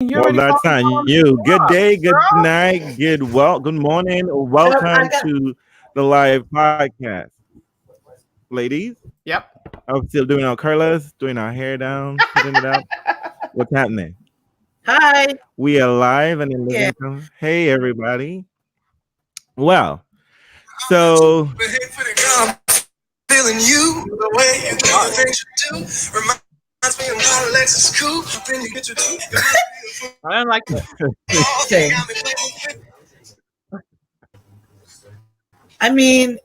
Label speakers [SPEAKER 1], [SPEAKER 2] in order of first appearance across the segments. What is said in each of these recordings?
[SPEAKER 1] You're
[SPEAKER 2] Well,
[SPEAKER 1] already
[SPEAKER 2] that's on you. Good day, good
[SPEAKER 1] girl.
[SPEAKER 2] night, good morning.
[SPEAKER 3] I
[SPEAKER 2] Welcome
[SPEAKER 3] got
[SPEAKER 2] to the live podcast. Ladies,
[SPEAKER 1] Yep.
[SPEAKER 2] I'm still doing our curlers, doing our hair down, putting it up. What's happening?
[SPEAKER 3] hi.
[SPEAKER 2] We are live and in
[SPEAKER 3] Yeah.
[SPEAKER 2] living color. Hey, everybody. Well, so
[SPEAKER 4] feeling you the way you do the things you do reminds me of my Lexus coupe. Then you get your
[SPEAKER 1] I don't like it.
[SPEAKER 3] Sing. I mean,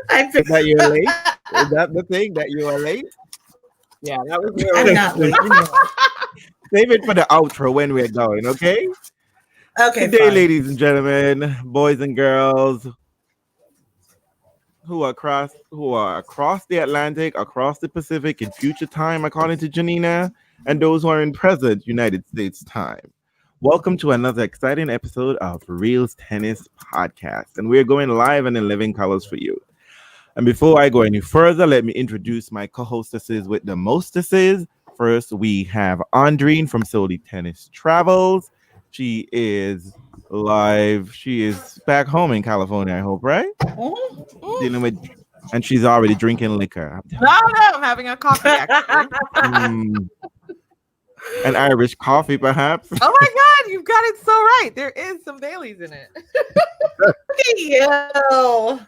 [SPEAKER 3] I
[SPEAKER 2] is that you're late? Is that the thing that you are late?
[SPEAKER 1] Yeah, that was
[SPEAKER 3] I'm
[SPEAKER 1] really
[SPEAKER 3] not late.
[SPEAKER 2] Save it for the outro when we're going, okay?
[SPEAKER 3] Okay,
[SPEAKER 2] Good day,
[SPEAKER 3] fine.
[SPEAKER 2] ladies and gentlemen, boys and girls who are across the Atlantic, across the Pacific in future time, according to Janina, and those who are in present United States time. Welcome to another exciting episode of Reels Tennis Podcast, and we're going live and in living colors for you. And before I go any further, let me introduce my co-hostesses with the mostesses. First, we have Andrine from Solely Tennis Travels. She is live. She is back home in California, I hope, right? Dealing with, and she's already drinking liquor.
[SPEAKER 1] No, I'm having a coffee actually.
[SPEAKER 2] An Irish coffee, perhaps.
[SPEAKER 1] Oh my god, you've got it so right. There is some Baileys in it.
[SPEAKER 3] Yo.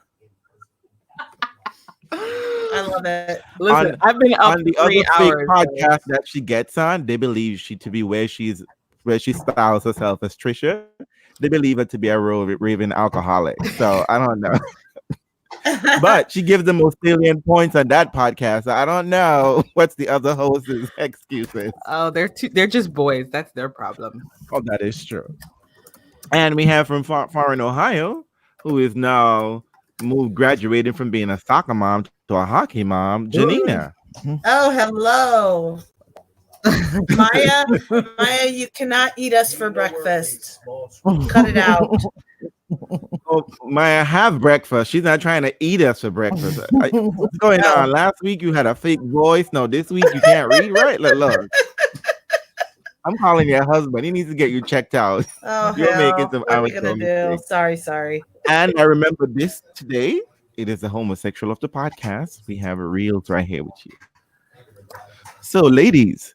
[SPEAKER 3] I love it.
[SPEAKER 1] Listen, I've been up
[SPEAKER 2] On the
[SPEAKER 1] 3
[SPEAKER 2] other fake
[SPEAKER 1] hours.
[SPEAKER 2] podcast that she gets on, they believe she to be where she styles herself as Trisha. They believe her to be a raving alcoholic. So I don't know. But she gives the most salient points on that podcast. I don't know what's the other host's excuses.
[SPEAKER 1] Oh, they're just boys. That's their problem.
[SPEAKER 2] Oh, that is true. And we have from far in Ohio, who is now graduating from being a soccer mom to a hockey mom, Janina.
[SPEAKER 3] Oh, hello. Maya, you cannot eat us for breakfast. Cut it out.
[SPEAKER 2] Oh, Maya, have breakfast. She's not trying to eat us for breakfast. What's going on? Last week you had a fake voice. No, this week you can't read right. Look. I'm calling your husband. He needs to get you checked out.
[SPEAKER 3] Oh,
[SPEAKER 2] You're
[SPEAKER 3] hell.
[SPEAKER 2] making some
[SPEAKER 3] What are we gonna do?
[SPEAKER 2] mistakes.
[SPEAKER 3] Sorry.
[SPEAKER 2] And I remember this today. It is the homosexual of the podcast. We have Reels right here with you. So, ladies,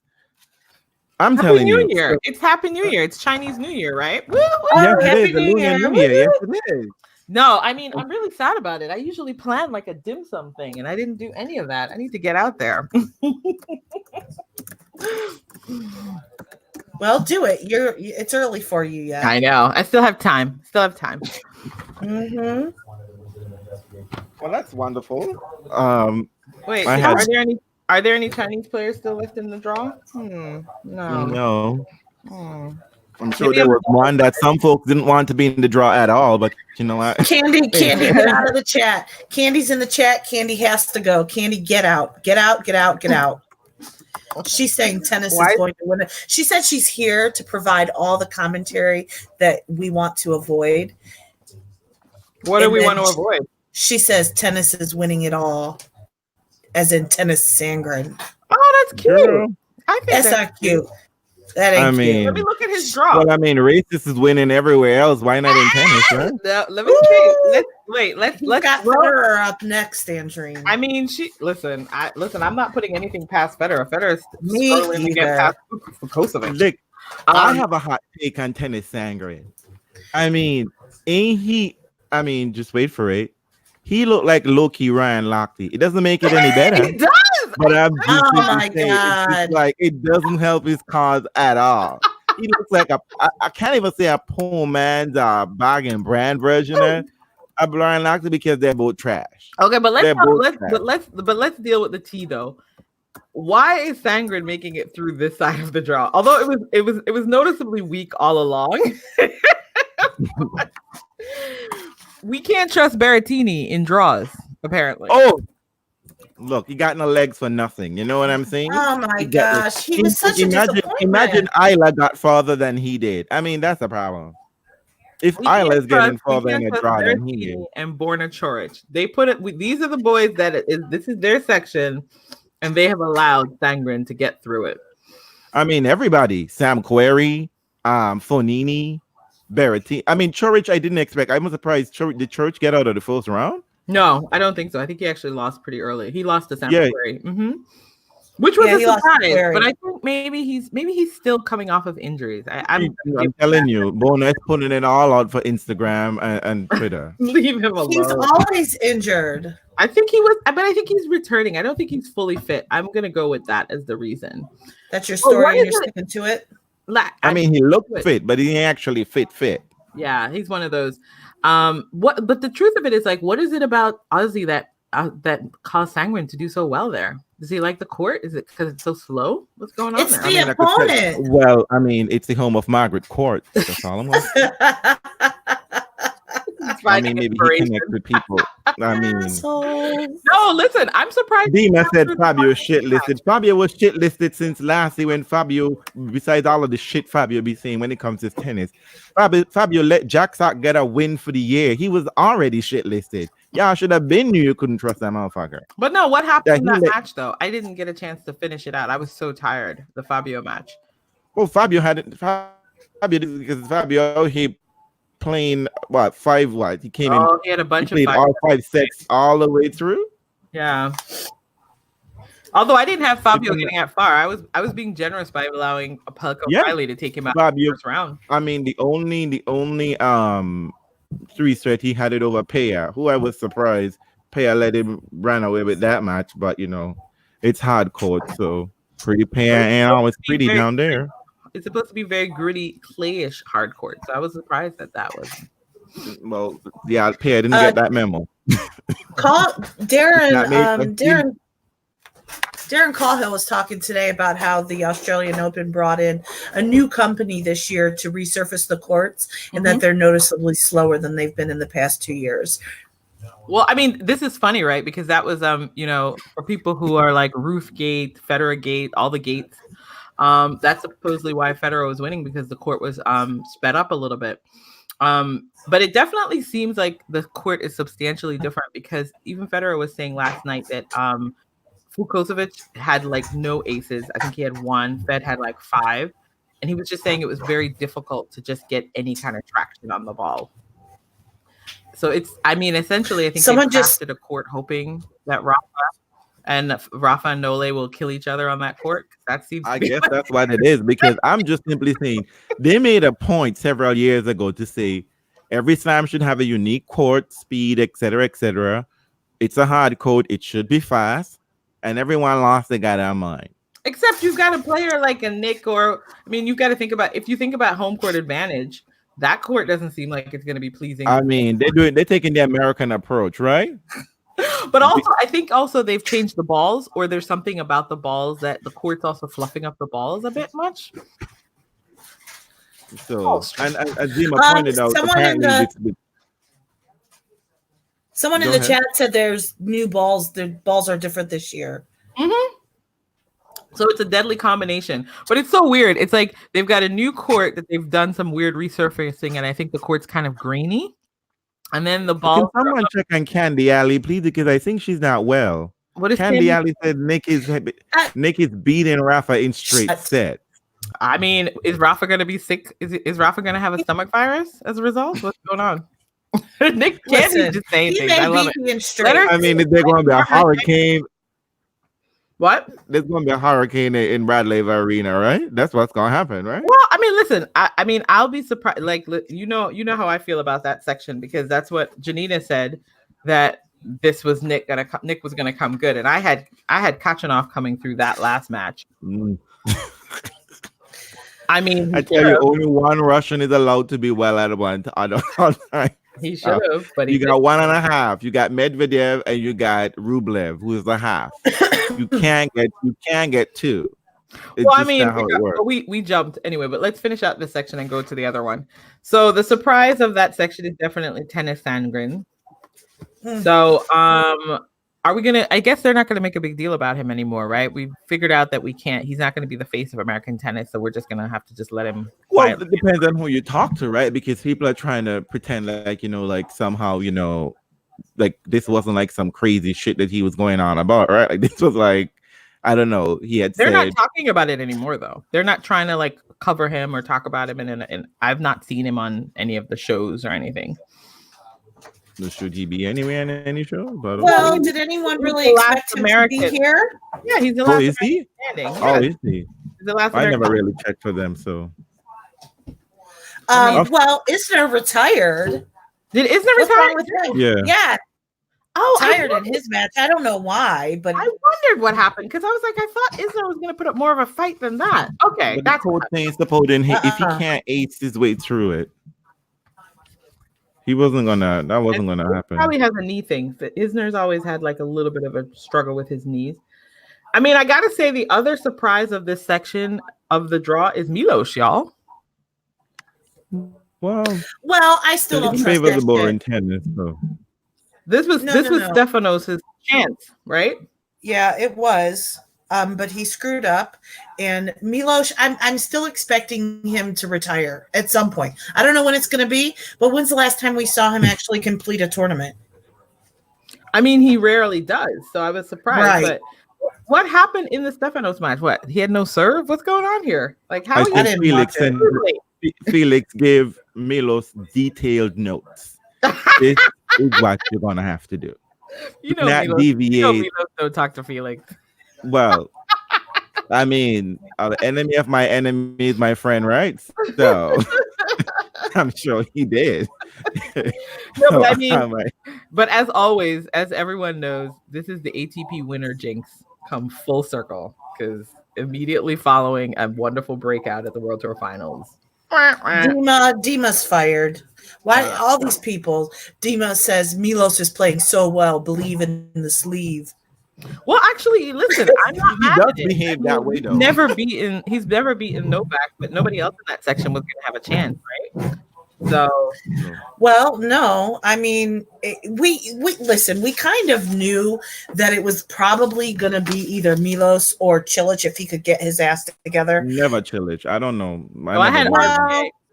[SPEAKER 2] I'm
[SPEAKER 1] Happy
[SPEAKER 2] telling
[SPEAKER 1] New
[SPEAKER 2] you.
[SPEAKER 1] Year. It's Happy New Year. It's Chinese New Year, right? Woo!
[SPEAKER 2] Yes, it
[SPEAKER 3] Happy
[SPEAKER 2] is. The
[SPEAKER 3] New
[SPEAKER 2] Lunar
[SPEAKER 3] Year.
[SPEAKER 2] New Year. Yes, it is.
[SPEAKER 1] No, I mean, I'm really sad about it. I usually plan like a dim sum thing, and I didn't do any of that. I need to get out there.
[SPEAKER 3] Well, do it. It's early for you yet.
[SPEAKER 1] I know. I still have time.
[SPEAKER 3] Mm-hmm.
[SPEAKER 2] Well, that's wonderful.
[SPEAKER 1] Wait,
[SPEAKER 2] I had-
[SPEAKER 1] are there any Chinese players still left in the draw? No.
[SPEAKER 2] No.
[SPEAKER 1] Hmm.
[SPEAKER 2] I'm sure there was one that some folks didn't want to be in the draw at all, but you know what?
[SPEAKER 3] Candy, get out of the chat. Candy's in the chat. Candy has to go. Candy, get out. Get out. She's saying tennis is going to win it. She said she's here to provide all the commentary that we want to avoid.
[SPEAKER 1] What do we want to avoid?
[SPEAKER 3] She says tennis is winning it all, as in Tennis Sangren.
[SPEAKER 1] Oh, that's cute.
[SPEAKER 2] Girl.
[SPEAKER 1] I think
[SPEAKER 3] That's not cute. That ain't
[SPEAKER 2] I mean,
[SPEAKER 3] cute.
[SPEAKER 1] Let me look at his draw.
[SPEAKER 2] well, I mean, racist is winning everywhere else. Why not in tennis, right?
[SPEAKER 1] No, let me see. Let's
[SPEAKER 3] got Federer up next, Andrine.
[SPEAKER 1] I mean, I'm not putting anything past Federer. Federer is
[SPEAKER 3] Me
[SPEAKER 1] struggling to get
[SPEAKER 3] either.
[SPEAKER 1] past Kosovic.
[SPEAKER 2] Look, I have a hot take on Tennis Sangren. I mean, ain't he? I mean, just wait for it. He looked like Loki Ryan Lochte. It doesn't make it any better.
[SPEAKER 1] He does.
[SPEAKER 2] But I'm just
[SPEAKER 3] Oh
[SPEAKER 2] simply
[SPEAKER 3] my
[SPEAKER 2] saying, it's
[SPEAKER 3] God.
[SPEAKER 2] just like it doesn't help his cause at all. He looks like I can't even say a poor man's bag and brand version of Ryan Lochte because they're both trash.
[SPEAKER 1] Okay, but
[SPEAKER 2] They're both
[SPEAKER 1] let's deal with the tea though. Why is Sangren making it through this side of the draw? Although it was noticeably weak all along. We can't trust Berrettini in draws, apparently.
[SPEAKER 2] Oh, look, he got no legs for nothing. You know what I'm saying?
[SPEAKER 3] Oh my gosh, he was such a disappointment.
[SPEAKER 2] Imagine Isla got farther than he did. I mean, that's a problem. If Isla is getting farther in a draw than he did.
[SPEAKER 1] And Borna Choric, they put it. These are the boys this is their section. and they have allowed Sangren to get through it.
[SPEAKER 2] I mean, everybody. Sam Querrey, Fonini, Berrettini. I mean, Church, I didn't expect. I'm surprised. Did Church get out of the first round?
[SPEAKER 1] No, I don't think so. I think he actually lost pretty early. He lost to Sam Querrey. Which was a
[SPEAKER 3] he lost to
[SPEAKER 1] surprise,
[SPEAKER 3] Querrey.
[SPEAKER 1] but I think maybe he's still coming off of injuries. I'm
[SPEAKER 2] telling you, Bonus putting it all out for Instagram and Twitter.
[SPEAKER 1] Leave him alone.
[SPEAKER 3] He's always injured.
[SPEAKER 1] I think he was, but I think he's returning. I don't think he's fully fit. I'm gonna go with that as the reason.
[SPEAKER 3] That's your story, and you're sticking to it.
[SPEAKER 1] I
[SPEAKER 2] mean, he looked fit, but he ain't actually fit.
[SPEAKER 1] Yeah, he's one of those. But the truth of it is, like, what is it about Aussie that caused Sangren to do so well there? Does he like the court? Is it because it's so slow? What's going on there?
[SPEAKER 3] The opponent.
[SPEAKER 2] Well, I mean, it's the home of Margaret Court. That's all I'm I mean, maybe he connects with people. I mean,
[SPEAKER 1] no, listen, I'm surprised.
[SPEAKER 2] Dima said Fabio is shit listed. Fabio was shit listed since last year when Fabio, besides all of the shit Fabio be saying when it comes to tennis, Fabio let Jack Sock get a win for the year. He was already shit listed. Y'all should have been knew you couldn't trust that motherfucker.
[SPEAKER 1] But no, what happened in that match though? I didn't get a chance to finish it out. I was so tired. The Fabio match.
[SPEAKER 2] Well, Fabio because Fabio he playing he came in.
[SPEAKER 1] He had a bunch of
[SPEAKER 2] all 5 sets all the way through.
[SPEAKER 1] Yeah. Although I didn't have Fabio getting that far, I was being generous by allowing Pelko Riley to take him out in the first round.
[SPEAKER 2] I mean, the only 3 set he had it over Paya, who I was surprised Paya let him run away with that match, but it's hard court, so pretty Paya and always pretty down there.
[SPEAKER 1] It's supposed to be very gritty, clayish hard court. So I was surprised that was.
[SPEAKER 2] Well, yeah, Paya didn't get that memo.
[SPEAKER 3] Darren Cahill was talking today about how the Australian Open brought in a new company this year to resurface the courts, and that they're noticeably slower than they've been in the past 2 years.
[SPEAKER 1] Well, I mean, this is funny, right? Because that was, for people who are like Roofgate, Federer Gate, all the gates. That's supposedly why Federer was winning, because the court was sped up a little bit. But it definitely seems like the court is substantially different, because even Federer was saying last night that Fukosevic had like no aces. I think he had 1. Fed had like 5. And he was just saying it was very difficult to just get any kind of traction on the ball. So essentially, I think someone just crafted a court hoping that Rafa and Nole will kill each other on that court. That seems.
[SPEAKER 2] I guess that's what it is, because I'm just simply saying they made a point several years ago to say every slam should have a unique court, speed, etc., etc. It's a hard court. It should be fast, and everyone lost their goddamn mind.
[SPEAKER 1] Except you've got a player like a Nick, you've got to think about, if you think about home court advantage, that court doesn't seem like it's going to be pleasing.
[SPEAKER 2] I mean, they're taking the American approach, right?
[SPEAKER 1] But also, I think they've changed the balls, or there's something about the balls that the court's also fluffing up the balls a bit much.
[SPEAKER 2] So, and as Zima pointed out,
[SPEAKER 3] someone in the chat said there's new balls. The balls are different this year.
[SPEAKER 1] Mm-hmm. So it's a deadly combination, but it's so weird. It's like they've got a new court that they've done some weird resurfacing, and I think the court's kind of grainy. And then the ball.
[SPEAKER 2] Can someone check on Candy Alley, please? Because I think she's not well.
[SPEAKER 1] What is
[SPEAKER 2] Candy Alley said? Nick is beating Rafa in straight sets.
[SPEAKER 1] I mean, is Rafa going to be sick? Is Rafa going to have a stomach virus as a result? What's going on? Nick Candy's just saying things. I love it.
[SPEAKER 2] I mean, is there going to be a hurricane?
[SPEAKER 1] What?
[SPEAKER 2] There's going to be a hurricane in Bradley Arena, right? That's what's going to happen, right?
[SPEAKER 1] Well, I mean, listen. I mean, I'll be surprised. Like, you know how I feel about that section, because that's what Janina said, that this was Nick was gonna come good, and I had Kachanov coming through that last match. I mean,
[SPEAKER 2] I tell you, only one Russian is allowed to be well at one time.
[SPEAKER 1] He should have, but
[SPEAKER 2] you got 1.5. You got Medvedev and you got Rublev, who is the half. You can't get 2.
[SPEAKER 1] Well, I mean, we jumped anyway, but let's finish out this section and go to the other one. So the surprise of that section is definitely Tennis Sandgren. So are we gonna? I guess they're not gonna make a big deal about him anymore, right? We figured out that he's not gonna be the face of American tennis, so we're just gonna have to just let him.
[SPEAKER 2] Well, it depends on who you talk to, right? Because people are trying to pretend like somehow like this wasn't like some crazy shit that he was going on about, right? Like this was like I don't know. He had
[SPEAKER 1] They're
[SPEAKER 2] said
[SPEAKER 1] not talking about it anymore, though. They're not trying to like cover him or talk about him, and I've not seen him on any of the shows or anything.
[SPEAKER 2] should he be anywhere in any show? But
[SPEAKER 3] Well, did anyone really
[SPEAKER 1] the last
[SPEAKER 3] expect him
[SPEAKER 1] American.
[SPEAKER 3] to be here?
[SPEAKER 1] Yeah, he's the
[SPEAKER 2] oh,
[SPEAKER 1] last
[SPEAKER 2] is he?
[SPEAKER 1] standing.
[SPEAKER 2] Oh,
[SPEAKER 1] Yes,
[SPEAKER 2] is he?
[SPEAKER 1] he's the last
[SPEAKER 2] I
[SPEAKER 1] American.
[SPEAKER 2] never really checked for them, so.
[SPEAKER 3] Well, Isner retired.
[SPEAKER 1] Did Isner
[SPEAKER 3] What's
[SPEAKER 1] retire?
[SPEAKER 3] wrong with him?
[SPEAKER 2] Yeah.
[SPEAKER 3] Yeah,
[SPEAKER 1] Oh,
[SPEAKER 3] tired in his match. I don't know why, but
[SPEAKER 1] I wondered what happened because I was like, I thought Isner was going to put up more of a fight than that. Okay,
[SPEAKER 2] But
[SPEAKER 1] that's
[SPEAKER 2] the coach changed the podium. If he
[SPEAKER 3] Uh-uh.
[SPEAKER 2] can't ace his way through it, he wasn't gonna. That wasn't gonna happen.
[SPEAKER 1] Probably has a knee thing. Isner's always had like a little bit of a struggle with his knees. I mean, I got to say the other surprise of this section of the draw is Milos, y'all.
[SPEAKER 2] Well,
[SPEAKER 3] I still don't
[SPEAKER 2] it's
[SPEAKER 3] trust that
[SPEAKER 2] favorable
[SPEAKER 3] shit.
[SPEAKER 2] in tennis, so.
[SPEAKER 1] This was
[SPEAKER 3] No.
[SPEAKER 1] Stefanos' chance, right?
[SPEAKER 3] Yeah, it was. But he screwed up, and Milos. I'm still expecting him to retire at some point. I don't know when it's going to be, but when's the last time we saw him actually complete a tournament?
[SPEAKER 1] I mean, he rarely does, so I was surprised.
[SPEAKER 3] Right.
[SPEAKER 1] But what happened in the Stefanos match? What, he had no serve? What's going on here? Like, how?
[SPEAKER 2] I
[SPEAKER 1] He
[SPEAKER 2] think Felix gave Milos detailed notes. This is what you're gonna have to do.
[SPEAKER 1] You know,
[SPEAKER 2] Not
[SPEAKER 1] Milos,
[SPEAKER 2] deviate.
[SPEAKER 1] don't talk to Felix.
[SPEAKER 2] Well, I mean, the enemy of my enemy is my friend, right? So I'm sure he did.
[SPEAKER 1] No, but I mean, but as always, as everyone knows, this is the ATP winner jinx come full circle because immediately following a wonderful breakout at the World Tour Finals.
[SPEAKER 3] Dima's fired. Why all these people? Dima says Milos is playing so well. Believe in the sleeve.
[SPEAKER 1] Well, actually, listen, I'm not
[SPEAKER 2] he
[SPEAKER 1] mad
[SPEAKER 2] does
[SPEAKER 1] at it.
[SPEAKER 2] behave that way though.
[SPEAKER 1] He's never beaten Novak, but nobody else in that section was going to have a chance, right? So,
[SPEAKER 3] well, no, I mean, we listen. We kind of knew that it was probably going to be either Milos or Cilic if he could get his ass together.
[SPEAKER 2] Never Cilic. I don't know.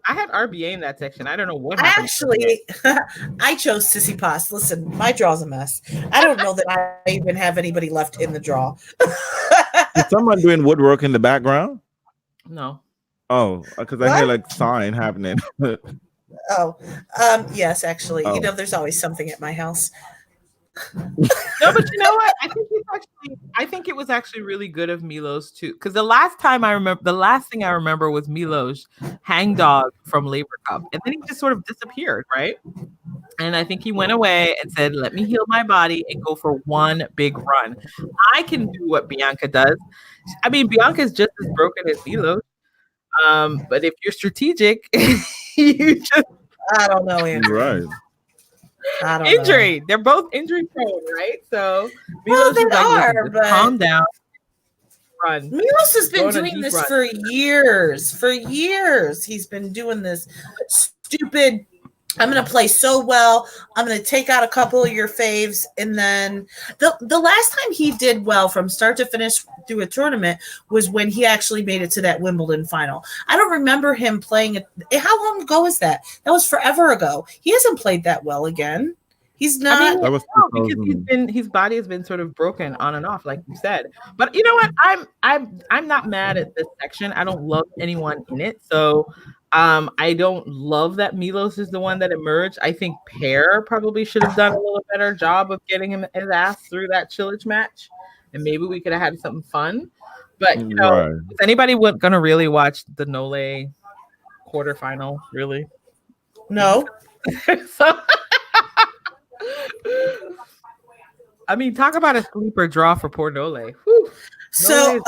[SPEAKER 1] I had RBA in that section. I don't know what happened.
[SPEAKER 3] Actually, I chose Tsitsipas. Listen, my draw's a mess. I don't know that I even have anybody left in the draw.
[SPEAKER 2] Is someone doing woodwork in the background?
[SPEAKER 1] No.
[SPEAKER 2] Oh, because I hear like sawing happening.
[SPEAKER 3] Yes, actually. You know, there's always something at my house.
[SPEAKER 1] No, but you know what? I think it was actually really good of Milos too. Because the last thing I remember was Milos hangdog from Labor Cup, and then he just sort of disappeared, right? And I think he went away and said, "Let me heal my body and go for one big run. I can do what Bianca does." I mean, Bianca's just as broken as Milos. But if you're strategic, you just
[SPEAKER 3] I don't know, Andrew.
[SPEAKER 2] Right.
[SPEAKER 3] I don't
[SPEAKER 1] injury.
[SPEAKER 3] know.
[SPEAKER 1] They're both injury prone, right? So
[SPEAKER 3] Well, they are,
[SPEAKER 1] just
[SPEAKER 3] but
[SPEAKER 1] calm down. Run.
[SPEAKER 3] Milos has been doing this
[SPEAKER 1] run.
[SPEAKER 3] for years. For years, he's been doing this stupid. I'm going to play so well. I'm going to take out a couple of your faves. And then the last time he did well from start to finish through a tournament was when he actually made it to that Wimbledon final. I don't remember him playing it. How long ago is that? That was forever ago. He hasn't played that well again. He's not.
[SPEAKER 1] I mean, because his body has been sort of broken on and off, like you said. But you know what? I'm not mad at this section. I don't love anyone in it. So I don't love that Milos is the one that emerged. I think Pear probably should have done a little better job of getting his ass through that Cilic match, and maybe we could have had some fun. But you know, is anybody gonna really watch the Nole quarterfinal? Really?
[SPEAKER 3] No.
[SPEAKER 1] So, I mean, talk about a sleeper draw for poor Nole. Whew.
[SPEAKER 3] So,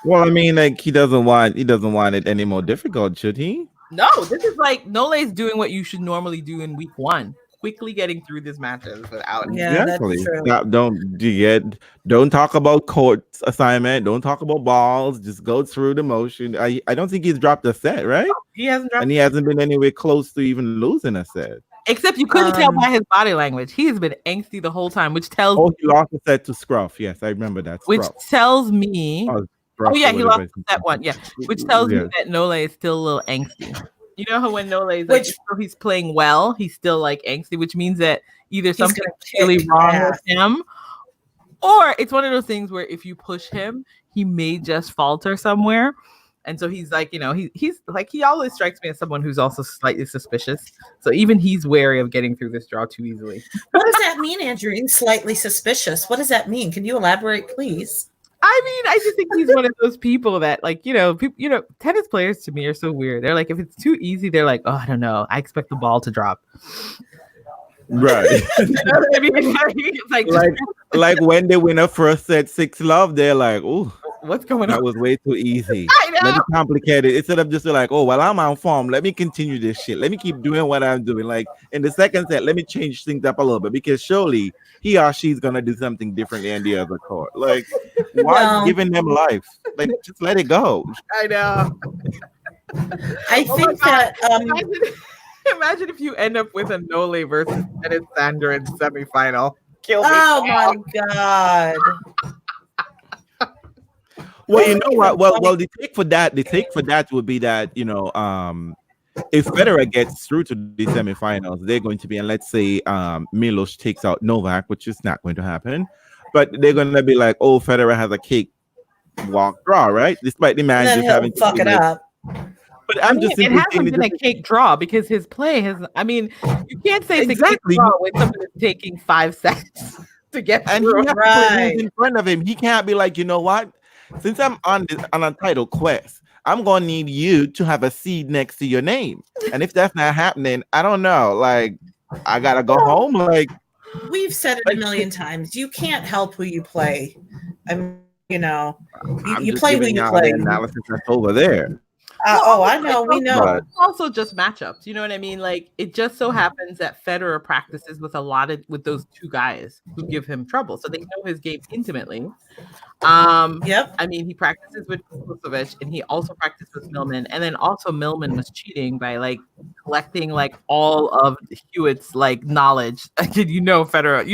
[SPEAKER 2] well, I mean, like he doesn't want it any more difficult, should he?
[SPEAKER 1] No, this is like Nole's doing what you should normally do in week one, quickly getting through these matches without.
[SPEAKER 3] Yeah, exactly. That's
[SPEAKER 2] true. Don't talk about court assignment. Don't talk about balls. Just go through the motion. I don't think he's dropped a set, right?
[SPEAKER 1] No, he hasn't dropped,
[SPEAKER 2] and he hasn't been anywhere close to even losing a set.
[SPEAKER 1] Except you couldn't tell by his body language. He has been angsty the whole time, which tells.
[SPEAKER 2] Oh, he lost a set to Scruff. Yes, I remember that.
[SPEAKER 1] Which tells me. Oh yeah, he lost that one. Yeah, which tells me that Nole is still a little angsty. You know how when Nole is like, he's playing well, he's still like angsty, which means that either something's really wrong with him, or it's one of those things where if you push him, he may just falter somewhere. And so he's like, he's like, he always strikes me as someone who's also slightly suspicious. So even he's wary of getting through this draw too easily.
[SPEAKER 3] What does that mean, Andrew? Slightly suspicious. What does that mean? Can you elaborate, please?
[SPEAKER 1] I mean, I just think he's one of those people that, like, tennis players to me are so weird. They're like, if it's too easy, they're like, oh, I don't know. I expect the ball to drop.
[SPEAKER 2] Right.
[SPEAKER 1] You know what I mean? It's
[SPEAKER 2] like when they win a first set 6-love, they're like, oh,
[SPEAKER 1] what's going on?
[SPEAKER 2] That was way too easy.
[SPEAKER 1] I know.
[SPEAKER 2] Let me complicate it. Instead of just like, oh, well, I'm on form. Let me continue this shit. Let me keep doing what I'm doing. Like in the second set, let me change things up a little bit because surely he or she's gonna do something differently in the other court. Like, why giving them life? Like, just let it go.
[SPEAKER 1] I know.
[SPEAKER 3] I think that
[SPEAKER 1] imagine if you end up with a Nole versus Dennis Sandra in semifinal. Kill me.
[SPEAKER 3] Oh my god.
[SPEAKER 2] Well, you know what? Well, the take for that would be that, if Federer gets through to the semifinals, they're going to be, and let's say Milos takes out Novak, which is not going to happen, but they're going to be like, oh, Federer has a cake walk draw, right? Despite the man just having to
[SPEAKER 3] fuck it up.
[SPEAKER 2] But
[SPEAKER 1] it hasn't been a cake draw because his play has. I mean, you can't say it's a cake draw when someone is taking 5 sets to get through.
[SPEAKER 2] And he has to in front of him. He can't be like, you know what? Since I'm on a title quest, I'm gonna need you to have a seed next to your name. And if that's not happening, I don't know. Like, I gotta go home. Like,
[SPEAKER 3] we've said it a million times. You can't help who you play. I mean, you play who you play.
[SPEAKER 2] Analysis that's over there.
[SPEAKER 3] I know. We know.
[SPEAKER 1] It's also just matchups. You know what I mean? Like, it just so happens that Federer practices with those two guys who give him trouble, so they know his game intimately.
[SPEAKER 3] Yep.
[SPEAKER 1] I mean, he practices with Vukovic, and he also practiced with Millman, and then also Millman was cheating by like collecting like all of Hewitt's like knowledge. Federer,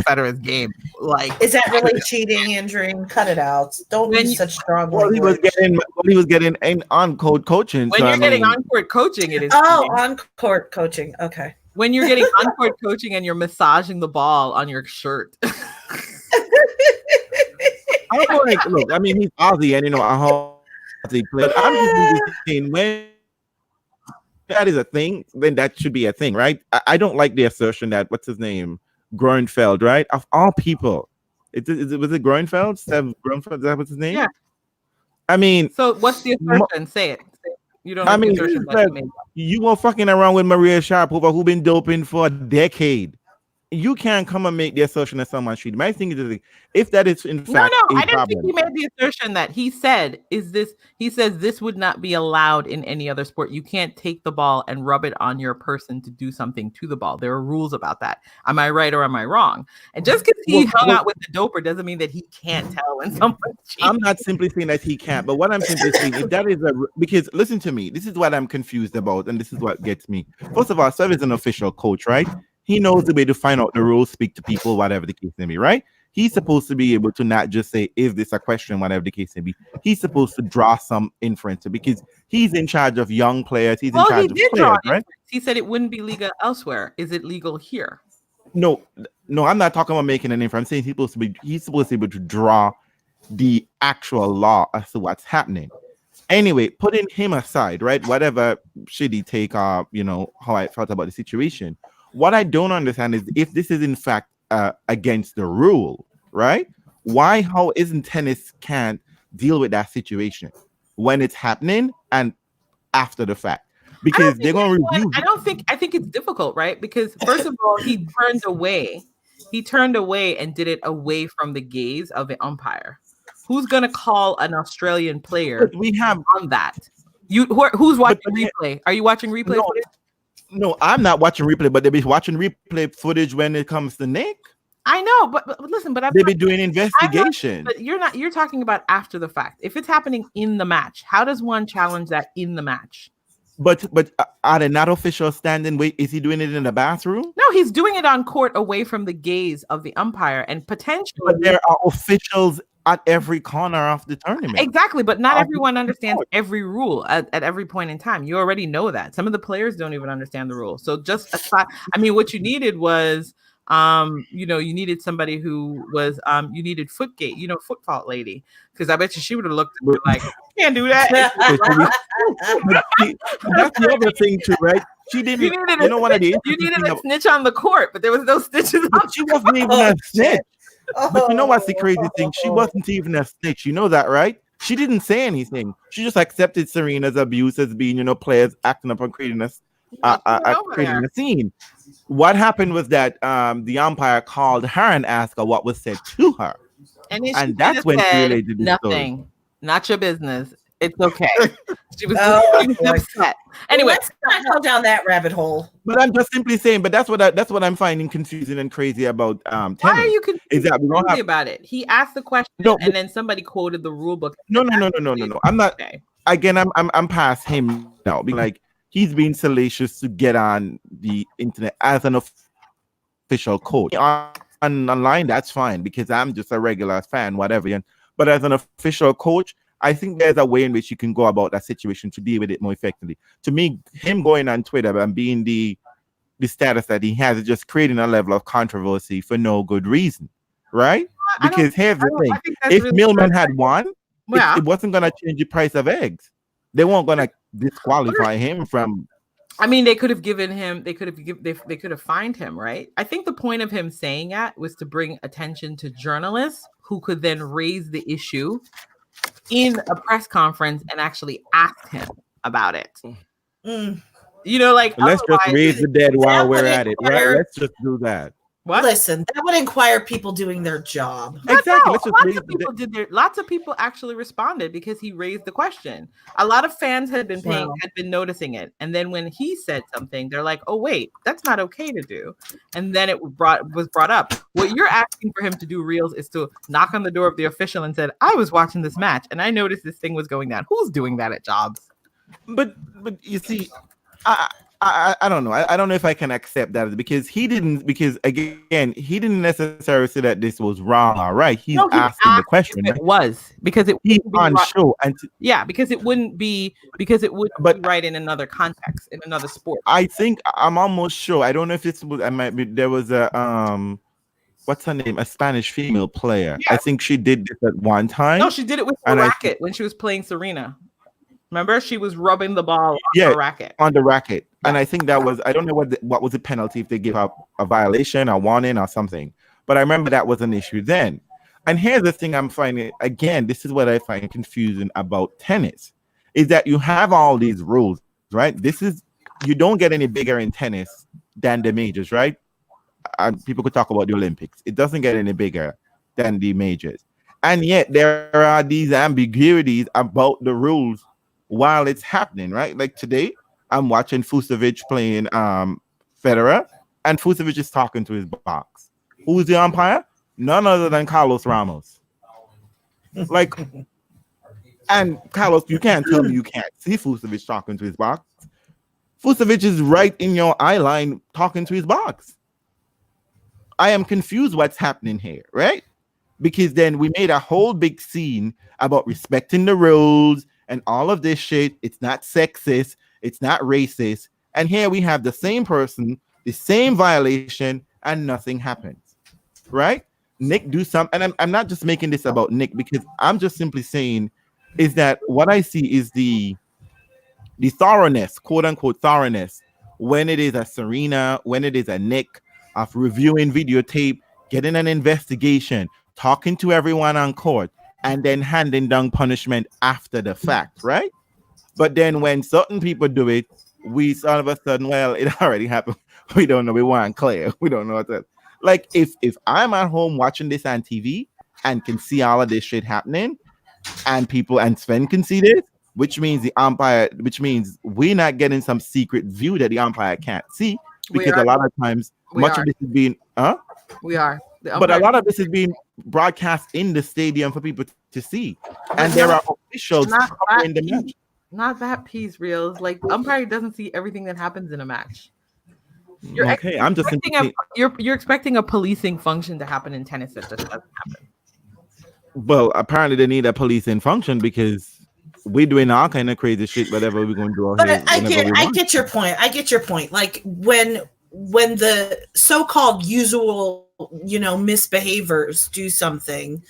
[SPEAKER 1] Federer's game. Like,
[SPEAKER 3] is that really cheating, Andrew? Cut it out. Don't use such strong words.
[SPEAKER 2] He was getting on-court coaching.
[SPEAKER 1] When you're getting on-court coaching, it is.
[SPEAKER 3] Oh, on-court coaching. Okay.
[SPEAKER 1] When you're getting on-court coaching and you're massaging the ball on your shirt.
[SPEAKER 2] I don't like. Look, I mean, he's Aussie, and how Aussie plays. I'm just saying, when that is a thing, then that should be a thing, right? I don't like the assertion that what's his name, Groenfeld, right? Of all people, was it Groenfeld? Groenfeld, is that what's his name?
[SPEAKER 1] Yeah.
[SPEAKER 2] I mean,
[SPEAKER 1] so what's the assertion? Say it. You don't.
[SPEAKER 2] I mean, you were fucking around with Maria Sharapova, who been doping for a decade. You can't come and make the assertion that someone should. My thing is, if that is in fact
[SPEAKER 1] I don't think he made the assertion that he said he says this would not be allowed in any other sport. You can't take the ball and rub it on your person to do something to the ball. There are rules about that. Am I right or am I wrong? And just because he hung out with the doper doesn't mean that he can't tell when someone's cheating.
[SPEAKER 2] I'm not simply saying that he can't, but what I'm simply saying, if that is because listen to me, this is what I'm confused about, and this is what gets me. First of all, Sev is an official coach, right? He knows the way to find out the rules, speak to people, whatever the case may be, right? He's supposed to be able to not just say, is this a question, whatever the case may be. He's supposed to draw some inference because he's in charge of young players. He's in charge of players, right?
[SPEAKER 1] He said it wouldn't be legal elsewhere. Is it legal here?
[SPEAKER 2] No, I'm not talking about making an inference. I'm saying he's supposed to be able to draw the actual law as to what's happening. Anyway, putting him aside, right? Whatever should he take, how I felt about the situation. What I don't understand is if this is in fact against the rule, right? How isn't tennis can't deal with that situation when it's happening and after the fact? Because they're going to review.
[SPEAKER 1] I think it's difficult, right? Because first of all, he turned away. He turned away and did it away from the gaze of the umpire. Who's going to call an Australian player on that? Who's watching replay? Are you watching replay footage?
[SPEAKER 2] No, I'm not watching replay, but they'll be watching replay footage when it comes to Nick.
[SPEAKER 1] I know, but listen,
[SPEAKER 2] they'll be doing investigation.
[SPEAKER 1] But you're talking about after the fact. If it's happening in the match, how does one challenge that in the match?
[SPEAKER 2] But are they not officials standing? Wait, is he doing it in the bathroom?
[SPEAKER 1] No, he's doing it on court away from the gaze of the umpire and potentially.
[SPEAKER 2] But there are officials at every corner of the tournament.
[SPEAKER 1] Exactly, but not everyone understands every rule at every point in time. You already know that. Some of the players don't even understand the rules. So just aside, what you needed was You needed somebody who was you needed footgate, foot fault lady, because I bet you she would have looked at you like, can't do that.
[SPEAKER 2] That's the other thing too, right? She didn't.
[SPEAKER 1] You needed a snitch on the court, but there was no snitches.
[SPEAKER 2] She wasn't even a snitch. But you know what's the crazy thing? She wasn't even a snitch. You know that, right? She didn't say anything. She just accepted Serena's abuse as being, players acting up and creating a scene. What happened was that the umpire called her and asked her what was said to her, and that's when she related the story.
[SPEAKER 1] Not your business. It's okay. She was upset. Anyway,
[SPEAKER 3] let's not go down that rabbit hole.
[SPEAKER 2] But I'm just simply saying. But that's what I'm finding confusing and crazy about. Tennis.
[SPEAKER 1] Why are you confused?
[SPEAKER 2] Is that we don't have
[SPEAKER 1] about it? He asked the question, and then somebody quoted the rule book.
[SPEAKER 2] No. I'm not. Okay. Again, I'm past him now. Like he's being salacious to get on the internet as an official coach. Online, that's fine because I'm just a regular fan, whatever. But as an official coach, I think there's a way in which you can go about that situation to deal with it more effectively. To me, him going on Twitter and being the status that he has is just creating a level of controversy for no good reason, right? Because here's the thing: if really Millman had won, it wasn't going to change the price of eggs. They weren't going to disqualify him from.
[SPEAKER 1] I mean, they could have given him. They could have fined him, right? I think the point of him saying that was to bring attention to journalists who could then raise the issue in a press conference and actually ask him about it.
[SPEAKER 2] Let's just raise the dead while we're at it, right? Let's just do that.
[SPEAKER 3] What? Listen, that would inquire people doing their job.
[SPEAKER 2] Exactly.
[SPEAKER 1] Lots of people actually responded because he raised the question. A lot of fans had been noticing it, and then when he said something, they're like, "Oh wait, that's not okay to do." And then it was brought up. What you're asking for him to do, Reels, is to knock on the door of the official and said, "I was watching this match and I noticed this thing was going down." Who's doing that at jobs?
[SPEAKER 2] But you see, I don't know. I don't know if I can accept that because he didn't necessarily say that this was wrong or right. He's asking the question.
[SPEAKER 1] It was because
[SPEAKER 2] he's on show
[SPEAKER 1] because it wouldn't be right in another context, in another sport.
[SPEAKER 2] I think I'm almost sure. I don't know if there was a what's her name? A Spanish female player. Yeah. I think she did this at one time.
[SPEAKER 1] No, she did it with the racket when she was playing Serena. Remember, she was rubbing the ball on the racket.
[SPEAKER 2] On the racket. And I think that was, I don't know what was the penalty if they give up a violation, a warning or something. But I remember that was an issue then. And here's the thing I'm finding, again, this is what I find confusing about tennis, is that you have all these rules, right? You don't get any bigger in tennis than the majors, right? And people could talk about the Olympics. It doesn't get any bigger than the majors. And yet there are these ambiguities about the rules while it's happening, right? Like today, I'm watching Fucsovics playing Federer, and Fucsovics is talking to his box. Who's the umpire? None other than Carlos Ramos. And Carlos, you can't tell me you can't see Fucsovics talking to his box. Fucsovics is right in your eye line talking to his box. I am confused what's happening here, right? Because then we made a whole big scene about respecting the rules and all of this shit. It's not sexist. It's not racist. And here we have the same person, the same violation, and nothing happens. Right? Nick do something. And I'm not just making this about Nick because I'm just simply saying is that what I see is the thoroughness, quote unquote thoroughness, when it is a Serena, when it is a Nick of reviewing videotape, getting an investigation, talking to everyone on court, and then handing down punishment after the fact, right? But then when certain people do it, we all of a sudden, well, it already happened. We don't know. We weren't clear. We don't know what that. Like if I'm at home watching this on TV and can see all of this shit happening, and Sven can see this, which means we're not getting some secret view that the umpire can't see because a lot of times much of this is being
[SPEAKER 1] we are.
[SPEAKER 2] But a lot of this is being broadcast in the stadium for people to see. And there are officials covering the match.
[SPEAKER 1] Not that piece, Reels. Like, umpire doesn't see everything that happens in a match.
[SPEAKER 2] You're
[SPEAKER 1] expecting a policing function to happen in tennis that just doesn't happen.
[SPEAKER 2] Well, apparently they need a policing function because we're doing all kind of crazy shit, whatever we're going to do.
[SPEAKER 3] But I get your point. Like when when the so-called usual, misbehaviors do something,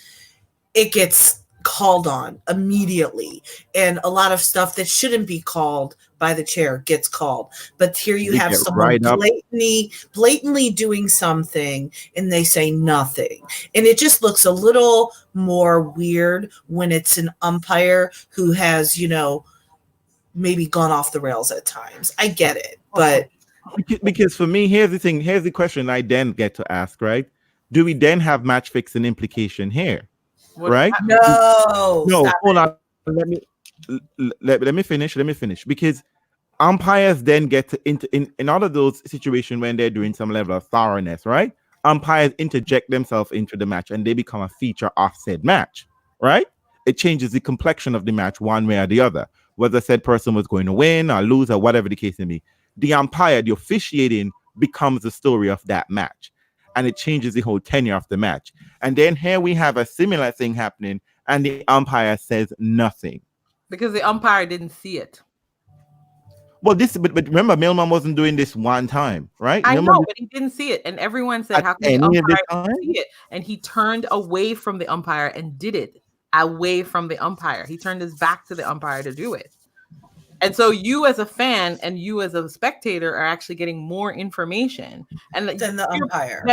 [SPEAKER 3] it gets called on immediately, and a lot of stuff that shouldn't be called by the chair gets called. But here you have someone blatantly doing something and they say nothing, and it just looks a little more weird when it's an umpire who has maybe gone off the rails at times. I get it, but
[SPEAKER 2] because for me, here's the question I then get to ask, right? Do we then have match fixing implication here? Right?
[SPEAKER 3] No,
[SPEAKER 2] hold on. Let me finish. Because umpires then get to in all of those situations when they're doing some level of thoroughness, right? Umpires interject themselves into the match and they become a feature of said match, right? It changes the complexion of the match one way or the other, whether said person was going to win or lose or whatever the case may be. The umpire, the officiating becomes the story of that match. And it changes the whole tenure of the match. And then here we have a similar thing happening, and the umpire says nothing.
[SPEAKER 1] Because the umpire didn't see it.
[SPEAKER 2] Well, but remember, Millman wasn't doing this one time, right?
[SPEAKER 1] I know, but he didn't see it. And everyone said, how can the umpire see it? And he turned away from the umpire and did it away from the umpire. He turned his back to the umpire to do it. And so you as a fan and you as a spectator are actually getting more information than the umpire.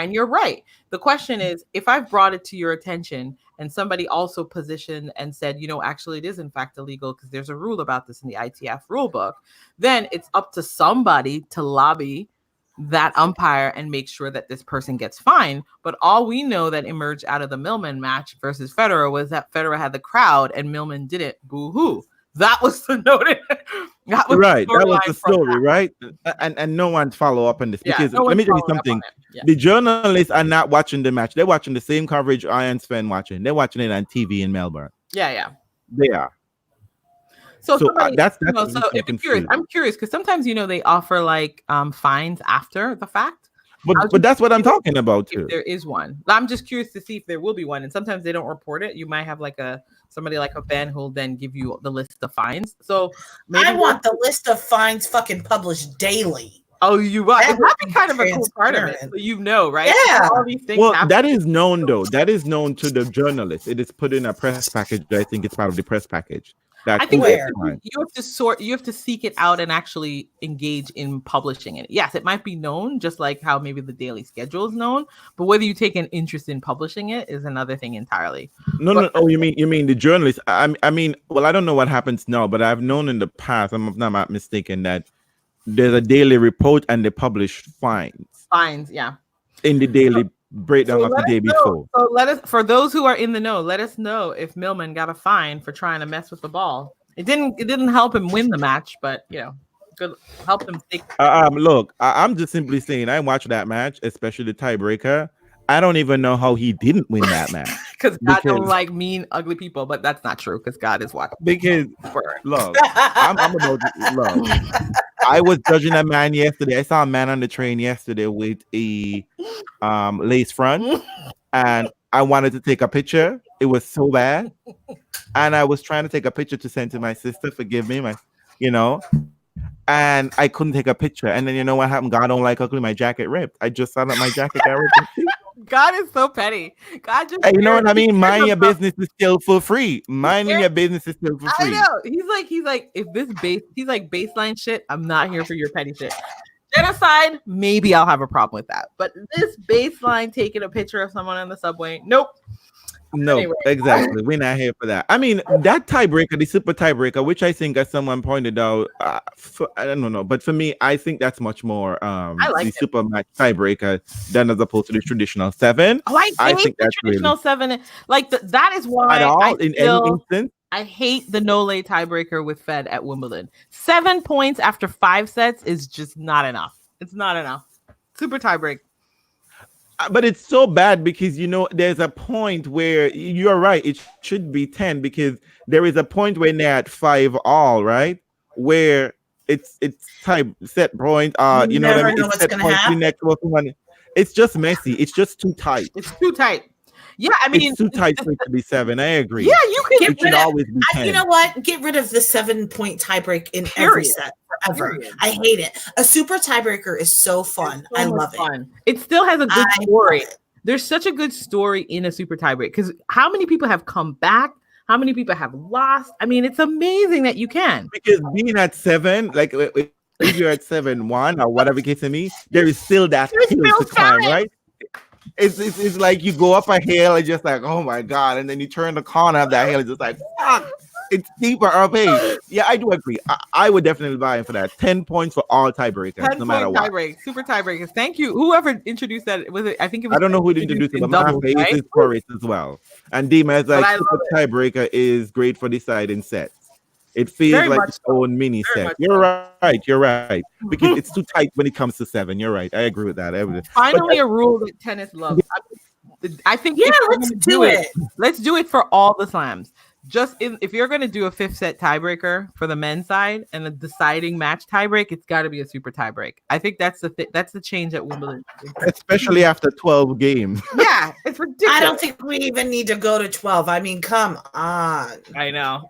[SPEAKER 1] And you're right. The question is, if I've brought it to your attention and somebody also positioned and said, actually it is in fact illegal because there's a rule about this in the ITF rule book, then it's up to somebody to lobby that umpire and make sure that this person gets fined. But all we know that emerged out of the Millman match versus Federer was that Federer had the crowd and Millman didn't. Boo-hoo. That was the note. That was
[SPEAKER 2] the story, right? And no one follow up on this because let me tell you something. The journalists are not watching the match. They're watching the same coverage Iron's fan watching. They're watching it on TV in Melbourne.
[SPEAKER 1] Yeah.
[SPEAKER 2] They are.
[SPEAKER 1] So that's so I'm curious because sometimes they offer like fines after the fact.
[SPEAKER 2] But that's what I'm talking about too.
[SPEAKER 1] If there is one, I'm just curious to see if there will be one. And sometimes they don't report it. You might have like somebody like a Ben who'll then give you the list of fines. So
[SPEAKER 3] I want the list of fines fucking published daily.
[SPEAKER 1] Oh, you want? That'd be kind of a cool part of it. So right?
[SPEAKER 3] Yeah.
[SPEAKER 1] All these things
[SPEAKER 2] that is known though. That is known to the journalist. It is put in a press package. I think it's part of the press package.
[SPEAKER 1] I think you have to seek it out and actually engage in publishing it. Yes, it might be known, just like how maybe the daily schedule is known, but whether you take an interest in publishing it is another thing entirely.
[SPEAKER 2] No. Oh, you mean the journalist? I mean, well, I don't know what happens now, but I've known in the past, I'm not mistaken, that there's a daily report and they publish fines.
[SPEAKER 1] Fines, yeah.
[SPEAKER 2] In the daily breakdown of the day before.
[SPEAKER 1] So for those who are in the know, let us know if Millman got a fine for trying to mess with the ball. It didn't help him win the match, but good help him take.
[SPEAKER 2] Look, I'm just simply saying I watched that match, especially the tiebreaker. I don't even know how he didn't win that match.
[SPEAKER 1] because God don't like mean, ugly people, but that's not true because God is watching.
[SPEAKER 2] Because love, I'm about to love. I was judging a man yesterday. I saw a man on the train yesterday with a lace front, and I wanted to take a picture. It was so bad, and I was trying to take a picture to send to my sister. Forgive me, and I couldn't take a picture. And then you know what happened? God don't like ugly. My jacket ripped. I just saw that my jacket got ripped.
[SPEAKER 1] God is so petty. God just
[SPEAKER 2] you know what I mean? Mind your business is still for free. Minding your business is still for free.
[SPEAKER 1] I know. He's like, if this he's like baseline shit, I'm not here for your petty shit. Genocide, maybe I'll have a problem with that. But this baseline taking a picture of someone on the subway, nope.
[SPEAKER 2] No, anyway. Exactly. We're not here for that. I mean, that tiebreaker, the super tiebreaker, which I think, as someone pointed out, I don't know, but for me, I think that's much more the super match tiebreaker than as opposed to the traditional 7.
[SPEAKER 1] Oh, I think the traditional really... 7. Like that is why
[SPEAKER 2] at all in any instance.
[SPEAKER 1] I hate the no-lay tiebreaker with Fed at Wimbledon. 7 points after 5 sets is just not enough. It's not enough. Super tiebreak.
[SPEAKER 2] But it's so bad because, there's a point where you're right. It should be 10 because there is a point when they're at 5 all, right? Where it's type set point. You know what I mean? It's set point the next one. It's just messy. It's just too tight.
[SPEAKER 1] It's too tight. Yeah, I mean,
[SPEAKER 2] it's too tight for it to be 7. I agree.
[SPEAKER 1] Yeah, you can
[SPEAKER 2] get rid of. Always be 10.
[SPEAKER 3] You know what? Get rid of the 7-point tiebreak in every set for ever.
[SPEAKER 1] Period.
[SPEAKER 3] I hate it. A super tiebreaker is so fun.
[SPEAKER 1] So
[SPEAKER 3] I
[SPEAKER 1] much
[SPEAKER 3] love it.
[SPEAKER 1] fun. It still has a good
[SPEAKER 3] I
[SPEAKER 1] story.
[SPEAKER 3] love it.
[SPEAKER 1] There's such a good story in a super tiebreak because how many people have come back? How many people have lost? I mean, it's amazing that you can.
[SPEAKER 2] Because being at 7, like if you're at 7-1 or whatever case of me, there is still that
[SPEAKER 1] There's
[SPEAKER 2] hill
[SPEAKER 1] still
[SPEAKER 2] to climb,
[SPEAKER 1] time.
[SPEAKER 2] right? It's like you go up a hill and just like, oh my god, and then you turn the corner of that hill and just like, fuck, it's deeper up. Hey, yeah, I do agree. I would definitely buy in for that. 10 points for all tiebreakers, no matter what.
[SPEAKER 1] Tiebreak, super tiebreakers. Thank you. Whoever introduced that was it? I think it was.
[SPEAKER 2] I don't know who introduced it,
[SPEAKER 1] in
[SPEAKER 2] but my
[SPEAKER 1] doubles,
[SPEAKER 2] face
[SPEAKER 1] right?
[SPEAKER 2] is for it as well. And Dima is
[SPEAKER 1] But
[SPEAKER 2] like,
[SPEAKER 1] I
[SPEAKER 2] super
[SPEAKER 1] love
[SPEAKER 2] tiebreaker is great for deciding sets. It feels
[SPEAKER 1] Very
[SPEAKER 2] like
[SPEAKER 1] much
[SPEAKER 2] its
[SPEAKER 1] so.
[SPEAKER 2] own mini
[SPEAKER 1] Very
[SPEAKER 2] set.
[SPEAKER 1] much
[SPEAKER 2] You're
[SPEAKER 1] so.
[SPEAKER 2] right. You're right. Because it's too tight when it comes to 7. You're right. I agree with that.
[SPEAKER 1] Finally, a rule that tennis loves. I think
[SPEAKER 3] Yeah,
[SPEAKER 1] if we're
[SPEAKER 3] let's
[SPEAKER 1] gonna
[SPEAKER 3] do it.
[SPEAKER 1] Let's do it for all the slams. Just if you're going to do a 5th set tiebreaker for the men's side and a deciding match tiebreak, it's got to be a super tiebreak. I think that's the change at Wimbledon.
[SPEAKER 2] Especially after 12 games.
[SPEAKER 1] Yeah, it's ridiculous.
[SPEAKER 3] I don't think we even need to go to 12. I mean, come on.
[SPEAKER 1] I know.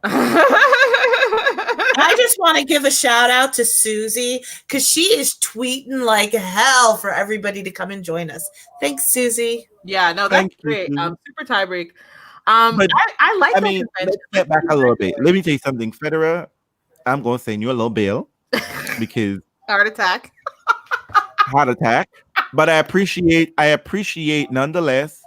[SPEAKER 3] I just want to give a shout out to Susie because she is tweeting like hell for everybody to come and join us. Thanks, Susie.
[SPEAKER 1] Yeah, no, that's
[SPEAKER 2] Thank you,
[SPEAKER 1] great.
[SPEAKER 2] Susie.
[SPEAKER 1] Super tiebreak.
[SPEAKER 2] But
[SPEAKER 1] I like.
[SPEAKER 2] I mean, let's get back a little bit. Let me tell you something, Federer. I'm going to send you a little bill because
[SPEAKER 1] heart attack.
[SPEAKER 2] But I appreciate nonetheless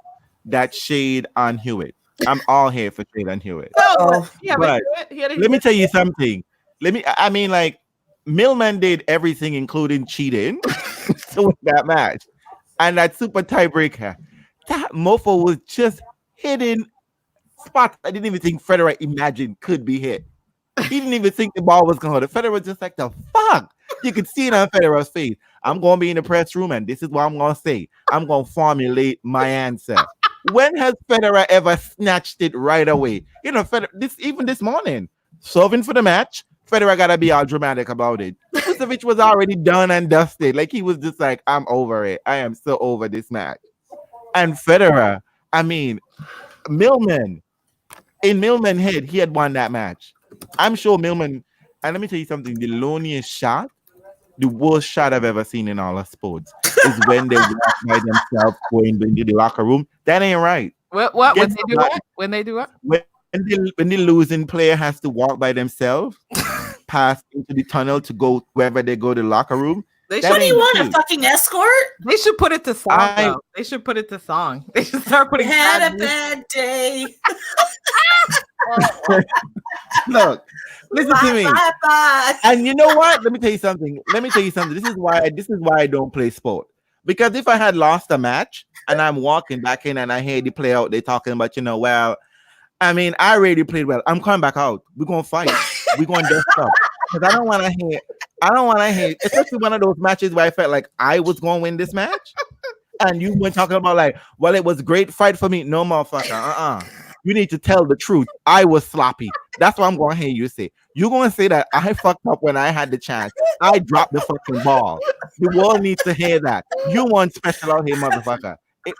[SPEAKER 2] that shade on Hewitt. I'm all here for shade on Hewitt.
[SPEAKER 3] Oh,
[SPEAKER 1] yeah,
[SPEAKER 2] but let me tell you something. I mean, like Millman did everything, including cheating, to win that match, and that super tiebreaker. That mofo was just hitting spots I didn't even think Federer imagined could be hit. He didn't even think the ball was going to. Federer was just like, the fuck? You could see it on Federer's face. I'm going to be in the press room, and this is what I'm going to say. I'm going to formulate my answer. When has Federer ever snatched it right away? You know, even this morning, serving for the match, Federer got to be all dramatic about it. Vucevic was already done and dusted. Like, he was just like, I'm over it. I am so over this match. And Federer, I mean, Millman, in Millman's head, he had won that match. I'm sure Millman, and let me tell you something, the loneliest shot, the worst shot I've ever seen in all of sports is when they walk by themselves going into the locker room. That ain't right.
[SPEAKER 1] What? When they do what? When they do what?
[SPEAKER 2] When the losing player has to walk by themselves, pass into the tunnel to go wherever they go to the locker room.
[SPEAKER 3] What do you want, a fucking escort?
[SPEAKER 1] They should put it to song. They should put it to song. They should start putting.
[SPEAKER 3] Had a bad day.
[SPEAKER 2] Look, listen to me.
[SPEAKER 3] Bye.
[SPEAKER 2] And you know what? Let me tell you something. This is why I don't play sport. Because if I had lost a match and I'm walking back in and I hear the play out, they're talking about, well, I mean, I already played well. I'm coming back out. We're gonna fight. We're gonna dust up. Because I don't want to hear, especially one of those matches where I felt like I was going to win this match. And you were talking about like, well, it was a great fight for me. No, motherfucker. You need to tell the truth. I was sloppy. That's what I'm going to hear you say. You're going to say that I fucked up when I had the chance. I dropped the fucking ball. The world needs to hear that. You want special out here, motherfucker.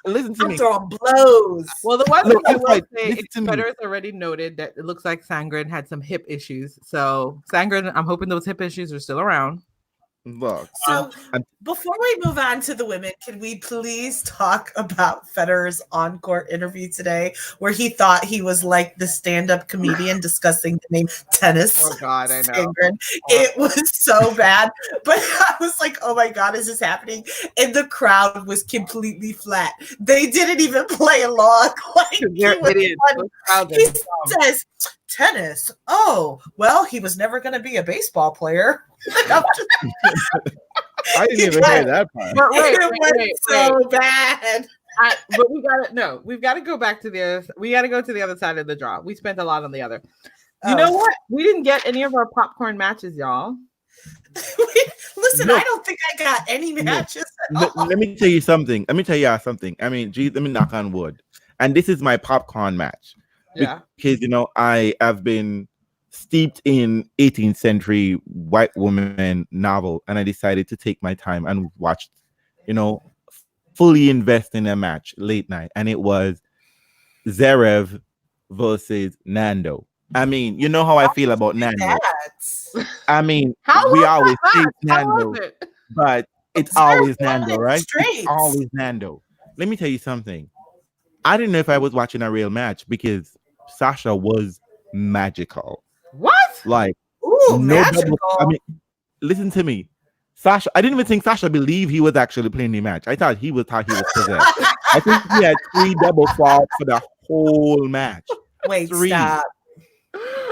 [SPEAKER 2] Listen to me.
[SPEAKER 3] Throwing blows.
[SPEAKER 1] Well, the one thing I will say,
[SPEAKER 2] Federer's
[SPEAKER 1] already noted that it looks like Sangren had some hip issues. So Sangren, I'm hoping those hip issues are still around.
[SPEAKER 2] Look,
[SPEAKER 3] so before we move on to the women, can we please talk about Federer's on-court interview today, where he thought he was like the stand-up comedian discussing the name tennis?
[SPEAKER 1] Oh God, I know.
[SPEAKER 3] It was so bad, but I was like, "Oh my God, is this happening?" And the crowd was completely flat. They didn't even play along. Like, he says, "Tennis. Oh, well, he was never going to be a baseball player."
[SPEAKER 2] I didn't even hear that part.
[SPEAKER 1] But
[SPEAKER 3] wait, so bad.
[SPEAKER 1] But we've got to go back to the other. We got to go to the other side of the draw. We spent a lot on the other. You know what? We didn't get any of our popcorn matches, y'all.
[SPEAKER 3] Listen, I don't think I got any matches.
[SPEAKER 2] Let me tell you something. I mean, geez, let me knock on wood. And this is my popcorn match.
[SPEAKER 1] Yeah.
[SPEAKER 2] Because, I have been steeped in 18th century white woman novel, and I decided to take my time and watched, fully invest in a match late night, and it was Zverev versus Nando. I mean, you know how I feel about Nando. I mean,
[SPEAKER 1] How
[SPEAKER 2] we
[SPEAKER 1] was
[SPEAKER 2] always
[SPEAKER 1] that
[SPEAKER 2] say
[SPEAKER 1] match? How
[SPEAKER 2] Nando,
[SPEAKER 1] was it?
[SPEAKER 2] but it's
[SPEAKER 3] Zverev
[SPEAKER 2] always
[SPEAKER 3] won
[SPEAKER 2] Nando,
[SPEAKER 3] it
[SPEAKER 2] right?
[SPEAKER 3] straight.
[SPEAKER 2] It's always Nando. Let me tell you something. I didn't know if I was watching a real match because Sasha was magical.
[SPEAKER 1] What?
[SPEAKER 2] Like,
[SPEAKER 3] Ooh,
[SPEAKER 2] no double.
[SPEAKER 3] magical.
[SPEAKER 2] I mean, listen to me. Sasha, I didn't even think Sasha believed he was actually playing the match. I thought he was possessed. I think he had 3 double falls for the whole match.
[SPEAKER 3] Wait,
[SPEAKER 2] 3.
[SPEAKER 3] stop.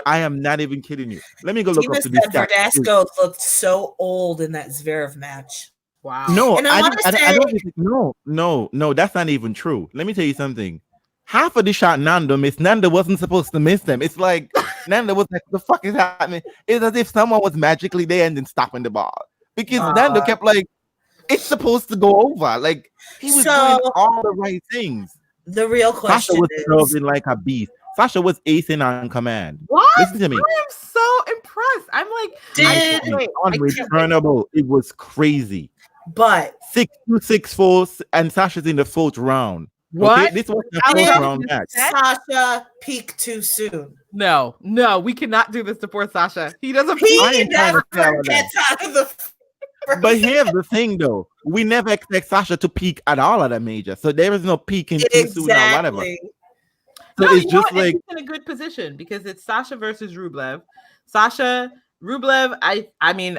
[SPEAKER 2] I am not even kidding you. Let me go look
[SPEAKER 3] Tima
[SPEAKER 2] up to these
[SPEAKER 3] said
[SPEAKER 2] stats.
[SPEAKER 3] Verdasco looked so old in that Zverev match.
[SPEAKER 1] Wow.
[SPEAKER 2] No,
[SPEAKER 3] And I wanna
[SPEAKER 2] I
[SPEAKER 3] say-
[SPEAKER 2] don't think no, that's not even true. Let me tell you something. Half of the shot Nando missed, Nando wasn't supposed to miss them. It's like Nando was like, the fuck is happening? It's as if someone was magically there and then stopping the ball. Because Nando kept like, it's supposed to go over. Like he was doing all the right things.
[SPEAKER 3] The real
[SPEAKER 2] Sasha
[SPEAKER 3] question
[SPEAKER 2] was
[SPEAKER 3] is,
[SPEAKER 2] serving like a beast. Sasha was acing on command.
[SPEAKER 1] What?
[SPEAKER 2] Listen to me.
[SPEAKER 1] I am so impressed. I'm like,
[SPEAKER 2] Unreturnable. It was crazy.
[SPEAKER 3] but
[SPEAKER 2] 6-2-6-4, and Sasha's in the 4th round.
[SPEAKER 1] What?
[SPEAKER 2] Okay? This was the
[SPEAKER 1] How
[SPEAKER 2] 4th
[SPEAKER 1] did
[SPEAKER 2] round
[SPEAKER 1] you
[SPEAKER 2] match.
[SPEAKER 1] say?
[SPEAKER 3] Sasha peaked too soon.
[SPEAKER 1] No, we cannot do this to poor Sasha. He doesn't.
[SPEAKER 3] He
[SPEAKER 2] I ain't trying to tell
[SPEAKER 3] never gets out of the first.
[SPEAKER 2] But here's the thing, though. We never expect Sasha to peak at all at a major. So there is no peaking too soon or whatever.
[SPEAKER 3] Exactly.
[SPEAKER 2] So
[SPEAKER 1] No,
[SPEAKER 2] it's
[SPEAKER 1] you know
[SPEAKER 2] just
[SPEAKER 1] what?
[SPEAKER 2] like,
[SPEAKER 1] It's in a good position because it's Sasha versus Rublev. Sasha Rublev. I mean,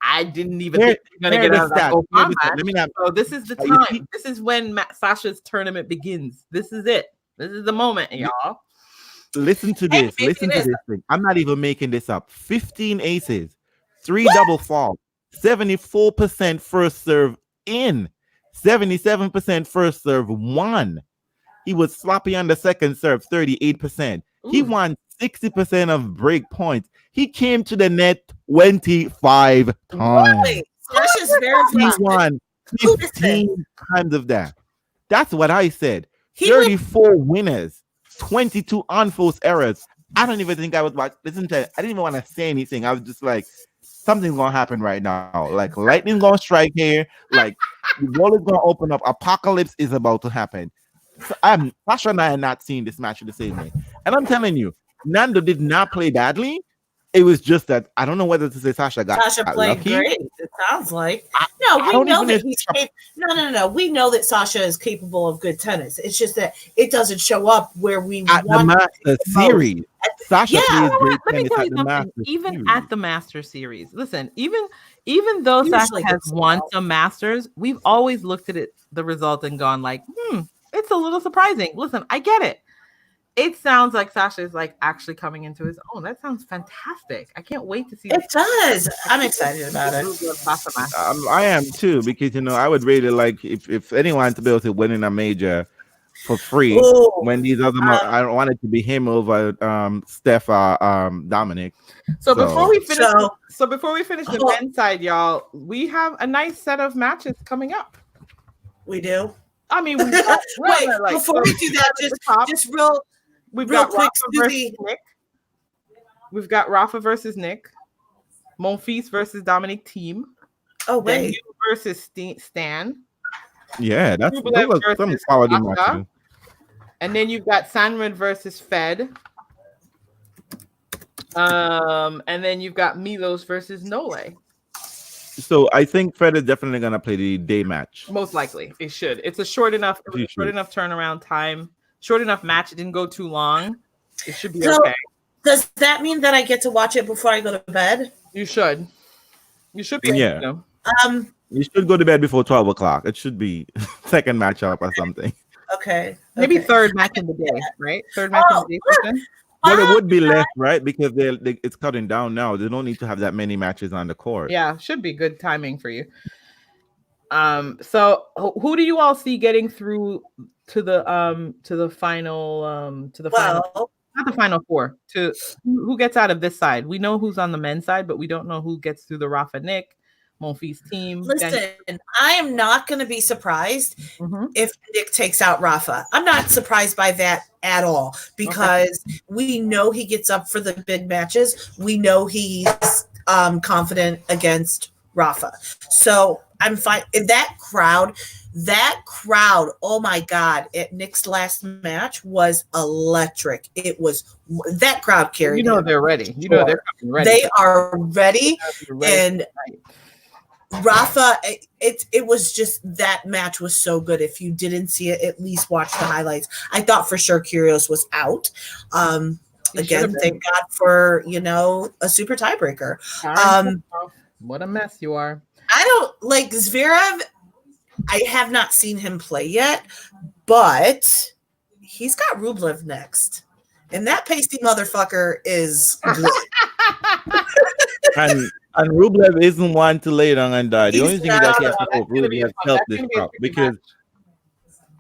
[SPEAKER 1] I didn't even think he was gonna get out of that whole combat.
[SPEAKER 2] Let me not.
[SPEAKER 1] So this is the
[SPEAKER 2] You
[SPEAKER 1] time. This is when Sasha's tournament begins. This is it. This is the moment, y'all.
[SPEAKER 2] Listen to
[SPEAKER 3] Hey,
[SPEAKER 2] this.
[SPEAKER 3] maybe
[SPEAKER 2] Listen
[SPEAKER 3] it
[SPEAKER 2] to
[SPEAKER 3] is.
[SPEAKER 2] this thing. I'm not even making this up. 15 aces, 3 double falls, 74% first serve in, 77% first serve won. He was sloppy on the second serve, 38%. He won 60% of break points. He came to the net 25 times.
[SPEAKER 3] Really? Sasha's very
[SPEAKER 2] He
[SPEAKER 3] fast.
[SPEAKER 2] won
[SPEAKER 3] Who is
[SPEAKER 2] 15 times of that. That's what I said.
[SPEAKER 3] He would-
[SPEAKER 2] 34 winners, 22 unforced errors. I don't even think I was watching. Listen to it. I didn't even want to say anything. I was just like, something's gonna happen right now. Like lightning's gonna strike here. Like the wall is gonna open up. Apocalypse is about to happen. So Sasha and I are not seeing this match the same way. And I'm telling you, Nando did not play badly. It was just that I don't know whether to say Sasha got
[SPEAKER 3] played
[SPEAKER 2] lucky.
[SPEAKER 3] great. It sounds like
[SPEAKER 2] I
[SPEAKER 3] we
[SPEAKER 2] don't
[SPEAKER 3] know
[SPEAKER 2] even
[SPEAKER 3] that
[SPEAKER 2] know
[SPEAKER 3] he's no. We know that Sasha is capable of good tennis. It's just that it doesn't show up where we
[SPEAKER 2] At the
[SPEAKER 3] want
[SPEAKER 2] Master Series. Sasha
[SPEAKER 3] Yeah.
[SPEAKER 2] plays great
[SPEAKER 1] Let me
[SPEAKER 2] tennis
[SPEAKER 1] tell
[SPEAKER 2] at
[SPEAKER 1] you
[SPEAKER 2] the
[SPEAKER 1] something.
[SPEAKER 2] Master
[SPEAKER 1] Even
[SPEAKER 2] Series.
[SPEAKER 1] at the Master Series, listen. Even though
[SPEAKER 3] Usually
[SPEAKER 1] Sasha has
[SPEAKER 3] gets
[SPEAKER 1] won
[SPEAKER 3] well.
[SPEAKER 1] some Masters, we've always looked at it, the result, and gone like, it's a little surprising. Listen, I get it. It sounds like Sasha is like actually coming into his own. That sounds fantastic. I can't wait to see.
[SPEAKER 3] It does. I'm excited about it.
[SPEAKER 2] I am too, because I would really like if anyone to be able to win in a major for free
[SPEAKER 3] Ooh,
[SPEAKER 2] when these other I don't want it to be him over Steph Dominic.
[SPEAKER 1] So before we finish the
[SPEAKER 3] Oh.
[SPEAKER 1] men's side, y'all, we have a nice set of matches coming up.
[SPEAKER 3] we do.
[SPEAKER 1] I mean, we've got,
[SPEAKER 3] Wait, before we do that, just real
[SPEAKER 1] we've
[SPEAKER 3] real
[SPEAKER 1] got
[SPEAKER 3] quick,
[SPEAKER 1] Rafa versus
[SPEAKER 3] Susie.
[SPEAKER 1] Nick. We've got Rafa versus Nick. Monfils versus Dominic Thiem.
[SPEAKER 3] Oh
[SPEAKER 1] Then
[SPEAKER 3] wait,
[SPEAKER 1] you versus Stan.
[SPEAKER 2] Yeah, those
[SPEAKER 1] Rublev
[SPEAKER 2] are some
[SPEAKER 1] versus
[SPEAKER 2] quality
[SPEAKER 1] Sasha.
[SPEAKER 2] matches.
[SPEAKER 1] And then you've got Sandrin versus Fed. And then you've got Milos versus Nole.
[SPEAKER 2] So I think Fred is definitely gonna play the day match.
[SPEAKER 1] Most likely, it should. It's a short enough turnaround time, short enough match. It didn't go too long. It should be
[SPEAKER 3] So-
[SPEAKER 1] okay.
[SPEAKER 3] does that mean that I get to watch it before I go to bed?
[SPEAKER 1] You should. You should be.
[SPEAKER 2] Yeah. You should go to bed before 12 o'clock. It should be second matchup or something.
[SPEAKER 3] Okay.
[SPEAKER 1] Maybe
[SPEAKER 3] okay.
[SPEAKER 1] third match of the day, right? Third match of the day. Kristen?
[SPEAKER 2] Well, it would be less, right? Because it's cutting down now. They don't need to have that many matches on the court.
[SPEAKER 1] Yeah, should be good timing for you. So who do you all see getting through to the final
[SPEAKER 3] Well,
[SPEAKER 1] not the final four, to who gets out of this side? We know who's on the men's side, but we don't know who gets through the Rafa Nick Monfils team.
[SPEAKER 3] listen, I am not going to be surprised
[SPEAKER 1] Mhm.
[SPEAKER 3] if Nick takes out Rafa. I'm not surprised by that at all because we know he gets up for the big matches. We know he's confident against Rafa. So I'm fine. In that crowd, That crowd, oh my God, at Nick's last match was electric. It was that crowd carried.
[SPEAKER 1] You know they're ready. You know they're coming ready.
[SPEAKER 3] They are ready, and Rafa, it was just that match was so good. If you didn't see it, at least watch the highlights. I thought for sure Kyrgios was out. Again, thank God for a super tiebreaker.
[SPEAKER 1] What a mess you are.
[SPEAKER 3] I don't like Zverev. I have not seen him play yet, but he's got Rublev next. And that pasty motherfucker is good.
[SPEAKER 2] and Rublev isn't one to lay down and die. The only thing that he has to hope Rublev help this out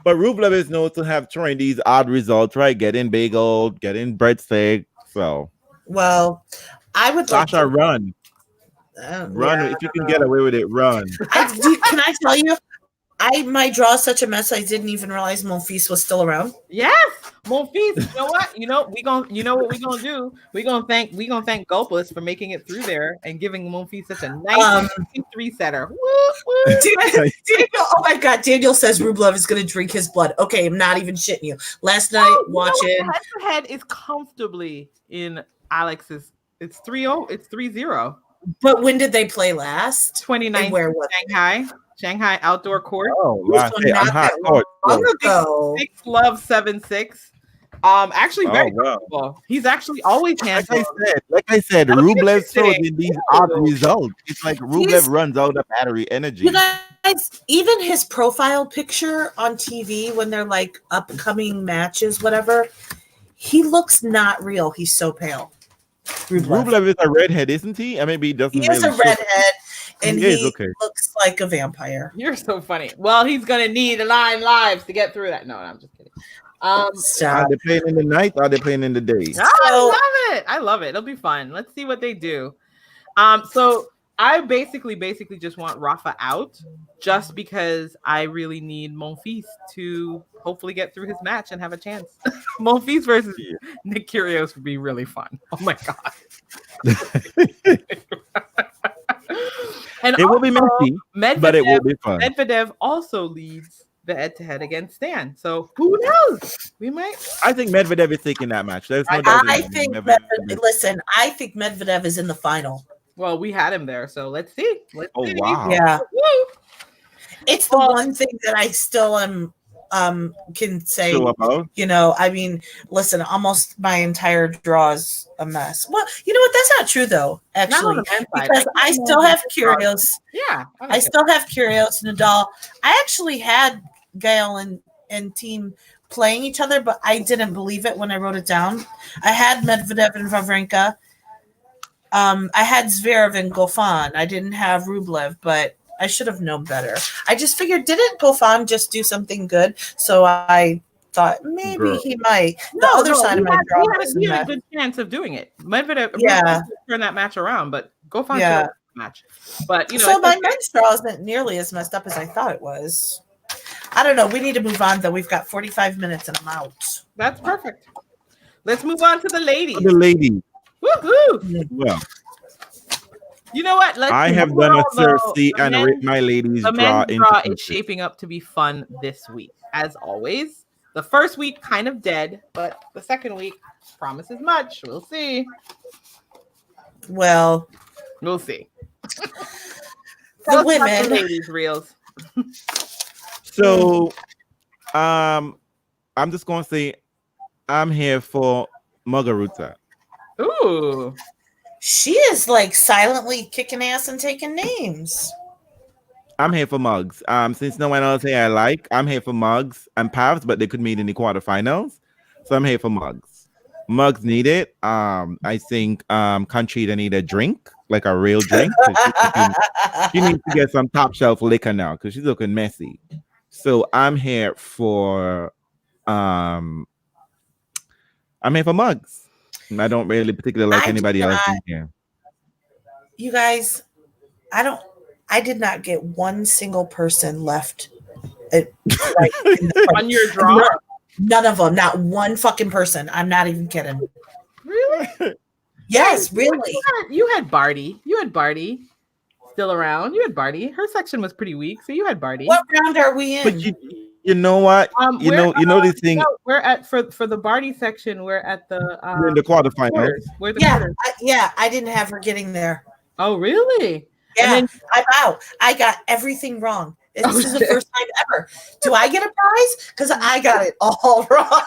[SPEAKER 2] but Rublev is known to have trying these odd results, right? Getting bagel, getting breadstick. So
[SPEAKER 3] I would
[SPEAKER 2] Sasha run. Run if you can get away with it, run.
[SPEAKER 3] Can I tell you? My draw is such a mess. I didn't even realize Monfils was still around.
[SPEAKER 1] Yes, Monfils. You know what? What we gonna do? We gonna thank Gulpus for making it through there and giving Monfils such a nice 3-setter.
[SPEAKER 3] Oh my God! Daniel says Rublev is gonna drink his blood. Okay, I'm not even shitting you. Last night watching
[SPEAKER 1] head is comfortably in Alex's. It's 3-0. It's 3-0.
[SPEAKER 3] But when did they play last?
[SPEAKER 1] 29th. Where was Shanghai outdoor court.
[SPEAKER 2] Oh, wow. Hey, I'm hot court.
[SPEAKER 3] Long ago.
[SPEAKER 1] 6-love 7-6. Actually, very comfortable. He's actually always handled.
[SPEAKER 2] Like I said, Rublev throws in these odd results. It's like Rublev runs out of battery energy.
[SPEAKER 3] You guys, even his profile picture on TV when they're like upcoming matches, whatever, he looks not real. He's so pale.
[SPEAKER 2] Rublev is a redhead, isn't he? I mean, he doesn't.
[SPEAKER 3] He is a redhead. And he looks like a vampire.
[SPEAKER 1] You're so funny. Well, he's gonna need 9 lives to get through that. No, I'm just kidding.
[SPEAKER 2] Are they playing in the night or are they playing in the day?
[SPEAKER 1] I love it. It'll be fun. Let's see what they do. So I basically just want Rafa out just because I really need Monfils to hopefully get through his match and have a chance. Monfils versus Nick Kyrgios would be really fun. Oh my God. And
[SPEAKER 2] it will be messy, but it will be fun.
[SPEAKER 1] Medvedev also leads the head-to-head against Stan. So who knows? We might.
[SPEAKER 2] I think Medvedev is taking that match. There's no
[SPEAKER 3] doubt. I think Listen, I think Medvedev is in the final.
[SPEAKER 1] Well, we had him there, so let's see.
[SPEAKER 2] Wow.
[SPEAKER 3] Yeah. It's the one thing that I still am can say, I mean, listen, almost my entire draw is a mess. Well, you know what? That's not true though, actually, because I still have Kyrgios.
[SPEAKER 1] Yeah,
[SPEAKER 3] I still have Kyrgios, Nadal. I actually had Gael and team playing each other, but I didn't believe it when I wrote it down. I had Medvedev and Wawrinka. I had Zverev and Goffin. I didn't have Rublev, but I should have known better. I just figured, didn't Goffin just do something good? So I thought maybe he might. The other side of my draw
[SPEAKER 1] he had a good chance of doing it. Medvedev turn that match around, but Goffin turned the match. But
[SPEAKER 3] so my men's draw isn't nearly as messed up as I thought it was. I don't know. We need to move on though. We've got 45 minutes and I'm out.
[SPEAKER 1] That's perfect. Let's move on to the ladies.
[SPEAKER 2] Woohoo! Well.
[SPEAKER 1] You know what?
[SPEAKER 2] I have done a Cersei and rate my ladies
[SPEAKER 1] the
[SPEAKER 2] draw.
[SPEAKER 1] The men's draw is shaping up to be fun this week, as always. The first week kind of dead, but the second week promises much. We'll see.
[SPEAKER 3] Well,
[SPEAKER 1] we'll see.
[SPEAKER 3] The women,
[SPEAKER 1] the ladies reels.
[SPEAKER 2] So, I'm just gonna say, I'm here for Margarita.
[SPEAKER 1] Ooh.
[SPEAKER 3] She is like silently kicking ass and taking names.
[SPEAKER 2] I'm here for Mugs. Since no one else here I like, I'm here for Mugs and Pavs, but they could meet in the quarterfinals. So I'm here for Mugs. Mugs need it. I think Conchita need a drink, like a real drink. She needs to get some top shelf liquor now because she's looking messy. So I'm here for Mugs. I don't really particularly like anybody else in here.
[SPEAKER 3] You guys, I did not get one single person left
[SPEAKER 1] on your draw.
[SPEAKER 3] None of them, not one fucking person. I'm not even kidding.
[SPEAKER 1] Really?
[SPEAKER 3] Yes, really.
[SPEAKER 1] You had Barty. You had Barty. still around. You had Barty. Her section was pretty weak, so you had Barty.
[SPEAKER 3] What round are we in?
[SPEAKER 2] But you know what? You know this thing.
[SPEAKER 1] No, we're at for the Barty section. We're at the
[SPEAKER 2] We're in the quarterfinals.
[SPEAKER 1] quarters. We're the
[SPEAKER 3] Yeah,
[SPEAKER 1] quarters.
[SPEAKER 3] I didn't have her getting there.
[SPEAKER 1] Oh, really?
[SPEAKER 3] Yeah,
[SPEAKER 1] And then,
[SPEAKER 3] I'm out. I got everything wrong. This
[SPEAKER 1] Oh,
[SPEAKER 3] is the
[SPEAKER 1] shit.
[SPEAKER 3] first time ever. Do I get a prize? Because I got it all wrong.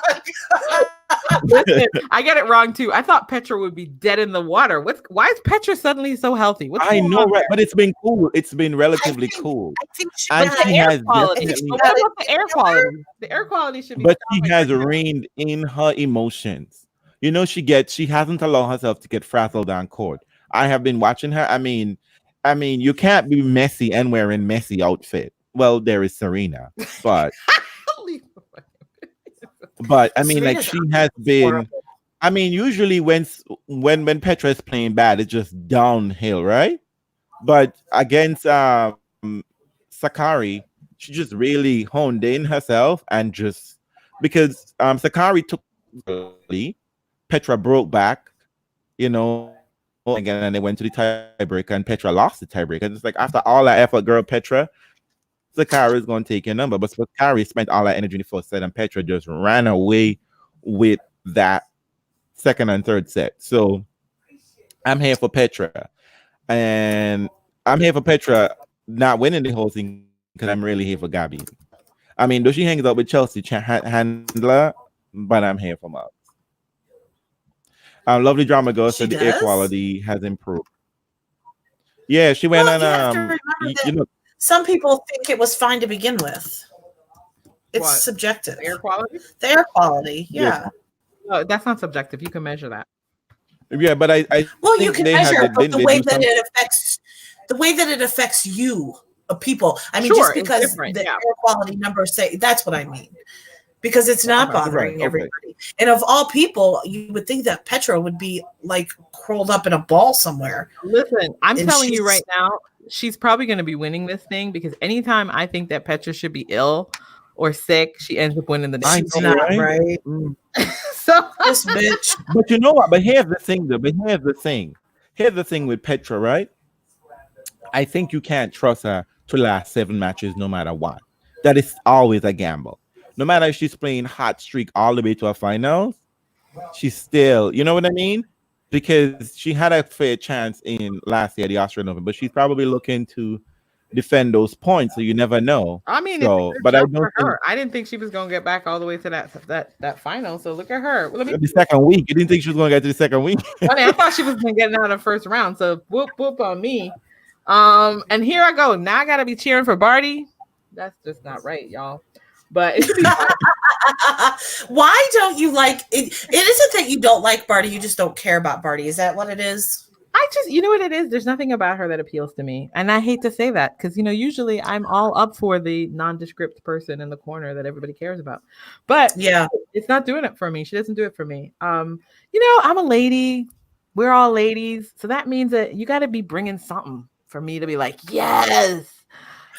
[SPEAKER 1] listen, I get it wrong too. I thought Petra would be dead in the water. Why is Petra suddenly so healthy? What's
[SPEAKER 2] I
[SPEAKER 1] going
[SPEAKER 2] know,
[SPEAKER 1] on
[SPEAKER 2] right?
[SPEAKER 1] there?
[SPEAKER 2] But it's been cool. It's been relatively cool.
[SPEAKER 3] I think she
[SPEAKER 2] And
[SPEAKER 3] got
[SPEAKER 2] she
[SPEAKER 1] air
[SPEAKER 2] has
[SPEAKER 1] quality.
[SPEAKER 2] definitely,
[SPEAKER 1] But what about the air quality? The air quality should be.
[SPEAKER 2] but she
[SPEAKER 1] stopping
[SPEAKER 2] has
[SPEAKER 1] right now.
[SPEAKER 2] reined in her emotions. You know, she hasn't allowed herself to get frazzled on court. I have been watching her. I mean, you can't be messy and wearing messy outfit. Well, there is Serena, but I mean, like,
[SPEAKER 3] Serena's
[SPEAKER 2] she has been.
[SPEAKER 3] horrible.
[SPEAKER 2] I mean, usually when Petra is playing bad, it's just downhill, right? But against Sakari, she just really honed in herself and just because Sakari took early, Petra broke back, you know, again, and they went to the tiebreaker, and Petra lost the tiebreaker. And it's like after all that effort, girl, Petra, Sakari is going to take your number. But Sakari spent all that energy in the first set, and Petra just ran away with that second and third set. So I'm here for Petra, and I'm here for Petra not winning the whole thing because I'm really here for Gabby. I mean, though she hangs out with Chelsea Handler, but I'm here for Muggs. Lovely drama girl said the air quality has improved. Yeah, she went
[SPEAKER 3] Well, you have
[SPEAKER 2] on.
[SPEAKER 3] to remember that
[SPEAKER 2] You know,
[SPEAKER 3] some people think it was fine to begin with. It's
[SPEAKER 1] What?
[SPEAKER 3] subjective.
[SPEAKER 1] Air quality?
[SPEAKER 3] The air quality, yeah.
[SPEAKER 1] No, that's not subjective. You can measure that.
[SPEAKER 2] yeah, but I
[SPEAKER 3] Well,
[SPEAKER 2] think
[SPEAKER 3] you can
[SPEAKER 2] they
[SPEAKER 3] measure,
[SPEAKER 2] had-
[SPEAKER 3] but
[SPEAKER 2] didn't
[SPEAKER 3] the
[SPEAKER 2] they
[SPEAKER 3] way
[SPEAKER 2] do
[SPEAKER 3] that
[SPEAKER 2] something-
[SPEAKER 3] it affects you, people. I mean,
[SPEAKER 1] Sure,
[SPEAKER 3] just
[SPEAKER 1] it's
[SPEAKER 3] because
[SPEAKER 1] different,
[SPEAKER 3] the
[SPEAKER 1] yeah.
[SPEAKER 3] air quality numbers say that's what I mean. Because it's not
[SPEAKER 1] Okay,
[SPEAKER 3] bothering
[SPEAKER 2] okay.
[SPEAKER 3] everybody. And of all people, you would think that Petra would be like curled up in a ball somewhere.
[SPEAKER 1] Listen, I'm
[SPEAKER 3] And
[SPEAKER 1] telling you
[SPEAKER 3] she's-
[SPEAKER 1] right now, she's probably going to be winning this thing because anytime I think that Petra should be ill or sick, she ends up winning the
[SPEAKER 2] I
[SPEAKER 1] day.
[SPEAKER 3] She's
[SPEAKER 2] know,
[SPEAKER 3] not
[SPEAKER 2] right?
[SPEAKER 3] right.
[SPEAKER 1] So
[SPEAKER 3] This bitch.
[SPEAKER 2] But you know what? But here's the thing, though. Here's the thing with Petra, right? I think you can't trust her to last 7 matches no matter what. That is always a gamble. No matter if she's playing hot streak all the way to a finals, she's still, you know what I mean? Because she had a fair chance in last year, the Australian Open, but she's probably looking to defend those points, so you never know.
[SPEAKER 1] I mean,
[SPEAKER 2] So,
[SPEAKER 1] it's a good
[SPEAKER 2] but I
[SPEAKER 1] job
[SPEAKER 2] don't
[SPEAKER 1] for
[SPEAKER 2] think
[SPEAKER 1] her. I didn't think she was going to get back all the way to that final. So look at her. Let me.
[SPEAKER 2] the second week. You didn't think she was going to get to the second week?
[SPEAKER 1] I mean, I thought she was going to get out of the first round. So whoop whoop on me. And here I go. Now I got to be cheering for Barty. That's just not right, y'all. But it should be fun.
[SPEAKER 3] Why don't you like it? It isn't that you don't like Barty, you just don't care about Barty. Is that what it is?
[SPEAKER 1] You know what it is? There's nothing about her that appeals to me. And I hate to say that because, usually I'm all up for the nondescript person in the corner that everybody cares about. But
[SPEAKER 3] Yeah.
[SPEAKER 1] it's not doing it for me. She doesn't do it for me. I'm a lady. We're all ladies. So that means that you got to be bringing something for me to be like, yes.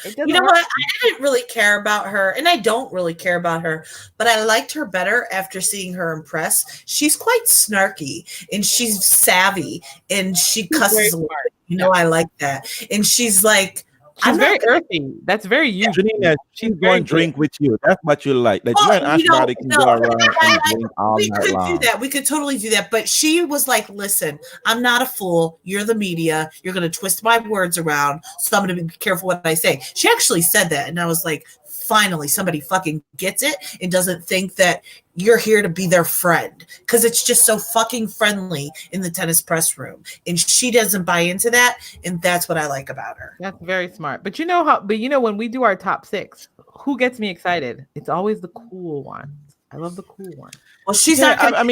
[SPEAKER 3] You know what? I didn't really care about her, and I don't really care about her, but I liked her better after seeing her in press. She's quite snarky, and she's savvy, and she cusses a lot. I like that. And she's like,
[SPEAKER 1] she's very earthy. That's very you.
[SPEAKER 2] Janina, she's going to drink with you. That's what you like. Like, you and Ashbody can go around and drink all
[SPEAKER 3] we
[SPEAKER 2] night
[SPEAKER 3] could
[SPEAKER 2] long.
[SPEAKER 3] do that. We could totally do that. But she was like, listen, I'm not a fool. You're the media. You're going to twist my words around. So I'm going to be careful what I say. She actually said that. And I was like, finally, somebody fucking gets it and doesn't think that you're here to be their friend, because it's just so fucking friendly in the tennis press room. And she doesn't buy into that. And that's what I like about her.
[SPEAKER 1] That's very smart. But when we do our top 6, who gets me excited? It's always the cool ones. I love the cool ones.
[SPEAKER 3] Well, she's
[SPEAKER 2] Yeah,
[SPEAKER 3] not.
[SPEAKER 2] I'm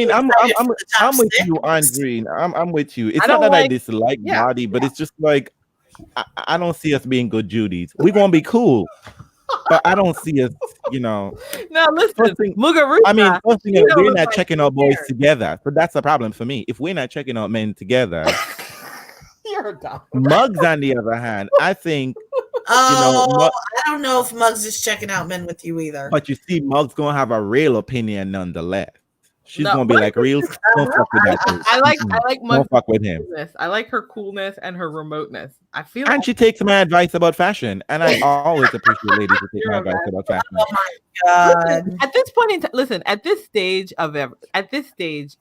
[SPEAKER 2] with you, Andreen. I'm with you. It's not that I dislike Body, but it's just like I don't see us being good Judies. We're gonna be cool, but I don't see us.
[SPEAKER 1] No, listen, Muguruza.
[SPEAKER 2] I mean, first thing is, we're not checking our boys together, so that's a problem for me. If we're not checking out men together,
[SPEAKER 1] you're dumb.
[SPEAKER 2] Muggs, on the other hand, I think.
[SPEAKER 3] I don't know if Muggs is checking out men with you either.
[SPEAKER 2] But you see, Muggs gonna have a real opinion nonetheless. She's
[SPEAKER 1] No,
[SPEAKER 2] gonna be
[SPEAKER 1] what
[SPEAKER 2] like, real. Don't fuck with that dude.
[SPEAKER 1] I like
[SPEAKER 2] Don't
[SPEAKER 1] Mug's
[SPEAKER 2] fuck with him.
[SPEAKER 1] coolness. I like her coolness and her remoteness. I feel
[SPEAKER 2] And she takes my advice about fashion, and I always appreciate ladies who take my advice about fashion.
[SPEAKER 3] Oh my God.
[SPEAKER 1] Listen, at this point in time, listen, at this stage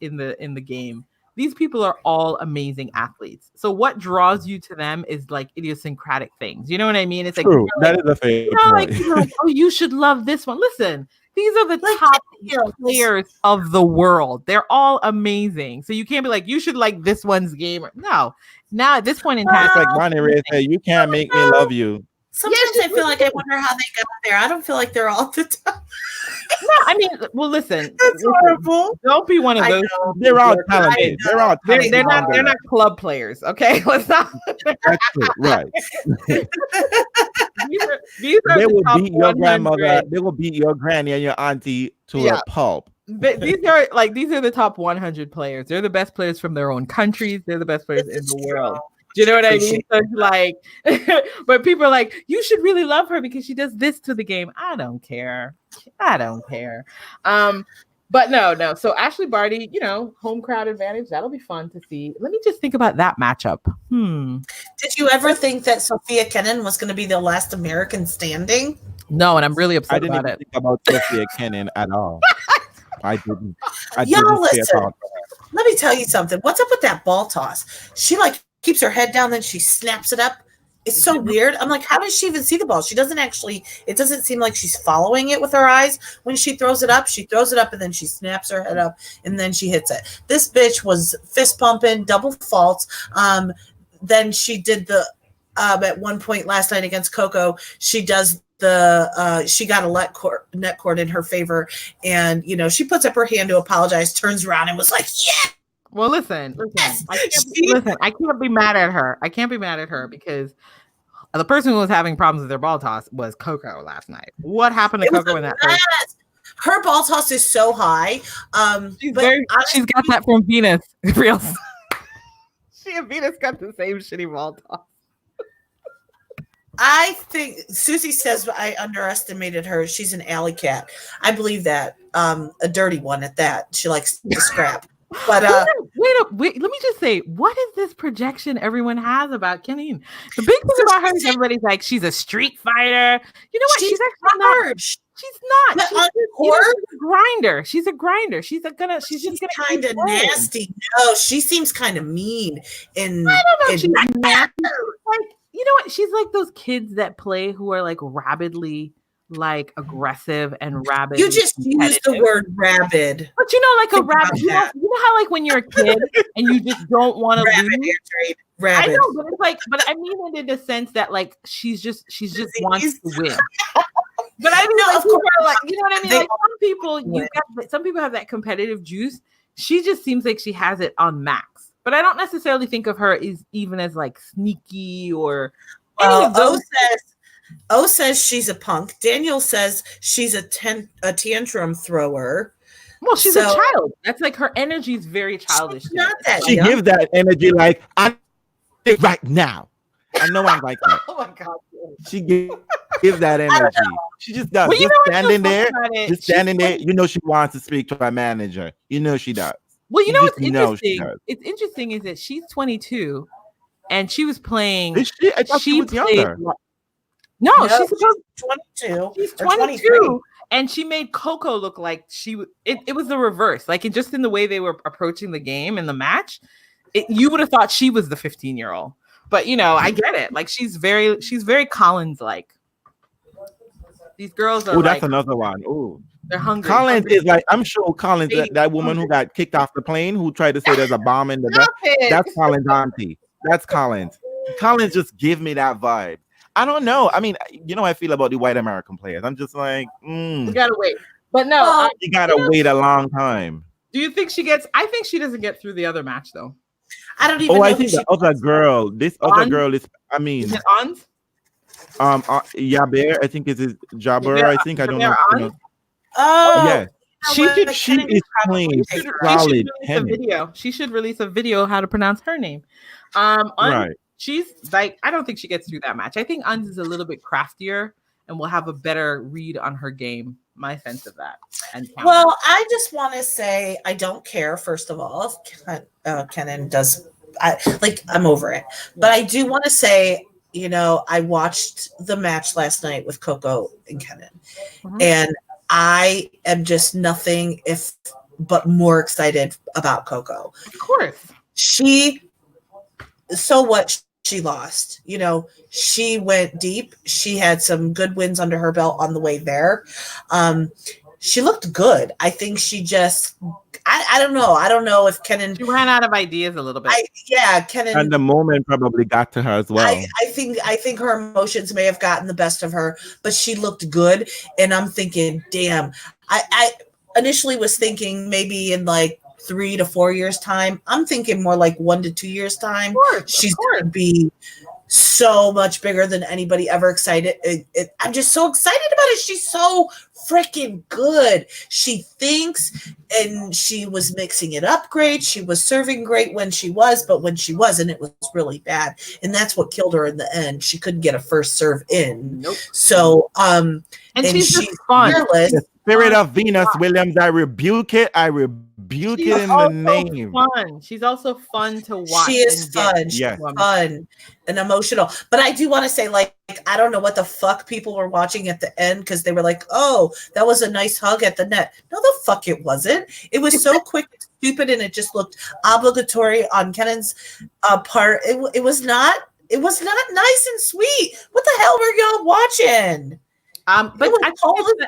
[SPEAKER 1] in the game, these people are all amazing athletes. So what draws you to them is like idiosyncratic things. You know what I mean? It's like,
[SPEAKER 2] True, that is a fair
[SPEAKER 1] you know, like,
[SPEAKER 2] point.
[SPEAKER 1] you're like, oh, you should love this one. Listen, these are the
[SPEAKER 3] Like,
[SPEAKER 1] top
[SPEAKER 3] yeah.
[SPEAKER 1] players of the world. They're all amazing. So you can't be like, you should like this one's game. No. Now at this point in time,
[SPEAKER 2] It's like Bonnie Ray said, you can't make me love you.
[SPEAKER 3] Sometimes I feel like I wonder how they got there. I don't feel like they're all the time.
[SPEAKER 1] no, I mean, well, listen,
[SPEAKER 3] That's horrible.
[SPEAKER 1] don't be one of
[SPEAKER 3] I
[SPEAKER 1] those.
[SPEAKER 3] know.
[SPEAKER 2] They're all
[SPEAKER 3] I
[SPEAKER 2] talented.
[SPEAKER 3] know.
[SPEAKER 2] They're all talented.
[SPEAKER 1] They're not club players. Okay, let's not.
[SPEAKER 2] That's true, right.
[SPEAKER 1] These are
[SPEAKER 2] They
[SPEAKER 1] the
[SPEAKER 2] will
[SPEAKER 1] top
[SPEAKER 2] beat your grandmother.
[SPEAKER 1] 100.
[SPEAKER 2] They will beat your granny and your auntie to
[SPEAKER 1] Yeah.
[SPEAKER 2] a pulp.
[SPEAKER 1] These are the top 100 players. They're the best players from their own countries. They're the best players in the world. Do you know what I mean? So it's like, but people are like, you should really love her because she does this to the game. I don't care. But no. So Ashley Barty, home crowd advantage. That'll be fun to see. Let me just think about that matchup.
[SPEAKER 3] Did you ever think that Sophia Kenin was going to be the last American standing?
[SPEAKER 1] No, and I'm really
[SPEAKER 2] I
[SPEAKER 1] upset
[SPEAKER 2] didn't
[SPEAKER 1] about
[SPEAKER 2] even
[SPEAKER 1] it.
[SPEAKER 2] think about Sophia Kenin at all. I didn't. I
[SPEAKER 3] Y'all
[SPEAKER 2] didn't say
[SPEAKER 3] listen.
[SPEAKER 2] at all.
[SPEAKER 3] Let me tell you something. What's up with that ball toss? She like keeps her head down, then she snaps it up. It's so weird. I'm like, how does she even see the ball? She doesn't actually, it doesn't seem like she's following it with her eyes. When she throws it up, and then she snaps her head up and then she hits it. This bitch was fist pumping, double faults. Then she did the, at one point last night against Coco, she does she got a net cord in her favor. And, she puts up her hand to apologize, turns around and was like, yeah.
[SPEAKER 1] Well, listen. I can't be mad at her. I can't be mad at her because the person who was having problems with their ball toss was Coco last night. What happened to Coco in that first?
[SPEAKER 3] Her ball toss is so high.
[SPEAKER 1] She's got that from Venus. Real. She and Venus got the same shitty ball toss.
[SPEAKER 3] I think Susie says I underestimated her. She's an alley cat. I believe that. A dirty one at that. She likes to scrap. But
[SPEAKER 1] wait, let me just say, what is this projection everyone has about Kenny? The big thing about her is everybody's like, she's a street fighter. You know what? She's actually not. She's not. She's a grinder. She's a grinder. She's just gonna
[SPEAKER 3] kind of nasty. No, she seems kind of mean.
[SPEAKER 1] I don't know. She's nasty. Like, you know what? She's like those kids that play who are like rabidly like aggressive and rabid.
[SPEAKER 3] You just use the word rabid.
[SPEAKER 1] But like a rabbit. You know how like when you're a kid and you just don't want to lose.
[SPEAKER 3] Rabid.
[SPEAKER 1] I know, but it's like, but I mean it in the sense that like she's just wants to win. But I mean, like,
[SPEAKER 3] of course,
[SPEAKER 1] like, you know what I mean? Like some people have that competitive juice. She just seems like she has it on max. But I don't necessarily think of her as even as like sneaky or any of those.
[SPEAKER 3] O says she's a punk. Daniel says she's a tantrum thrower.
[SPEAKER 1] Well, she's a child. That's like her energy is very childish.
[SPEAKER 3] She's not that
[SPEAKER 2] She
[SPEAKER 3] young.
[SPEAKER 2] gives that energy like, I think right now. I know I'm like that.
[SPEAKER 1] Oh my God.
[SPEAKER 2] She gives that energy. She just does.
[SPEAKER 1] Well,
[SPEAKER 2] just standing there. Just standing there. She wants to speak to her manager. She does.
[SPEAKER 1] Well, what's interesting? It's interesting is that she's 22 and she was playing.
[SPEAKER 2] Is she? I thought she was younger.
[SPEAKER 3] No, she's 22.
[SPEAKER 1] She's 22, and she made Coco look like it was the reverse. Like just in the way they were approaching the game and the match, you would have thought she was the 15-year-old. But I get it. Like she's very Collins-like. These girls are.
[SPEAKER 2] Oh, that's another one. Oh,
[SPEAKER 1] they're hungry.
[SPEAKER 2] Collins is like, I'm sure Collins, that woman who got kicked off the plane, who tried to say there's a bomb in the back. That's Collins' auntie. That's Collins. Collins just give me that vibe. I don't know. I mean, how I feel about the white American players. I'm just like,
[SPEAKER 1] you gotta wait. But no,
[SPEAKER 2] you gotta wait a long time.
[SPEAKER 1] Do you think she gets? I think she doesn't get through the other match though.
[SPEAKER 3] I don't even know.
[SPEAKER 2] I think the other girl. This other girl is. I mean,
[SPEAKER 1] is it Ons?
[SPEAKER 2] Yaber. I think it is Jabber. I think I don't know.
[SPEAKER 3] Oh,
[SPEAKER 2] yes. She is playing solid tennis.
[SPEAKER 1] She should release a video how to pronounce her name.
[SPEAKER 2] Right.
[SPEAKER 1] She's like, I don't think she gets through that match. I think Uns is a little bit craftier and will have a better read on her game my sense of that. And
[SPEAKER 3] well, I just want to say I don't care. First of all, if Kenan does, I'm over it. But I do want to say, I watched the match last night with Coco and Kenan, and I am just nothing but more excited about Coco.
[SPEAKER 1] Of course,
[SPEAKER 3] so what? She lost. She went deep. She had some good wins under her belt on the way there. She looked good. I think she just, I don't know. I don't know if Kenan.
[SPEAKER 1] She ran out of ideas a little bit.
[SPEAKER 3] Kenan.
[SPEAKER 2] And the moment probably got to her as well.
[SPEAKER 3] I think her emotions may have gotten the best of her, but she looked good. And I'm thinking, damn, I initially was thinking maybe in like 3 to 4 years time. I'm thinking more like 1 to 2 years time. She's going to be so much bigger than anybody ever excited. I'm just so excited about it. She's so freaking good. She thinks, and she was mixing it up great. She was serving great when she was, but when she wasn't, it was really bad. And that's what killed her in the end. She couldn't get a first serve in.
[SPEAKER 1] Nope.
[SPEAKER 3] So,
[SPEAKER 1] and she's just fun.
[SPEAKER 3] Fearless.
[SPEAKER 2] The spirit of Venus Williams, I rebuke it. I rebuke it in the name.
[SPEAKER 1] Fun. She's also fun to watch.
[SPEAKER 3] She is fun. She's fun and emotional. But I do want to say, I don't know what the fuck people were watching at the end because they were like, "Oh, that was a nice hug at the net." No, the fuck it wasn't. It was so quick, and stupid, and it just looked obligatory on Kenan's part. It was not. It was not nice and sweet. What the hell were y'all watching?
[SPEAKER 1] But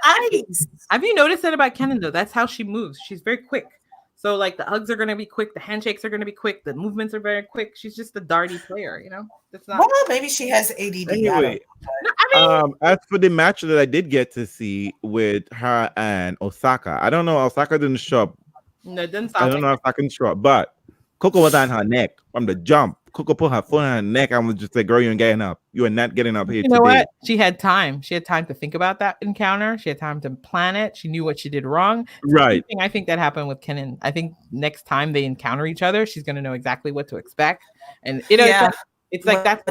[SPEAKER 3] eyes.
[SPEAKER 1] Have you noticed that about Kenan though? That's how she moves. She's very quick. So the hugs are going to be quick, the handshakes are going to be quick, the movements are very quick. She's just a darty player, That's not.
[SPEAKER 3] Well, maybe she has ADD.
[SPEAKER 2] Anyway, as for the match that I did get to see with her and Osaka, I don't know. Osaka didn't show up.
[SPEAKER 1] No, it didn't.
[SPEAKER 2] I don't know if I can show up, but Coco was on her neck from the jump. Coco put her foot on her neck. I was just like, "Girl, you ain't getting up. You are not getting up here today."
[SPEAKER 1] You know what? She had time. She had time to think about that encounter. She had time to plan it. She knew what she did wrong.
[SPEAKER 2] Right.
[SPEAKER 1] I think that happened with Kenan. I think next time they encounter each other, she's going to know exactly what to expect. And it's like that's.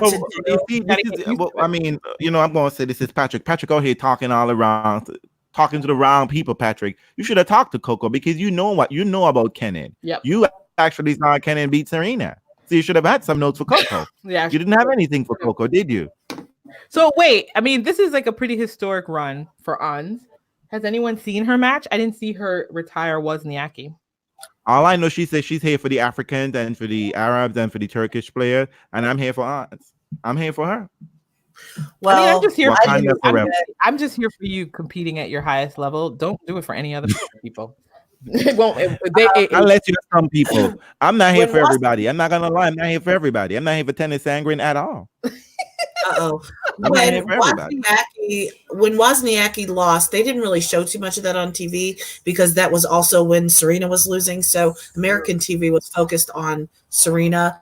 [SPEAKER 2] I mean, I'm going to say this is Patrick. Patrick out here talking all around, talking to the wrong people. Patrick, you should have talked to Coco because you know about Kenan.
[SPEAKER 1] Yep.
[SPEAKER 2] You actually saw Kenan beat Serena. So you should have had some notes for Coco.
[SPEAKER 1] Yeah.
[SPEAKER 2] You didn't have anything for Coco, did you?
[SPEAKER 1] So wait, I mean, this is like a pretty historic run for Ons. Has anyone seen her match? I didn't see her retire Wozniacki.
[SPEAKER 2] All I know, she says she's here for the Africans and for the Arabs and for the Turkish player, and I'm here for Ons. I'm here for her.
[SPEAKER 3] Well,
[SPEAKER 1] I mean, I'm just here.
[SPEAKER 2] I'm
[SPEAKER 1] just here for you competing at your highest level. Don't do it for any other people. It won't.
[SPEAKER 2] I'll let you some people. I'm not here for everybody. I'm not gonna lie. I'm not here for everybody. I'm not here for tennis sangren at all.
[SPEAKER 3] When Wozniacki lost, they didn't really show too much of that on TV because that was also when Serena was losing. So American TV was focused on Serena.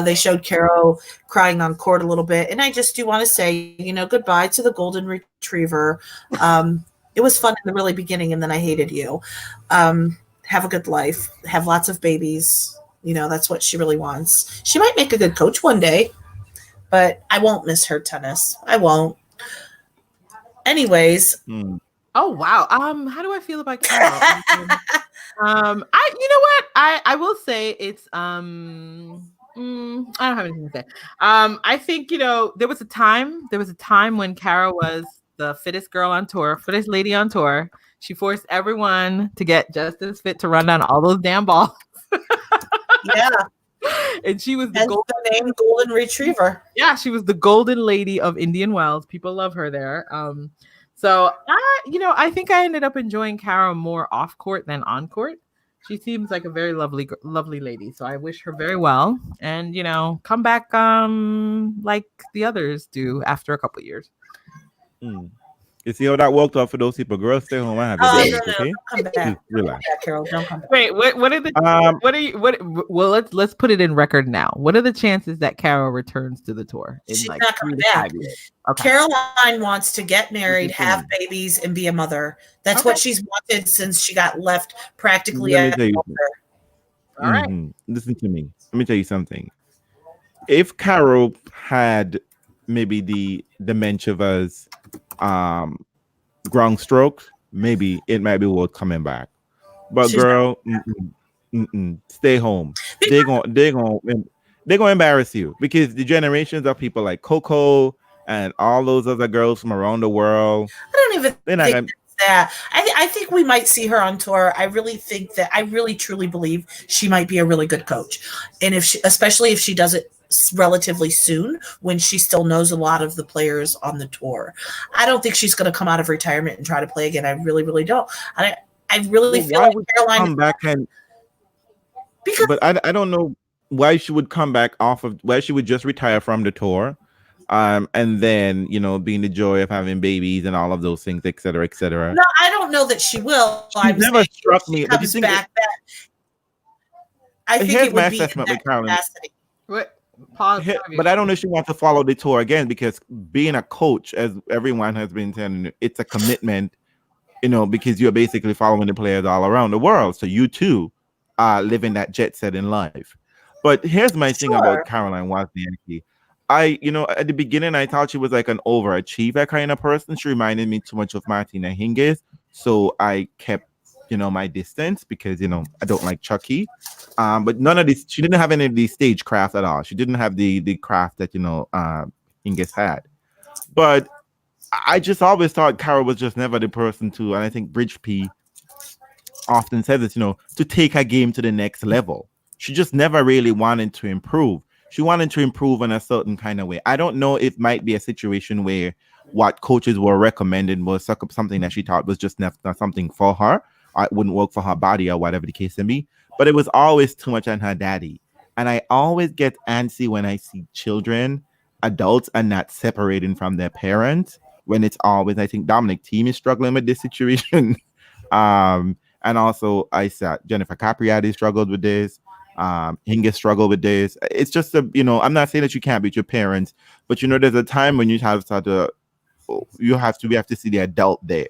[SPEAKER 3] They showed Caro crying on court a little bit, and I just do want to say, goodbye to the golden retriever. It was fun in the really beginning, and then I hated you. Have a good life. Have lots of babies. That's what she really wants. She might make a good coach one day, but I won't miss her tennis. I won't. Anyways.
[SPEAKER 1] Oh, wow. How do I feel about Carol? You know what? I will say it's, I don't have anything to say. I think, there was a time when Carol was the fittest girl on tour, fittest lady on tour. She forced everyone to get just as fit to run down all those damn balls.
[SPEAKER 3] Yeah.
[SPEAKER 1] And she was the
[SPEAKER 3] golden retriever.
[SPEAKER 1] Yeah, she was the golden lady of Indian Wells. People love her there. So I think I ended up enjoying Carol more off court than on court. She seems like a very lovely lady. So I wish her very well. And come back like the others do after a couple of years.
[SPEAKER 2] You see how that worked out for those people? Girls, stay home and have it. Okay,
[SPEAKER 3] come back.
[SPEAKER 2] Relax.
[SPEAKER 3] Yeah, Carol, don't come back.
[SPEAKER 1] Wait, what are the? Well, let's put it in record now. What are the chances that Carol returns to the tour?
[SPEAKER 3] She's not coming back. Okay. Caroline wants to get married, have babies, and be a mother. That's what she's wanted since she got left practically at the altar.
[SPEAKER 1] All right.
[SPEAKER 2] Listen to me. Let me tell you something. If Carol had maybe the dementia ground stroke, maybe it might be worth coming back. But
[SPEAKER 3] She's
[SPEAKER 2] girl, stay home. They're gonna embarrass you because the generations of people like Coco and all those other girls from around the world,
[SPEAKER 3] I don't even
[SPEAKER 2] they're not
[SPEAKER 3] think
[SPEAKER 2] gonna.
[SPEAKER 3] that. I think we might see her on tour. I really think that I really truly believe she might be a really good coach, and if she, especially if she does it relatively soon when she still knows a lot of the players on the tour. I don't think she's going to come out of retirement and try to play again. I really, really don't. I really
[SPEAKER 2] Well,
[SPEAKER 3] feel
[SPEAKER 2] why
[SPEAKER 3] like
[SPEAKER 2] would she
[SPEAKER 3] Caroline
[SPEAKER 2] come back and?
[SPEAKER 3] because
[SPEAKER 2] But I don't know why she would come back off of why she would just retire from the tour, and then being the joy of having babies and all of those things, et cetera, et cetera.
[SPEAKER 3] no, I don't know that she will.
[SPEAKER 2] She's
[SPEAKER 3] I'm
[SPEAKER 2] never
[SPEAKER 3] saying
[SPEAKER 2] struck
[SPEAKER 3] if she
[SPEAKER 2] me, but you
[SPEAKER 3] comes
[SPEAKER 2] think
[SPEAKER 3] back. I think
[SPEAKER 2] here's
[SPEAKER 3] it
[SPEAKER 2] my
[SPEAKER 3] would be in
[SPEAKER 2] assessment with
[SPEAKER 3] that
[SPEAKER 2] Carolyn.
[SPEAKER 3] capacity.
[SPEAKER 1] What? Pause.
[SPEAKER 2] But I don't know if she wants to follow the tour again because being a coach, as everyone has been telling, it's a commitment. Because you're basically following the players all around the world. So you too are living that jet setting life. But here's my thing about Caroline Wozniacki. At the beginning, I thought she was like an overachiever kind of person. She reminded me too much of Martina Hingis. So I kept, my distance because, I don't like Chucky. But none of this, she didn't have any of these stage craft at all. She didn't have the craft that, Hingis had. But I just always thought Carol was just never the person to, and I think Bridge P often says this, to take her game to the next level. She just never really wanted to improve. She wanted to improve in a certain kind of way. I don't know if it might be a situation where what coaches were recommending was something that she thought was just not something for her. Or it wouldn't work for her body or whatever the case may be. But it was always too much on her daddy. And I always get antsy when I see children, adults, are not separating from their parents. When it's always, I think Dominic Thiem is struggling with this situation. And also I said Jennifer Capriati struggled with this. Hingis struggled with this. It's just I'm not saying that you can't beat your parents, but there's a time when we have to see the adult there.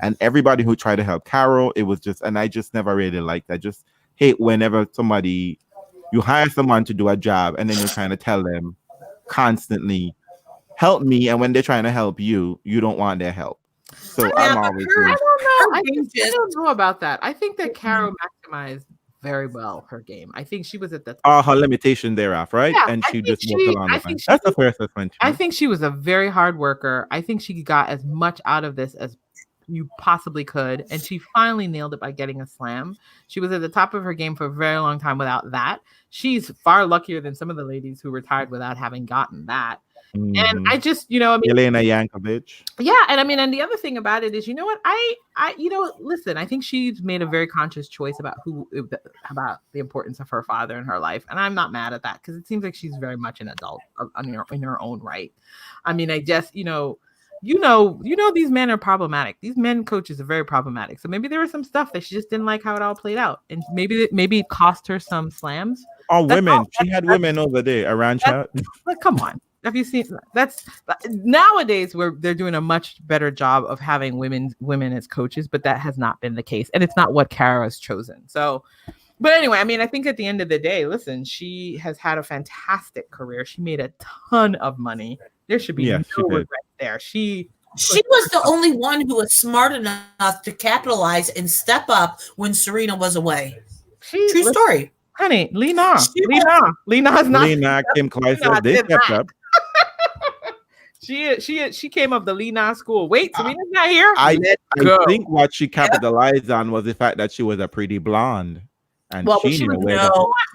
[SPEAKER 2] And everybody who tried to help Carol, it was just, and I just never really liked. I just hate whenever you hire someone to do a job and then you're trying to tell them constantly, help me, and when they're trying to help you, you don't want their help. So I'm always
[SPEAKER 1] I don't know about that. I think that Carol maximized very well her game. I think she was at the
[SPEAKER 2] her limitation thereof, right?
[SPEAKER 1] Yeah,
[SPEAKER 2] and she just walked along the line. That's a fair assessment.
[SPEAKER 1] I think she was a very hard worker. I think she got as much out of this as you possibly could, and she finally nailed it by getting a slam. She was at the top of her game for a very long time without that. She's far luckier than some of the ladies who retired without having gotten that. Mm-hmm. And I just,
[SPEAKER 2] Elena Yankovic.
[SPEAKER 1] Yeah, and and the other thing about it is, listen, I think she's made a very conscious choice about the importance of her father in her life, and I'm not mad at that because it seems like she's very much an adult in her own right. I mean, I just, these men are problematic. These men coaches are very problematic. So maybe there was some stuff that she just didn't like how it all played out, and maybe it cost her some slams.
[SPEAKER 2] Oh, women! She had women over there around her.
[SPEAKER 1] Come on. Have you seen that's nowadays where they're doing a much better job of having women as coaches, but that has not been the case. And it's not what Cara has chosen. So, but anyway, I think at the end of the day, listen, she has had a fantastic career. She made a ton of money. There should be no regret there. She
[SPEAKER 3] was the only one who was smart enough to capitalize and step up when Serena was away. True story.
[SPEAKER 1] Honey, Lena's not.
[SPEAKER 2] Lena Kim Kleist, they stepped up.
[SPEAKER 1] She came up the Lena school. Wait, Serena's not here.
[SPEAKER 2] I think what she capitalized on was the fact that she was a pretty blonde, and she knew where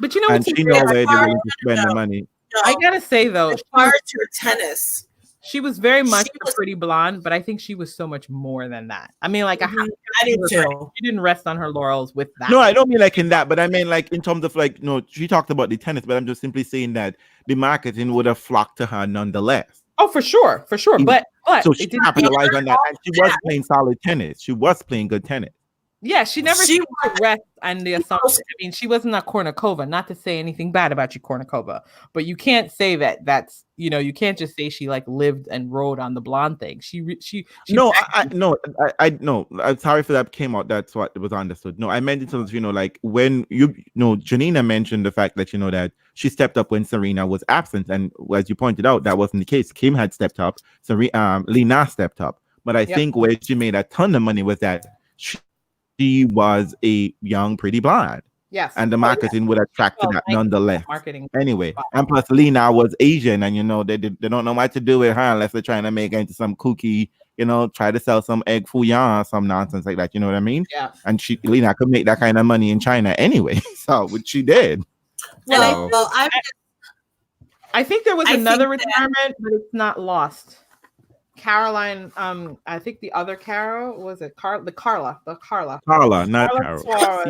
[SPEAKER 2] she knew where they wanted to spend the money.
[SPEAKER 1] I gotta say though,
[SPEAKER 3] as far as her tennis,
[SPEAKER 1] she was very much a pretty blonde, but I think she was so much more than that. I mean, like, I do too. She didn't rest on her laurels with that.
[SPEAKER 2] No, I don't mean like in that, but I mean like in terms of like, she talked about the tennis, but I'm just simply saying that the marketing would have flocked to her nonetheless.
[SPEAKER 1] Oh, for sure. But
[SPEAKER 2] so she capitalized on that, and she was playing solid tennis. She was playing good tennis.
[SPEAKER 1] Yeah, she never seemed to rest on the assumption. I mean, she wasn't a Kornikova. Not to say anything bad about you, Kornikova, but you can't say that's you can't just say she like lived and rode on the blonde thing. No, I'm sorry for that came out. That's what was understood. No, I meant in terms of like when Janina mentioned the fact that that she stepped up when Serena was absent, and as you pointed out, that wasn't the case. Kim had stepped up. Lena stepped up.
[SPEAKER 2] But I think where she made a ton of money was that she was a young, pretty blonde.
[SPEAKER 1] Yes.
[SPEAKER 2] And the marketing would attract to that nonetheless.
[SPEAKER 1] Marketing.
[SPEAKER 2] Anyway, and plus Lena was Asian, and they don't know what to do with her unless they're trying to make her into some kooky, try to sell some egg fouillon or some nonsense like that. You know what I mean?
[SPEAKER 1] Yeah.
[SPEAKER 2] And Lena could make that kind of money in China anyway. So which she did.
[SPEAKER 3] Well,
[SPEAKER 1] I think there was another retirement, but it's not lost. Caroline, I think the other Carol was it Carla, not Carol.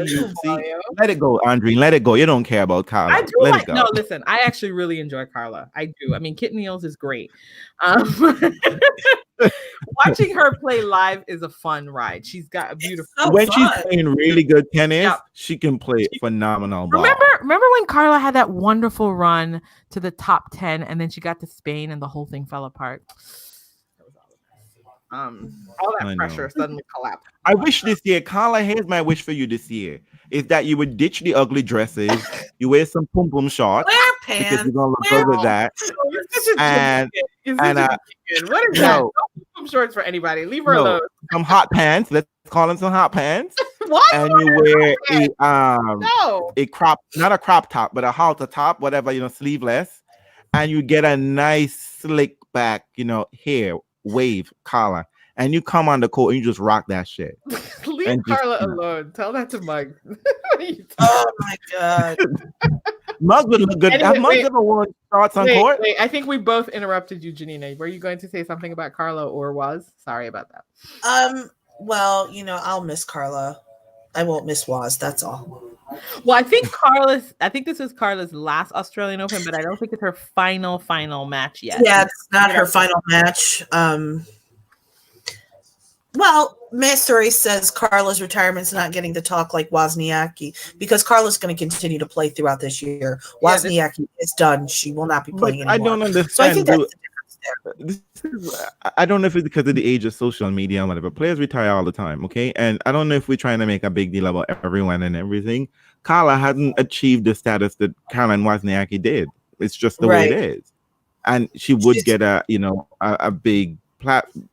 [SPEAKER 2] See, let it go, Andre. Let it go. You don't care about Carla.
[SPEAKER 1] I do no, listen, I actually really enjoy Carla. I do. I mean, Kit Neals is great. Watching her play live is a fun ride. She's got a beautiful.
[SPEAKER 2] She's playing really good tennis, she can play phenomenal ball.
[SPEAKER 1] Remember when Carla had that wonderful run to the top 10, and then she got to Spain, and the whole thing fell apart. All that pressure suddenly collapsed.
[SPEAKER 2] I wish this year, Carla, here's my wish for you this year, is that you would ditch the ugly dresses, you wear some pum shorts,
[SPEAKER 3] wear pants,
[SPEAKER 2] because you're gonna look good with that.
[SPEAKER 1] What is that? No pum shorts for anybody. Leave her alone.
[SPEAKER 2] Some hot pants. Let's call them some hot pants.
[SPEAKER 1] What?
[SPEAKER 2] And you wear a crop, not a crop top, but a halter top, whatever, sleeveless, and you get a nice slick back, hair wave collar, and you come on the court and you just rock that shit.
[SPEAKER 1] Leave Carla alone. Tell that to Mug.
[SPEAKER 3] Oh my god.
[SPEAKER 2] Mug would look good. Have Mug ever worn shorts on court?
[SPEAKER 1] Wait, I think we both interrupted you, Janina. Were you going to say something about Carla, or was? Sorry about that.
[SPEAKER 3] Well, I'll miss Carla. I won't miss Waz. That's all.
[SPEAKER 1] Well, I think this is Carla's last Australian Open, but I don't think it's her final match yet.
[SPEAKER 3] Yeah, it's not her final match. Well, Master Ace says Carla's retirement's not getting to talk like Wozniacki because Carla's going to continue to play throughout this year. Wozniacki is done. She will not be playing anymore.
[SPEAKER 2] I don't understand.
[SPEAKER 3] So I think that's the difference
[SPEAKER 2] there. I don't know if it's because of the age of social media and whatever. Players retire all the time, okay? And I don't know if we're trying to make a big deal about everyone and everything. Carla hasn't achieved the status that Caroline Wozniacki did. It's just the way it is. And she would get a big platform.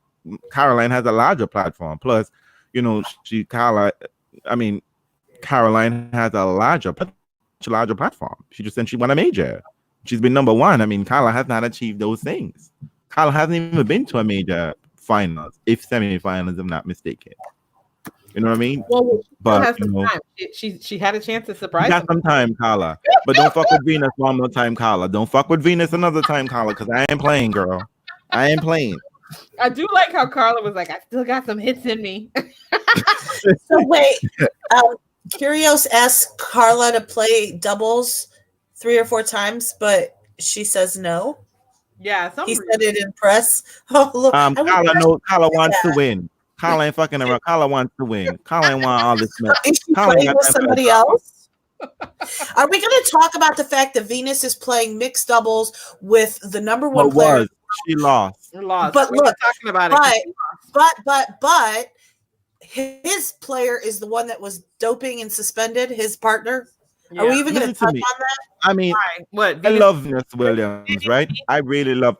[SPEAKER 2] Caroline has a larger platform. Plus, Caroline has a larger platform. She won a major. She's been number one. I mean, Carla has not achieved those things. Carla hasn't even been to a major finals, if semi-finals, I'm not mistaken. You know what I mean?
[SPEAKER 1] Well, but time. She had a chance to surprise.
[SPEAKER 2] Got some time, Carla. But don't fuck with Venus one more time, Carla. Don't fuck with Venus another time, Carla, because I ain't playing, girl. I ain't playing.
[SPEAKER 1] I do like how Carla was like, I still got some hits in me.
[SPEAKER 3] So wait, Curios asked Carla to play doubles 3 or 4 times, but she says no.
[SPEAKER 1] Yeah,
[SPEAKER 3] he said it in press. Oh, look,
[SPEAKER 2] Carla wants to win. Carla ain't fucking around. Carla wants to win. Carla ain't want all this mess.
[SPEAKER 3] Is she playing with somebody else? Are we going to talk about the fact that Venus is playing mixed doubles with the number one player?
[SPEAKER 2] She lost.
[SPEAKER 3] But
[SPEAKER 1] we're not talking about
[SPEAKER 3] it. But his player is the one that was doping and suspended. His partner. Yeah. Are we even going to touch on that?
[SPEAKER 2] I mean, I love Venus Williams, right? I really love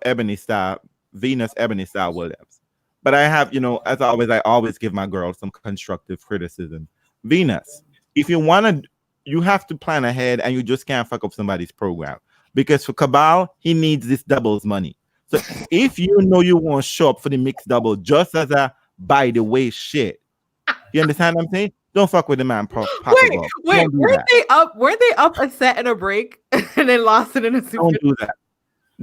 [SPEAKER 2] Venus Ebony Star Williams. But I have, as always, I always give my girls some constructive criticism. Venus, if you want to, you have to plan ahead, and you just can't fuck up somebody's program. Because for Cabal, he needs this doubles money. So if you know you want to show up for the mixed double just as a by the way shit, you understand what I'm saying? Don't fuck with the man.
[SPEAKER 1] Wait, weren't they up a set and a break and then lost it in a super?
[SPEAKER 2] Don't do that.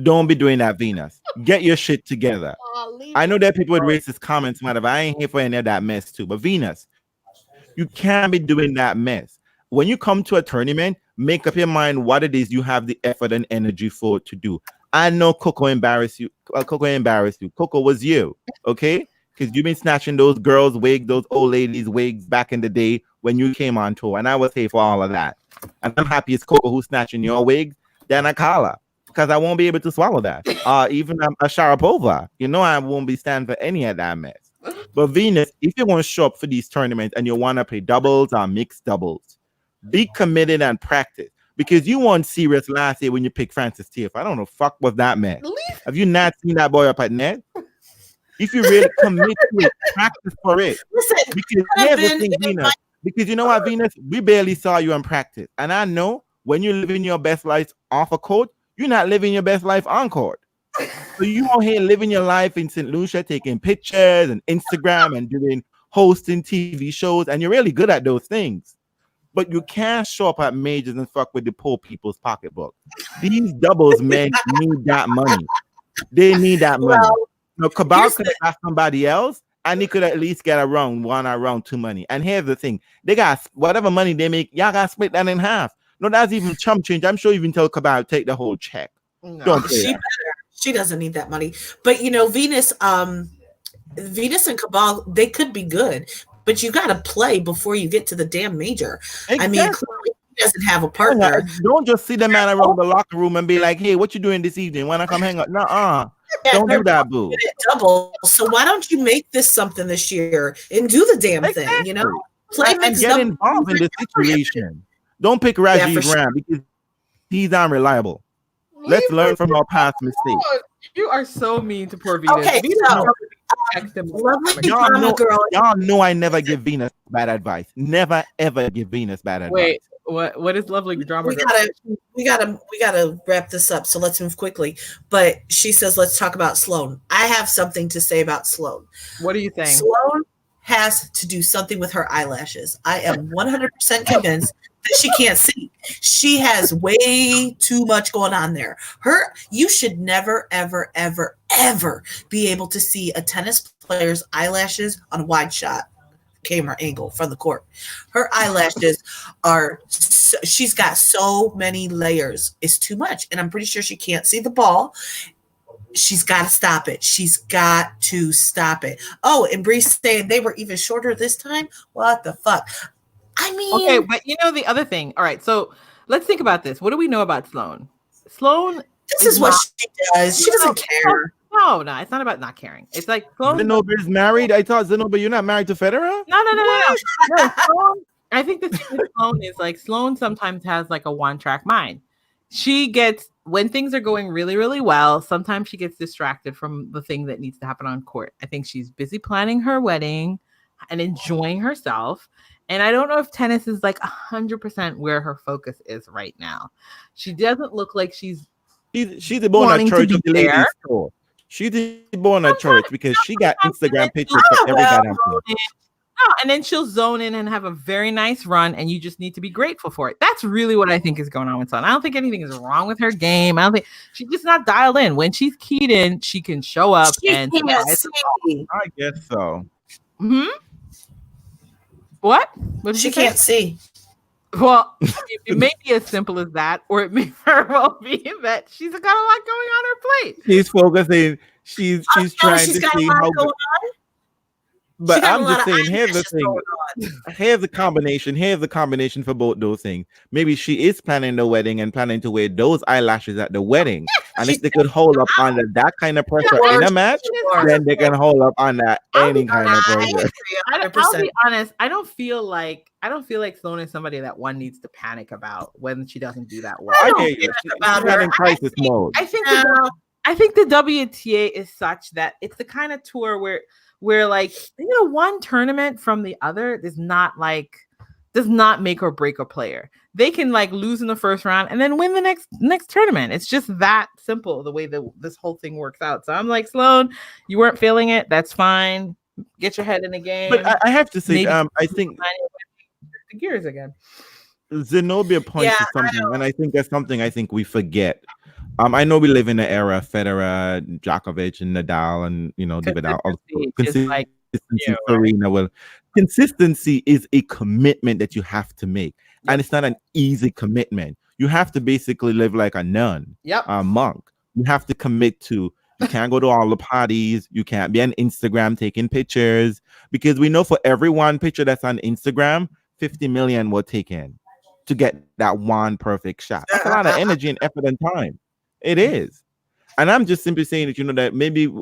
[SPEAKER 2] Don't be doing that, Venus. Get your shit together. I know that people with racist comments, whatever. I ain't here for any of that mess too. But Venus, you can't be doing that mess. When you come to a tournament, make up your mind what it is you have the effort and energy for to do. I know Coco embarrassed you. Coco was you, okay? Because you've been snatching those girls' wigs, those old ladies' wigs back in the day when you came on tour. And I was here for all of that. And I'm happy it's Coco who's snatching your wigs than Akala. Because I won't be able to swallow that. Even a Sharapova. I won't be standing for any of that mess. But Venus, if you want to show up for these tournaments and you want to play doubles or mixed doubles, be committed and practice. Because you weren't serious last year when you picked Francis Tiafoe. I don't know, fuck was that mess. Have you not seen that boy up at net? If you really commit to it, practice for it.
[SPEAKER 3] Listen,
[SPEAKER 2] Because here's the thing, Venus. Because you know what, Venus, we barely saw you in practice. And I know when you're living your best life off a court, you're not living your best life on court. So you out here living your life in St. Lucia, taking pictures and Instagram and doing hosting TV shows, and you're really good at those things. But you can't show up at majors and fuck with the poor people's pocketbook. These doubles men need that money. They need that money. No, Cabal could have asked somebody else, and he could at least get around 2 money. And here's the thing: they got whatever money they make, y'all got to split that in half. No, that's even chump change. I'm sure even tell Cabal take the whole check.
[SPEAKER 3] No,
[SPEAKER 2] Don't play that.
[SPEAKER 3] She doesn't need that money. But you know, Venus and Cabal, they could be good, but you got to play before you get to the damn major. Exactly. I mean, clearly he doesn't have a partner.
[SPEAKER 2] Don't just see the man around the locker room and be like, "Hey, what you doing this evening? Wanna come hang out?" Nuh-uh. Don't do that, boo.
[SPEAKER 3] Double. So why don't you make this something this year and do the damn thing? You know, play
[SPEAKER 2] and get involved in the situation. Don't pick Rajiv Ram because he's unreliable. Let's learn from our past mistakes.
[SPEAKER 1] You are so mean to poor Venus.
[SPEAKER 3] Okay,
[SPEAKER 2] y'all know I never give Venus bad advice. Never ever give Venus bad advice.
[SPEAKER 1] Wait, what is lovely drama?
[SPEAKER 3] We gotta wrap this up. So let's move quickly. But she says, let's talk about Sloan. I have something to say about Sloan.
[SPEAKER 1] What are you saying?
[SPEAKER 3] Sloan has to do something with her eyelashes. I am 100% convinced that she can't see. She has way too much going on there. You should never, ever, ever, ever be able to see a tennis player's eyelashes on a wide shot camera angle from the court. Her eyelashes she's got so many layers. It's too much. And I'm pretty sure she can't see the ball. She's got to stop it. She's got to stop it. Oh, and Bree's saying they were even shorter this time. What the fuck? I mean,
[SPEAKER 1] okay, but you know the other thing. All right, so let's think about this. What do we know about Sloan? Sloan.
[SPEAKER 3] This is what she does. She doesn't care.
[SPEAKER 1] No, it's not about not caring. It's like Sloan.
[SPEAKER 2] Zenobia is married. I thought Zenobia, you're not married to Federer.
[SPEAKER 1] No. Sloan, I think the thing with Sloan is like Sloan sometimes has like a one-track mind. She gets, when things are going really, really well, sometimes she gets distracted from the thing that needs to happen on court. I think she's busy planning her wedding and enjoying herself. And I don't know if tennis is like 100% where her focus is right now. She doesn't look like she's
[SPEAKER 2] the born at church of the ladies' store. She's the born at church because she got Instagram pictures for every goddamn thing.
[SPEAKER 1] And then she'll zone in and have a very nice run, and you just need to be grateful for it. That's really what I think is going on with Sloan. I don't think anything is wrong with her game. I don't think she's just not dialed in. When she's keyed in, she can show up
[SPEAKER 2] I guess so.
[SPEAKER 1] What
[SPEAKER 3] she can't see.
[SPEAKER 1] Well, it may be as simple as that, or it may very well be that she's got a lot going on her plate.
[SPEAKER 2] She's focusing. She's trying to see how. But I'm just saying, here's the thing. Here's the combination. Here's the combination for both those things. Maybe she is planning the wedding and planning to wear those eyelashes at the wedding. And if they could hold up under that kind of pressure in a match, then they can hold up under any kind of pressure.
[SPEAKER 1] I'll be honest. I don't feel like Sloan is somebody that one needs to panic about when she doesn't do that well.
[SPEAKER 2] She's in crisis mode.
[SPEAKER 1] I think the WTA is such that it's the kind of tour where like, you know, one tournament from the other does not make or break a player. They can like lose in the first round and then win the next tournament. It's just that simple, the way that this whole thing works out. So I'm like, Sloan, you weren't feeling it. That's fine. Get your head in the game.
[SPEAKER 2] But I have to say, I think
[SPEAKER 1] the gears again.
[SPEAKER 2] Zenobia points to something, and I think that's something I think we forget. I know we live in the era of Federer, Djokovic, and Nadal, and consistency is a commitment that you have to make, and it's not an easy commitment. You have to basically live like a nun, a monk. You have to commit to. You can't go to all the parties. You can't be on Instagram taking pictures, because we know for every one picture that's on Instagram, 50 million will take in to get that one perfect shot. That's a lot of energy and effort and time. It is. And I'm just simply saying that, that maybe,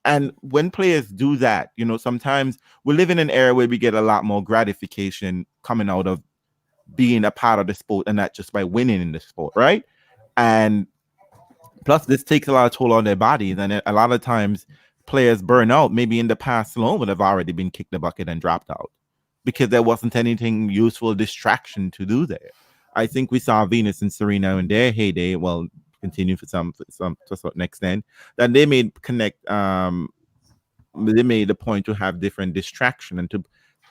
[SPEAKER 2] and when players do that, sometimes we live in an era where we get a lot more gratification coming out of being a part of the sport and not just by winning in the sport, right? And plus, this takes a lot of toll on their bodies. And a lot of times players burn out, maybe in the past, Sloan would have already been kicked the bucket and dropped out because there wasn't anything useful distraction to do there. I think we saw Venus and Serena in their heyday. Well, continue for some to a certain extent that they made they made a point to have different distraction and to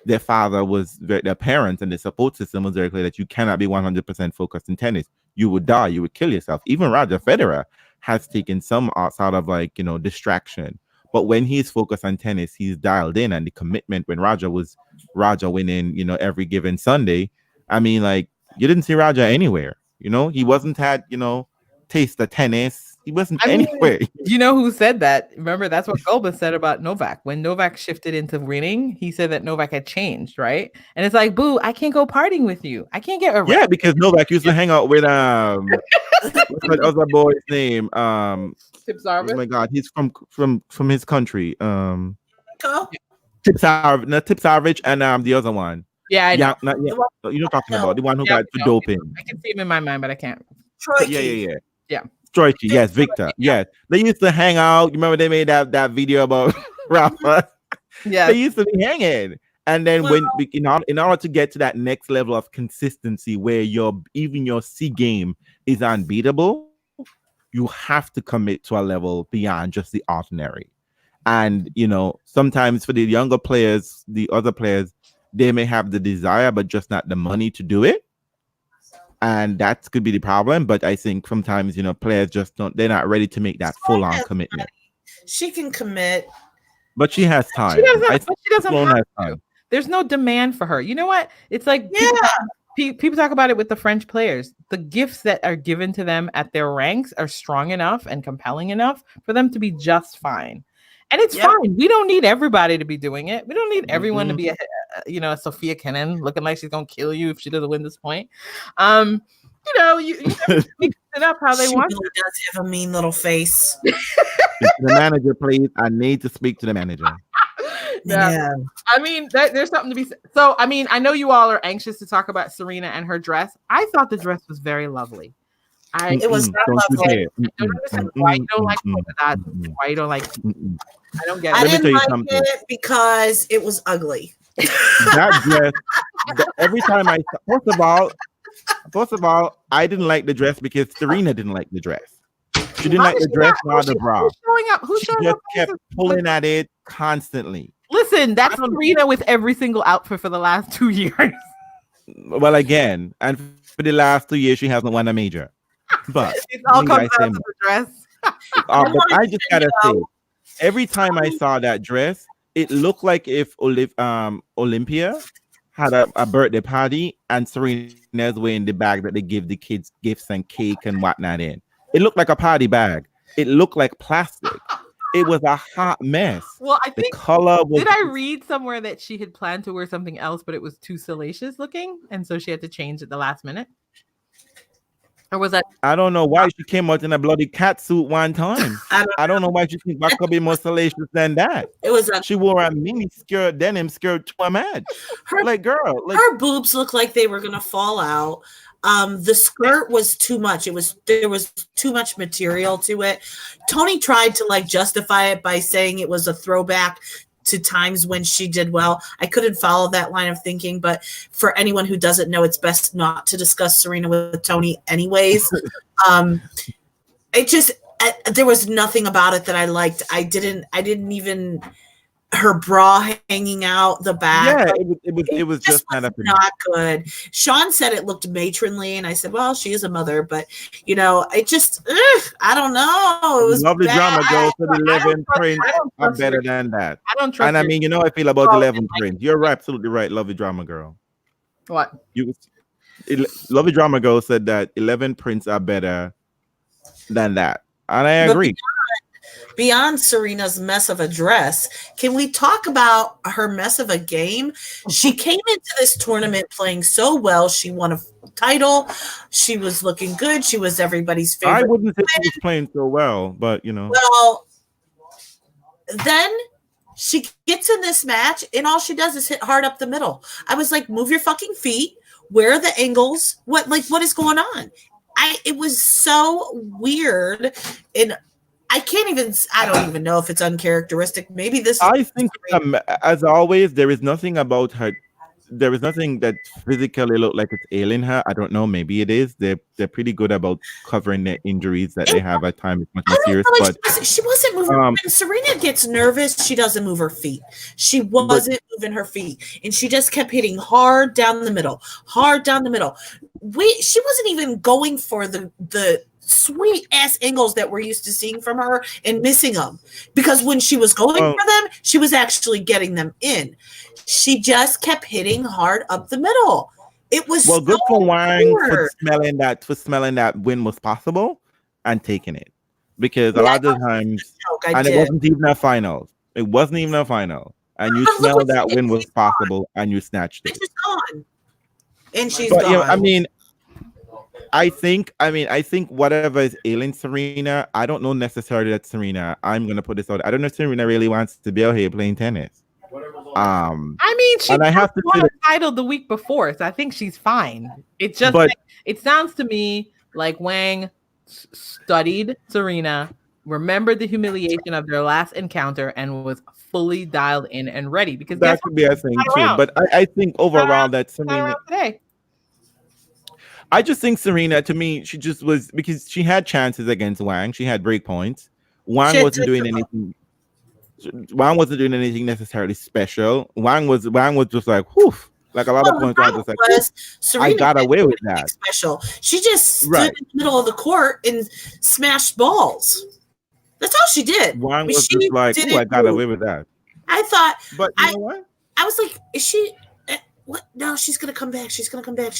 [SPEAKER 2] their father was their parents and the support system was very clear that you cannot be 100% focused in tennis. You would die, you would kill yourself. Even Roger Federer has taken some sort of like, you know, distraction. But when he's focused on tennis, he's dialed in, and the commitment when Roger winning, you know, every given Sunday. I mean, like, you didn't see Roger anywhere, you know, he wasn't had, you know, taste of tennis. He wasn't anywhere.
[SPEAKER 1] You know who said that? Remember, that's what Golba said about Novak. When Novak shifted into winning, he said that Novak had changed, right? And it's like, boo, I can't go partying with you. I can't get around.
[SPEAKER 2] Yeah, because Novak used to hang out with what's that other boy's name?
[SPEAKER 1] Tip Zarvich.
[SPEAKER 2] Oh my God, he's from his country. Tip Zarvich and the other one.
[SPEAKER 1] Yeah, I know.
[SPEAKER 2] You're talking about the one who got for doping.
[SPEAKER 1] I can see him in my mind, but I can't.
[SPEAKER 2] Yeah. Troyki, yes, Victor, yes. They used to hang out. You remember they made that video about Rafa? Yeah, they used to be hanging. And then in order to get to that next level of consistency where even your C game is unbeatable, you have to commit to a level beyond just the ordinary. And you know, sometimes for the younger players, the other players, they may have the desire, but just not the money to do it. And that could be the problem. But I think sometimes, you know, players just they're not ready to make that full-on commitment.
[SPEAKER 3] She can commit.
[SPEAKER 2] But she has time.
[SPEAKER 1] She doesn't have time. There's no demand for her. You know what? It's like, people talk about it with the French players. The gifts that are given to them at their ranks are strong enough and compelling enough for them to be just fine. And it's fine. We don't need everybody to be doing it. We don't need everyone to be a Sophia Kenin looking like she's gonna kill you if she doesn't win this point. You know, you mix it up how they want.
[SPEAKER 3] She really does have a mean little face.
[SPEAKER 2] The manager, please. I need to speak to the manager.
[SPEAKER 1] Yeah. I mean, there's something to be said. So, I mean, I know you all are anxious to talk about Serena and her dress. I thought the dress was very lovely.
[SPEAKER 3] It was lovely.
[SPEAKER 1] I don't understand why you don't like that. Why you don't like I don't get it.
[SPEAKER 3] I didn't like it because it was ugly.
[SPEAKER 2] That dress, every time first of all, I didn't like the dress because Serena didn't like the dress. She didn't like the dress nor the bra. She just kept pulling at it constantly.
[SPEAKER 1] Listen, that's Serena with every single outfit for the last 2 years.
[SPEAKER 2] Well, again, and for the last 2 years, she hasn't won a major. But
[SPEAKER 1] it all comes down to the dress.
[SPEAKER 2] But I just gotta say, every time I saw that dress, it looked like if Olympia had a birthday party and Serena's wearing the bag that they give the kids gifts and cake and whatnot in. It looked like a party bag. It looked like plastic. It was a hot mess.
[SPEAKER 1] Well, I think
[SPEAKER 2] the color was.
[SPEAKER 1] Did I read somewhere that she had planned to wear something else, but it was too salacious looking, and so she had to change at the last minute? Or was that?
[SPEAKER 2] I don't know why she came out in a bloody cat suit one time. I don't know why she think that could be more salacious than that.
[SPEAKER 3] It was.
[SPEAKER 2] She wore a mini skirt, denim skirt to a match. Her
[SPEAKER 3] boobs looked like they were gonna fall out. The skirt was too much. There was too much material to it. Tony tried to like justify it by saying it was a throwback to times when she did well. I couldn't follow that line of thinking, but for anyone who doesn't know, it's best not to discuss Serena with Tony anyways. There was nothing about it that I liked. I didn't even her bra hanging out the back.
[SPEAKER 2] Yeah, it was just
[SPEAKER 3] not good. Sean said it looked matronly, and I said, well, she is a mother, but you know, it just I don't know. It was
[SPEAKER 2] lovely drama girls for the 11 Prince are better than that.
[SPEAKER 1] I don't trust.
[SPEAKER 2] And I mean, you know how I feel about 11 Prince. You're absolutely right, lovely drama girl.
[SPEAKER 1] What?
[SPEAKER 2] Lovely drama girl said that 11 Prince are better than that. And I agree.
[SPEAKER 3] Beyond Serena's mess of a dress, can we talk about her mess of a game? She came into this tournament playing so well. She won a title. She was looking good. She was everybody's favorite.
[SPEAKER 2] I wouldn't say she was playing so well, but you know.
[SPEAKER 3] Well, then she gets in this match, and all she does is hit hard up the middle. I was like, move your fucking feet. Where are the angles? What is going on? It was so weird. And I don't even know if it's uncharacteristic. Maybe this.
[SPEAKER 2] I think, as always, there is nothing about her. There is nothing that physically look like it's ailing her. I don't know. Maybe it is. They're pretty good about covering the injuries that they have at times. It's much more serious, but
[SPEAKER 3] she wasn't moving. When Serena gets nervous, she doesn't move her feet. She wasn't moving her feet, and she just kept hitting hard down the middle. She wasn't even going for the sweet ass angles that we're used to seeing from her and missing them, because when she was going for them, she was actually getting them in. She just kept hitting hard up the middle. It was
[SPEAKER 2] good for Wang for smelling that win was possible and taking it, because a lot of the times, and it wasn't even a final. It wasn't even a final, and you smelled that win was possible, and you snatched it.
[SPEAKER 3] She's gone, and she's gone.
[SPEAKER 2] Yeah, I think whatever is ailing Serena, I don't know necessarily that Serena. I'm gonna put this out. I don't know if Serena really wants to be out here playing tennis.
[SPEAKER 1] She won a title the week before, so I think she's fine. It just it sounds to me like Wang studied Serena, remembered the humiliation of their last encounter, and was fully dialed in and ready. Because
[SPEAKER 2] that could be a thing too. But I think overall that Serena. I just think Serena, to me, she just was, because she had chances against Wang. She had break points. Wang wasn't doing anything. Wang wasn't doing anything necessarily special. Wang was just like, whew. Like a lot of points, I was like, Serena, I got away with that.
[SPEAKER 3] Special. She just stood in the middle of the court and smashed balls. That's all she did.
[SPEAKER 2] Wang was just like, I got away with that.
[SPEAKER 3] I thought,
[SPEAKER 2] but you know what?
[SPEAKER 3] I was like, is she? What? No, she's gonna come back. She's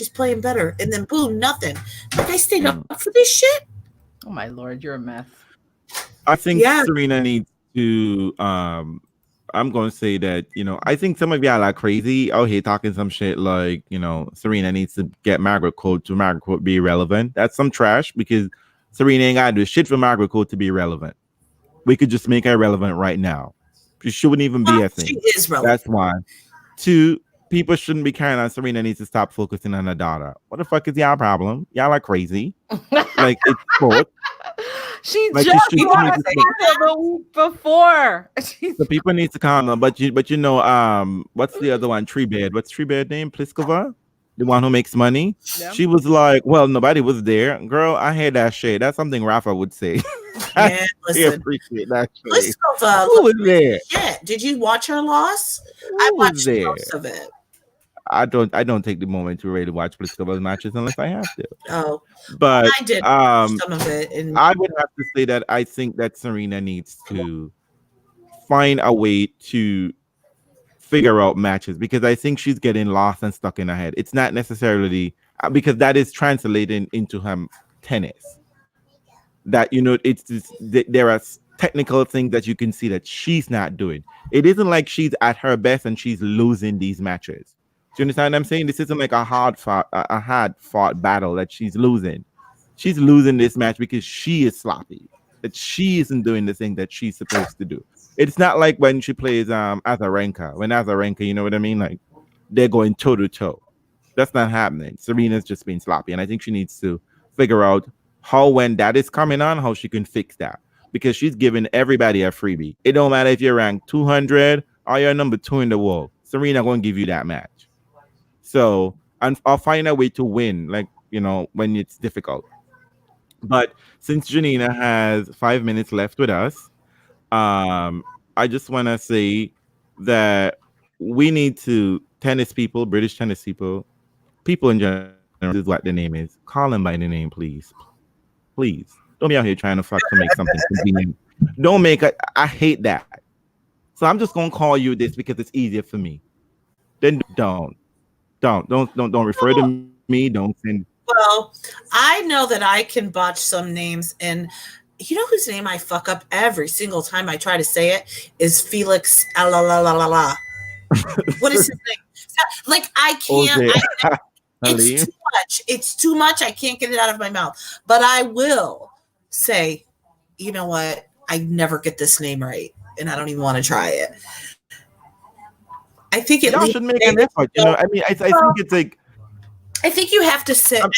[SPEAKER 3] playing better. And then boom, nothing. Like, I stayed up for this shit.
[SPEAKER 1] Oh my Lord, you're a mess.
[SPEAKER 2] I think Serena needs to. I'm going to say that, I think some of y'all are crazy out here talking some shit like, Serena needs to get Margaret Court to Margaret Court be relevant. That's some trash, because Serena ain't got to do shit for Margaret Court to be relevant. We could just make her relevant right now. She wouldn't even be a thing.
[SPEAKER 3] She is relevant.
[SPEAKER 2] That's why. 2, people shouldn't be carrying on. Serena needs to stop focusing on her daughter. What the fuck is y'all problem? Y'all are crazy. Like, it's sport.
[SPEAKER 1] She like just won the week before.
[SPEAKER 2] The people need to calm down. But what's the other one? Treebed. What's Treebed name? Pliskova? The one who makes money? Yeah. She was like, well, nobody was there. Girl, I hate that shit. That's something Rafa would say.
[SPEAKER 3] Yeah, listen.
[SPEAKER 2] I appreciate that shit.
[SPEAKER 3] Pliskova,
[SPEAKER 2] who was there?
[SPEAKER 3] Shit. Did you watch her loss? I watched most of it.
[SPEAKER 2] I don't take the moment to really watch Pliskova's matches unless I have to.
[SPEAKER 3] Oh,
[SPEAKER 2] but
[SPEAKER 3] I did some of it. And
[SPEAKER 2] I would have to say that I think that Serena needs to find a way to figure out matches, because I think she's getting lost and stuck in her head. It's not necessarily because that is translating into her tennis. That it's just, there are technical things that you can see that she's not doing. It isn't like she's at her best and she's losing these matches. Do you understand what I'm saying? This isn't like a hard fought battle that she's losing. She's losing this match because she is sloppy. That she isn't doing the thing that she's supposed to do. It's not like when she plays Azarenka. When Azarenka, you know what I mean? Like, they're going toe to toe. That's not happening. Serena's just being sloppy, and I think she needs to figure out how, when that is coming on, how she can fix that, because she's giving everybody a freebie. It don't matter if you're ranked 200 or you're number 2 in the world. Serena going to give you that match. So, and I'll find a way to win, like, when it's difficult. But since Janina has 5 minutes left with us, I just want to say that we need to, tennis people, British tennis people in general, this is what the name is. Call them by the name, please. Please. Don't be out here trying to make something convenient. Don't make it. I hate that. So I'm just going to call you this because it's easier for me. Then don't refer to me. Don't send.
[SPEAKER 3] Well, I know that I can botch some names, and you know whose name I fuck up every single time I try to say it is Felix. What is his name? Like, I can't. It's too much. It's too much. I can't get it out of my mouth. But I will say, you know what? I never get this name right, and I don't even want to try it. I think
[SPEAKER 2] y'all should make an effort. I mean, I think it's like.
[SPEAKER 3] I think you have to sit. I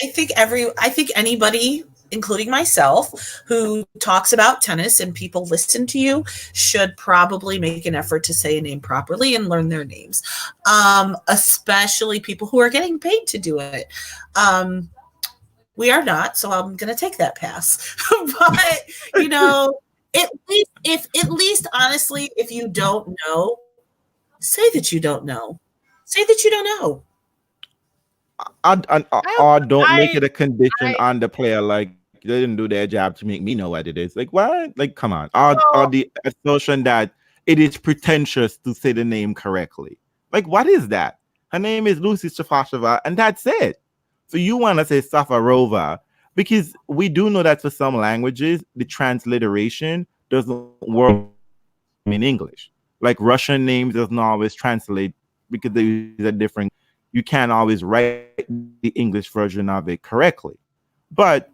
[SPEAKER 3] think anybody including myself, who talks about tennis and people listen to you, should probably make an effort to say a name properly and learn their names, especially people who are getting paid to do it. We are not, so I'm going to take that pass. But, you know, at least honestly, if you don't know, say that you don't know. Say that you don't know.
[SPEAKER 2] Or don't make it a condition on the player, like they didn't do their job to make me know what it is. Like what? Like come on. Or the assertion that it is pretentious to say the name correctly. Like what is that? Her name is Lucy Shafashova, and that's it. So you want to say Safarova because we do know that for some languages the transliteration doesn't work in English. Like Russian names doesn't always translate because they are different. You can't always write the English version of it correctly. But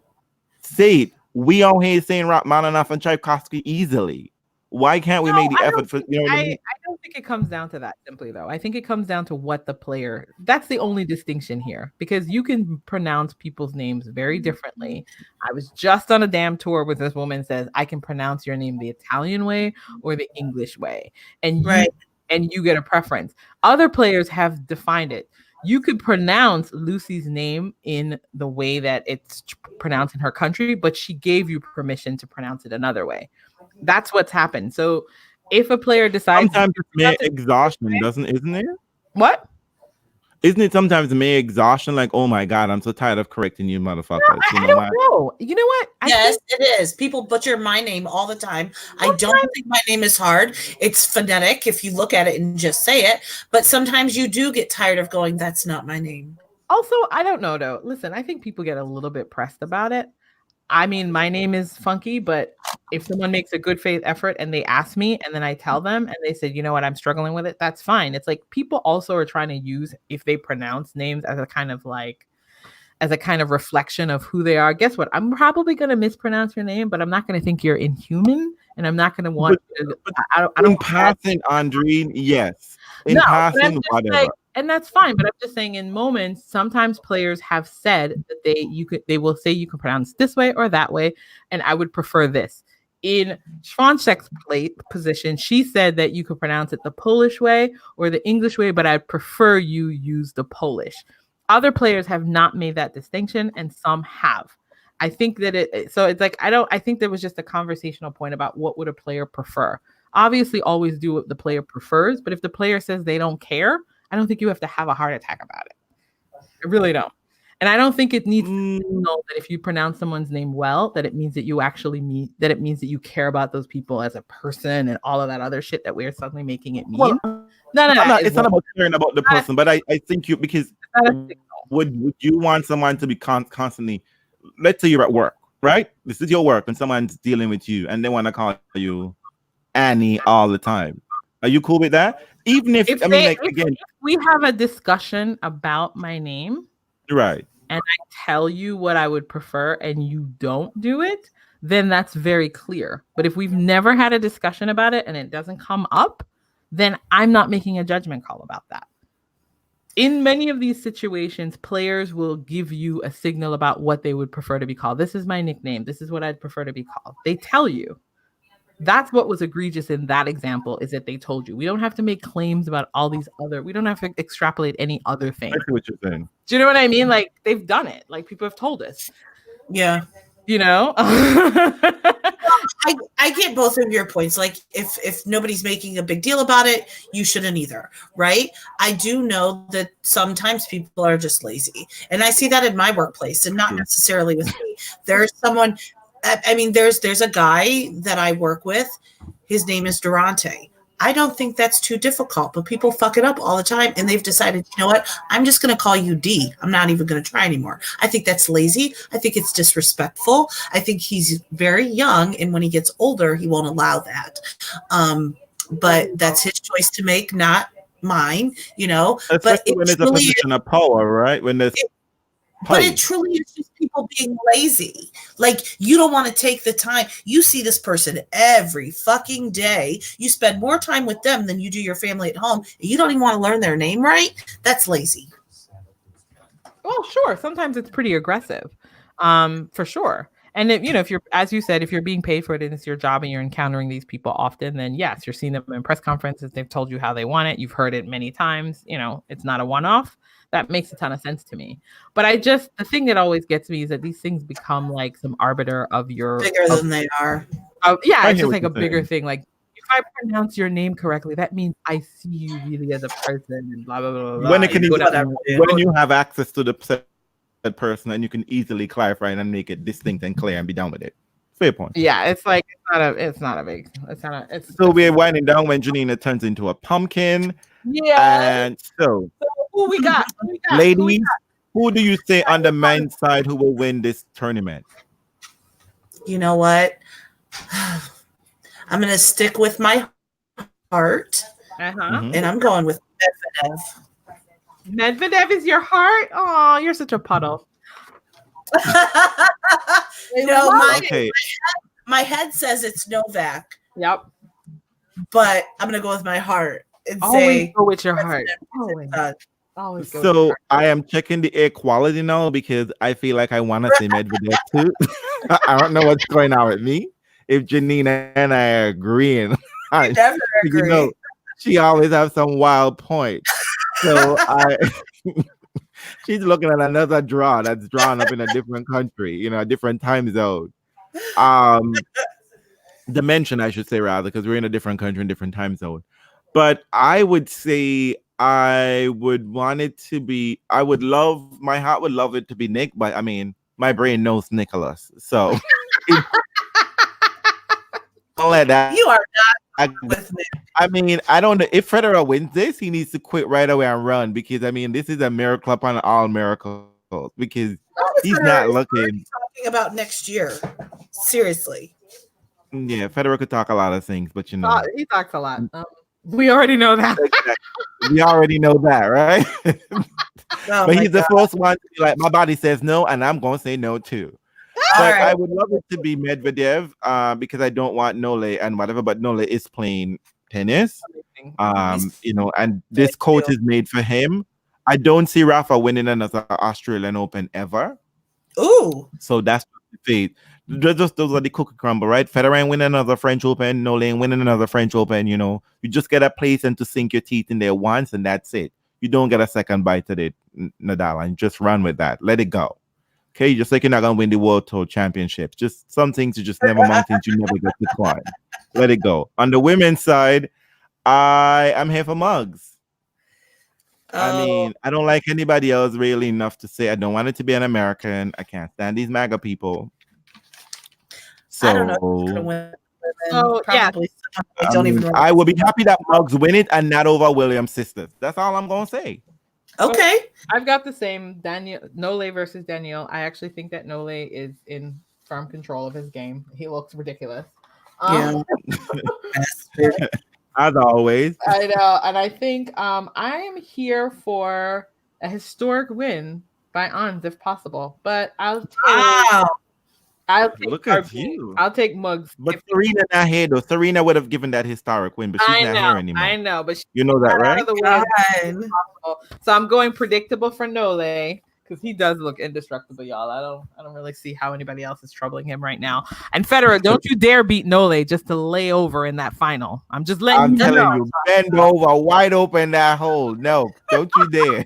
[SPEAKER 2] say it. We all here saying Rachmaninoff and Tchaikovsky easily. Why can't we make the effort for, you know what I mean?
[SPEAKER 1] I don't think it comes down to that simply, though. I think it comes down to what the player, that's the only distinction here, because you can pronounce people's names very differently. I was just on a damn tour with this woman says, I can pronounce your name the Italian way or the English way. And you get a preference. Other players have defined it. You could pronounce Lucy's name in the way that it's pronounced in her country, but she gave you permission to pronounce it another way. That's what's happened. So if a player decides
[SPEAKER 2] sometimes it's mere exhaustion, isn't it?
[SPEAKER 1] What?
[SPEAKER 2] Isn't it sometimes mere exhaustion? Like, oh my God, I'm so tired of correcting you motherfuckers.
[SPEAKER 1] I don't know. You know what?
[SPEAKER 3] Yes, it is. People butcher my name all the time. I don't think my name is hard. It's phonetic if you look at it and just say it. But sometimes you do get tired of going, that's not my name.
[SPEAKER 1] Also, I don't know though. Listen, I think people get a little bit pressed about it. I mean, my name is funky, but if someone makes a good faith effort and they ask me and then I tell them and they said, you know what, I'm struggling with it, that's fine. It's like people also are trying to use, if they pronounce names as a kind of reflection of who they are. Guess what? I'm probably going to mispronounce your name, but I'm not going to think you're inhuman and I'm not going to want to. I don't
[SPEAKER 2] passing, Andreen, yes. In passing, whatever.
[SPEAKER 1] Like, and that's fine, but I'm just saying in moments, sometimes players have said that they will say you can pronounce this way or that way, and I would prefer this. In Swansek's position, she said that you could pronounce it the Polish way or the English way, but I'd prefer you use the Polish. Other players have not made that distinction, and some have. I think that so it's like I think there was just a conversational point about what would a player prefer. Obviously, always do what the player prefers, but if the player says they don't care, I don't think you have to have a heart attack about it. I really don't. And I don't think it needs to know that if you pronounce someone's name well, that it means that you actually it means that you care about those people as a person and all of that other shit that we're suddenly making it mean.
[SPEAKER 2] Well, it's not about caring about the person, but I think because would you want someone to be constantly, let's say you're at work, right? This is your work and someone's dealing with you and they want to call you Annie all the time. Are you cool with that? Even if
[SPEAKER 1] we have a discussion about my name,
[SPEAKER 2] right,
[SPEAKER 1] and I tell you what I would prefer and you don't do it, then that's very clear. But if we've never had a discussion about it and it doesn't come up, then I'm not making a judgment call about that. In many of these situations, players will give you a signal about what they would prefer to be called. This is my nickname. This is what I'd prefer to be called. They tell you. That's what was egregious in that example, is that they told you. We don't have to make claims about all these other, we don't have to extrapolate any other thing.
[SPEAKER 2] I see what you're saying.
[SPEAKER 1] Do you know what I mean? Like, they've done it. Like, people have told us.
[SPEAKER 3] Yeah.
[SPEAKER 1] You know?
[SPEAKER 3] I get both of your points. Like, if nobody's making a big deal about it, you shouldn't either, right? I do know that sometimes people are just lazy. And I see that in my workplace and not necessarily with me. There's someone... I mean, there's a guy that I work with. His name is Durante. I don't think that's too difficult, but people fuck it up all the time. And they've decided, you know what? I'm just going to call you D. I'm not even going to try anymore. I think that's lazy. I think it's disrespectful. I think he's very young. And when he gets older, he won't allow that. But that's his choice to make, not mine, you know.
[SPEAKER 2] Especially when it's a position of power, right? When there's...
[SPEAKER 3] But it truly is just people being lazy. Like, you don't want to take the time. You see this person every fucking day. You spend more time with them than you do your family at home. You don't even want to learn their name right? That's lazy.
[SPEAKER 1] Well, sure. Sometimes it's pretty aggressive, for sure. And if you're, as you said, if you're being paid for it and it's your job and you're encountering these people often, then yes, you're seeing them in press conferences. They've told you how they want it. You've heard it many times. It's not a one-off. That makes a ton of sense to me. But the thing that always gets me is that these things become like some arbiter of your
[SPEAKER 3] bigger than they are.
[SPEAKER 1] It's just like a bigger thing. Like if I pronounce your name correctly, that means I see you really as a person and blah blah blah blah.
[SPEAKER 2] When you have access to the person and you can easily clarify and make it distinct and clear and be done with it. Fair point.
[SPEAKER 1] Yeah, it's like it's not a big.
[SPEAKER 2] So we're winding down when Janina turns into a pumpkin.
[SPEAKER 1] Yeah.
[SPEAKER 2] And so
[SPEAKER 1] who we got?
[SPEAKER 2] Ladies, who do you say on the men's side who will win this tournament?
[SPEAKER 3] You know what? I'm gonna stick with my heart, and I'm going with Medvedev.
[SPEAKER 1] Medvedev is your heart? Oh, you're such a puddle.
[SPEAKER 3] My head says it's Novak.
[SPEAKER 1] Yep.
[SPEAKER 3] But I'm gonna go with my heart and
[SPEAKER 1] always go with your heart.
[SPEAKER 3] Always
[SPEAKER 2] go with your heart. I am checking the air quality now because I feel like I want to say Medvedev too. I don't know what's going on with me. If Janina and I are agreeing, she always has some wild point. So she's looking at another draw that's drawn up in a different country, a different time zone. Dimension, I should say, rather, because we're in a different country and different time zone. But I would say my heart would love it to be Nick, but I mean, my brain knows Nicholas. So don't let that.
[SPEAKER 3] You are not with me.
[SPEAKER 2] I mean, I don't know if Federer wins this, he needs to quit right away and run because I mean, this is a miracle upon all miracles because he's not looking.
[SPEAKER 3] Talking about next year, seriously.
[SPEAKER 2] Yeah, Federer could talk a lot of things, but
[SPEAKER 1] he talks a lot. We already know that.
[SPEAKER 2] Exactly. We already know that, right? But he's the first one to be like, my body says no, and I'm going to say no too. But I would love it to be Medvedev because I don't want Nole and whatever, but Nole is playing tennis. And this court is made for him. I don't see Rafa winning another Australian Open ever.
[SPEAKER 3] Ooh.
[SPEAKER 2] So that's the fate. Those are the cookie crumble, right? Federer ain't winning another French Open, Nole ain't winning another French Open, You just get a place and to sink your teeth in there once and that's it. You don't get a second bite at it, Nadal, and just run with that. Let it go. Okay, just like you're not gonna win the World Tour Championship. Just some things you just never mountains you never get to climb. Let it go. On the women's side, I am here for Muggs. I mean, I don't like anybody else really enough to say I don't want it to be an American. I can't stand these MAGA people. So
[SPEAKER 3] I don't know who's gonna win.
[SPEAKER 2] I will be happy that Muggs win it and not over Williams' sisters. That's all I'm gonna say.
[SPEAKER 3] Okay.
[SPEAKER 1] I've got the same Nole versus Daniel. I actually think that Nole is in firm control of his game. He looks ridiculous.
[SPEAKER 2] As always.
[SPEAKER 1] I know. And I think I am here for a historic win by Ons if possible. But I'll take
[SPEAKER 2] look at you.
[SPEAKER 1] I'll take Muggs.
[SPEAKER 2] But Serena not here though. Serena would have given that historic win, but she's not here anymore.
[SPEAKER 1] I know, but
[SPEAKER 2] you know that, right?
[SPEAKER 1] So I'm going predictable for Nole because he does look indestructible, y'all. I don't really see how anybody else is troubling him right now. And Federer, don't you dare beat Nole just to lay over in that final. I'm just letting you know.
[SPEAKER 2] You, bend over, wide open that hole. No, don't you dare.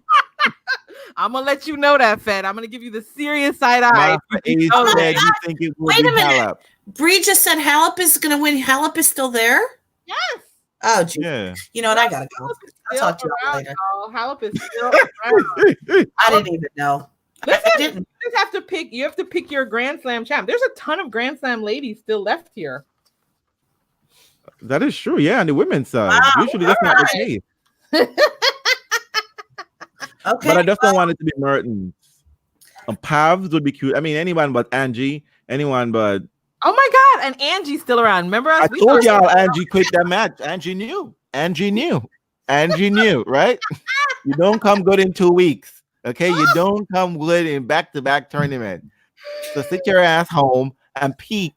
[SPEAKER 1] I'm gonna let you know that, Fed. I'm gonna give you the serious side eye.
[SPEAKER 2] You think it will
[SPEAKER 3] Wait
[SPEAKER 2] be
[SPEAKER 3] a minute.
[SPEAKER 2] Halep.
[SPEAKER 3] Bree just said Halep is gonna win. Halep is still there?
[SPEAKER 1] Yes.
[SPEAKER 3] Oh, geez.
[SPEAKER 2] Yeah.
[SPEAKER 3] You know what? I gotta go. I'll talk to you later.
[SPEAKER 1] Halep is still around.
[SPEAKER 3] I didn't even know. I didn't.
[SPEAKER 1] You have to pick your Grand Slam champ. There's a ton of Grand Slam ladies still left here.
[SPEAKER 2] That is true. Yeah, on the women's side. Wow, usually that's not the case.
[SPEAKER 3] Okay.
[SPEAKER 2] But I just don't want it to be Mertens. Pavs would be cute. I mean, anyone but Angie. Anyone but.
[SPEAKER 1] Oh my God. And Angie's still around. Remember us?
[SPEAKER 2] I told y'all Angie quit that match. Angie knew, right? You don't come good in 2 weeks. Okay. You don't come good in back-to-back tournament. So sit your ass home and peak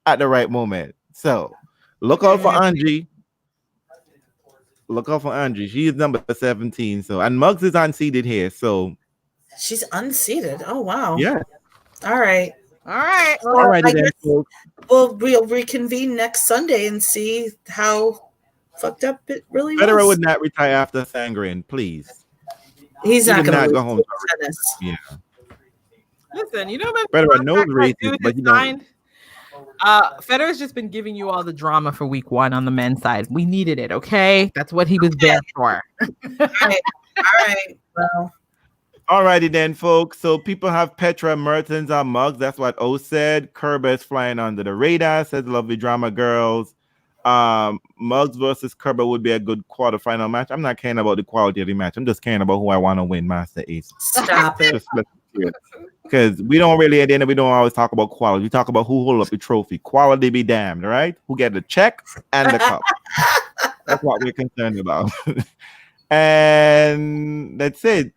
[SPEAKER 2] at the right moment. So look out for Angie. Look out for Angie. She is number 17. So, and Muggs is unseated here. So
[SPEAKER 3] she's unseated. Oh wow.
[SPEAKER 2] Yeah.
[SPEAKER 3] All right.
[SPEAKER 1] All right.
[SPEAKER 3] Well,
[SPEAKER 2] All righty
[SPEAKER 3] I
[SPEAKER 2] then,
[SPEAKER 3] guess
[SPEAKER 2] folks.
[SPEAKER 3] we'll reconvene next Sunday and see how fucked up it really
[SPEAKER 2] Federer
[SPEAKER 3] was.
[SPEAKER 2] would not retire after Sangren, please.
[SPEAKER 3] He's
[SPEAKER 2] He
[SPEAKER 3] not
[SPEAKER 2] would
[SPEAKER 3] going
[SPEAKER 2] not
[SPEAKER 3] to
[SPEAKER 2] go
[SPEAKER 3] lose
[SPEAKER 2] home.
[SPEAKER 3] tennis.
[SPEAKER 2] Yeah.
[SPEAKER 1] Listen, you know about the
[SPEAKER 2] Federer knows
[SPEAKER 1] contract that
[SPEAKER 2] races,
[SPEAKER 1] dude
[SPEAKER 2] but
[SPEAKER 1] just
[SPEAKER 2] he don't.
[SPEAKER 1] signed? Federer's just been giving you all the drama for week 1 on the men's side. We needed it, okay? That's what he was there for.
[SPEAKER 3] All right. Well,
[SPEAKER 2] All righty then, folks. So people have Petra Mertens on mugs. That's what O said. Kerber is flying under the radar, says Lovely Drama Girls. Muggs versus Kerber would be a good quarterfinal match. I'm not caring about the quality of the match. I'm just caring about who I want to win Master Ace.
[SPEAKER 3] stop it.
[SPEAKER 2] Because we don't really, at the end of it, we don't always talk about quality. We talk about who hold up the trophy. Quality be damned, right? Who get the check and the cup. That's what we're concerned about. And that's it.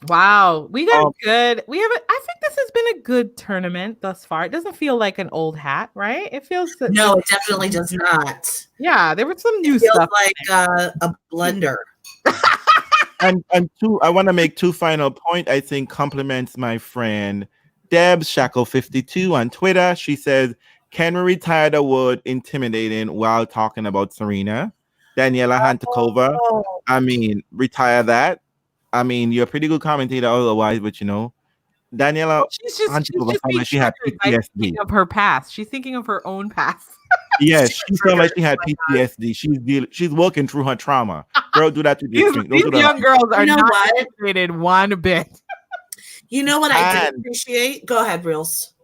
[SPEAKER 1] Wow, we got good. I think this has been a good tournament thus far. It doesn't feel like an old hat, right? It feels
[SPEAKER 3] No, it definitely does not.
[SPEAKER 1] Yeah, there was some new
[SPEAKER 3] It feels
[SPEAKER 1] stuff.
[SPEAKER 3] like a blender.
[SPEAKER 2] And two, I want to make 2 final point. I think compliments my friend Deb Shackle 52 on Twitter. She says, "Can we retire the word intimidating while talking about Serena?" Daniela Hantakova. I mean, retire that. I mean, you're a pretty good commentator otherwise, but you know, Daniela
[SPEAKER 1] She's just
[SPEAKER 2] Hantakova sounded like she had
[SPEAKER 1] triggered by
[SPEAKER 2] PTSD.
[SPEAKER 1] thinking of her past. She's thinking of her own past.
[SPEAKER 2] Yes, she sounded like she had PTSD. She's working through her trauma. Girl, do that to
[SPEAKER 1] These young girls are not intimidated one bit.
[SPEAKER 3] You know what I did appreciate? Go ahead, Reels.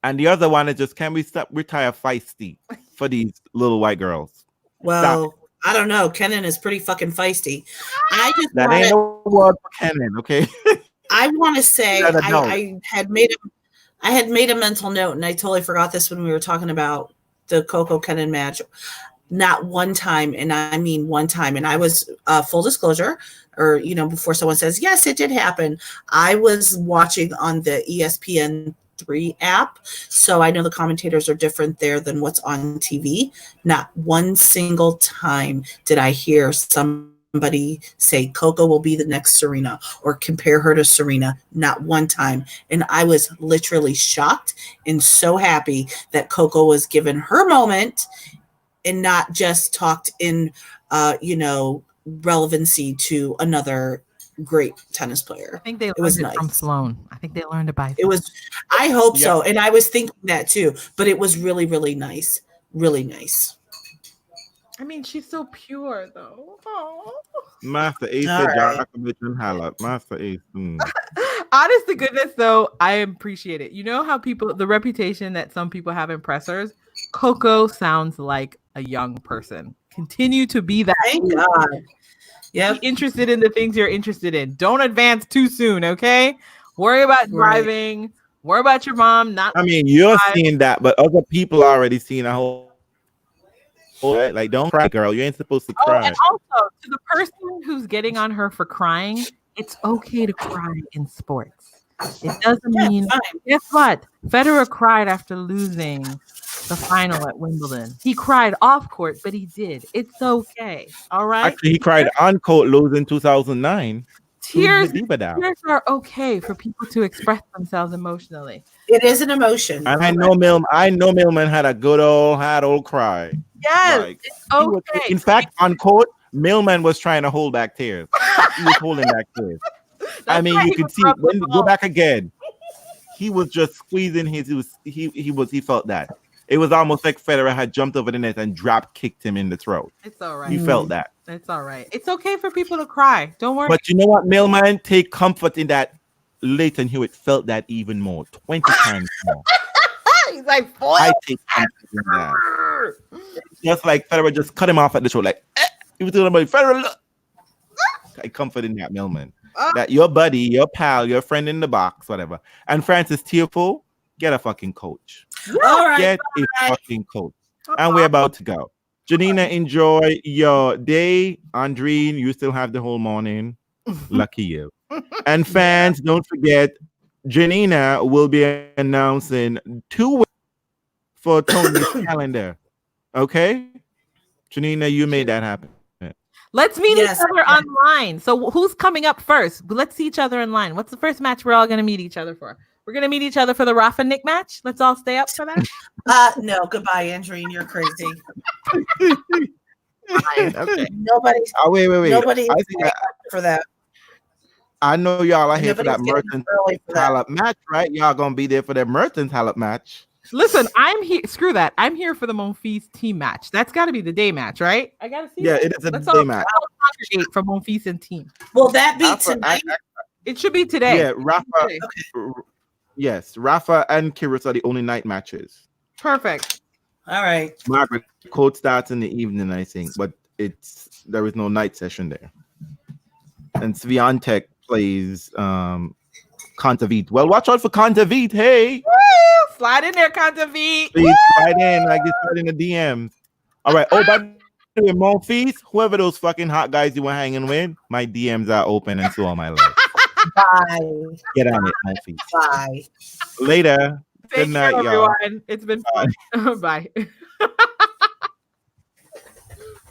[SPEAKER 2] And the other one is just, can we stop retire feisty for these little white girls?
[SPEAKER 3] Well, I don't know. Kenan is pretty fucking feisty. I just
[SPEAKER 2] that ain't no word for Kenan, okay?
[SPEAKER 3] I want to say I had made a mental note, and I totally forgot this when we were talking about the Coco Kenan match. Not one time, and I mean one time, and I was full disclosure, or you know, before someone says yes, it did happen. I was watching on the ESPN3 app, so I know the commentators are different there than what's on TV. Not one single time did I hear somebody say Coco will be the next Serena or compare her to Serena. Not one time. And I was literally shocked and so happy that Coco was given her moment and not just talked in, relevancy to another great tennis player.
[SPEAKER 1] I think they learned it from Sloane. I think they learned it by
[SPEAKER 3] it was. I hope so, and I was thinking that too. But it was really, really nice. Really nice.
[SPEAKER 1] I mean, she's so pure, though. Aww.
[SPEAKER 2] Master Ace said Djokovic and Halep. Master Ace.
[SPEAKER 1] Honest to goodness, though, I appreciate it. You know how the reputation that some people have in pressers, Coco sounds like a young person. Continue to be that.
[SPEAKER 3] Thank God.
[SPEAKER 1] Yeah. Be interested in the things you're interested in. Don't advance too soon, okay? Worry about driving. Right. Worry about your mom.
[SPEAKER 2] I mean, you're seeing that, but other people are already seeing a whole. Like, don't cry, girl. You ain't supposed to cry.
[SPEAKER 1] And also, to the person who's getting on her for crying, it's okay to cry in sports. It doesn't mean. Guess what? Federer cried after losing the final at Wimbledon. He cried off court, but he did. It's okay. All right.
[SPEAKER 2] Actually, he cried on court losing 2009.
[SPEAKER 1] Tears are okay for people to express themselves emotionally.
[SPEAKER 3] It is an emotion.
[SPEAKER 2] And I know Millman had a good old cry.
[SPEAKER 3] Yes,
[SPEAKER 2] like, it's okay. In fact, on court, Millman was trying to hold back tears. He was holding back tears. I mean, you could see when you go back again. He was just squeezing he felt that. It was almost like Federer had jumped over the net and drop kicked him in the throat.
[SPEAKER 1] It's all right.
[SPEAKER 2] He felt that.
[SPEAKER 1] It's all right. It's okay for people to cry. Don't worry.
[SPEAKER 2] But you know what, Millman? Take comfort in that Leighton Hewitt felt that even more, 20 times more.
[SPEAKER 1] He's like,
[SPEAKER 2] I take comfort in that. Just like Federer just cut him off at the throat, like, he was doing about Federer. Look. I comfort in that, Millman. That your buddy, your pal, your friend in the box, whatever. And Francis Tiafoe, get a fucking coach.
[SPEAKER 3] All right,
[SPEAKER 2] get a fucking coach. And we're about to go. Janina, enjoy your day. Andreen, you still have the whole morning. Lucky you. And fans, don't forget, Janina will be announcing 2 weeks for Tony's calendar. Okay? Janina, you made that happen.
[SPEAKER 1] Let's meet each other online. So who's coming up first? Let's see each other in line. What's the first match we're all going to meet each other for? We're gonna meet each other for the Rafa Nick match. Let's all stay up for that.
[SPEAKER 3] No, goodbye, Andreen. You're crazy.
[SPEAKER 1] Fine. Okay.
[SPEAKER 3] Nobody.
[SPEAKER 2] Wait.
[SPEAKER 3] Nobody
[SPEAKER 2] I think
[SPEAKER 3] for that.
[SPEAKER 2] I know y'all are here for that
[SPEAKER 3] Nobody's getting
[SPEAKER 2] Mertens
[SPEAKER 3] early for that.
[SPEAKER 2] Halep match, right? Y'all gonna be there for that Mertens Halep match.
[SPEAKER 1] Listen, I'm here. Screw that. I'm here for the Monfils team match. That's got to be the day match, right? I gotta see.
[SPEAKER 2] Yeah,
[SPEAKER 1] that.
[SPEAKER 2] it is a
[SPEAKER 1] Let's
[SPEAKER 2] day
[SPEAKER 1] all
[SPEAKER 2] match.
[SPEAKER 1] congregate for Monfils and team.
[SPEAKER 3] Will that be
[SPEAKER 2] Rafa,
[SPEAKER 3] tonight?
[SPEAKER 1] It should be today.
[SPEAKER 2] Yeah, Rafa.
[SPEAKER 1] Okay.
[SPEAKER 2] Yes, Rafa and Kyrgios are the only night matches.
[SPEAKER 1] Perfect.
[SPEAKER 3] All right.
[SPEAKER 2] Margaret, court starts in the evening, I think, but there is no night session there. And Swiatek plays Kontaveit. Well, watch out for Kontaveit. Hey,
[SPEAKER 1] Woo! Slide in there, Kontaveit.
[SPEAKER 2] please slide in. I get slide in the DMs. All right. Oh, by the way, Monfils, whoever those fucking hot guys you were hanging with, my DMs are open and so are my legs.
[SPEAKER 3] Bye.
[SPEAKER 2] Get on it, Monfils.
[SPEAKER 3] Bye.
[SPEAKER 2] Later.
[SPEAKER 1] Take
[SPEAKER 2] Good night,
[SPEAKER 1] care,
[SPEAKER 2] y'all.
[SPEAKER 1] everyone. It's been fun. Bye.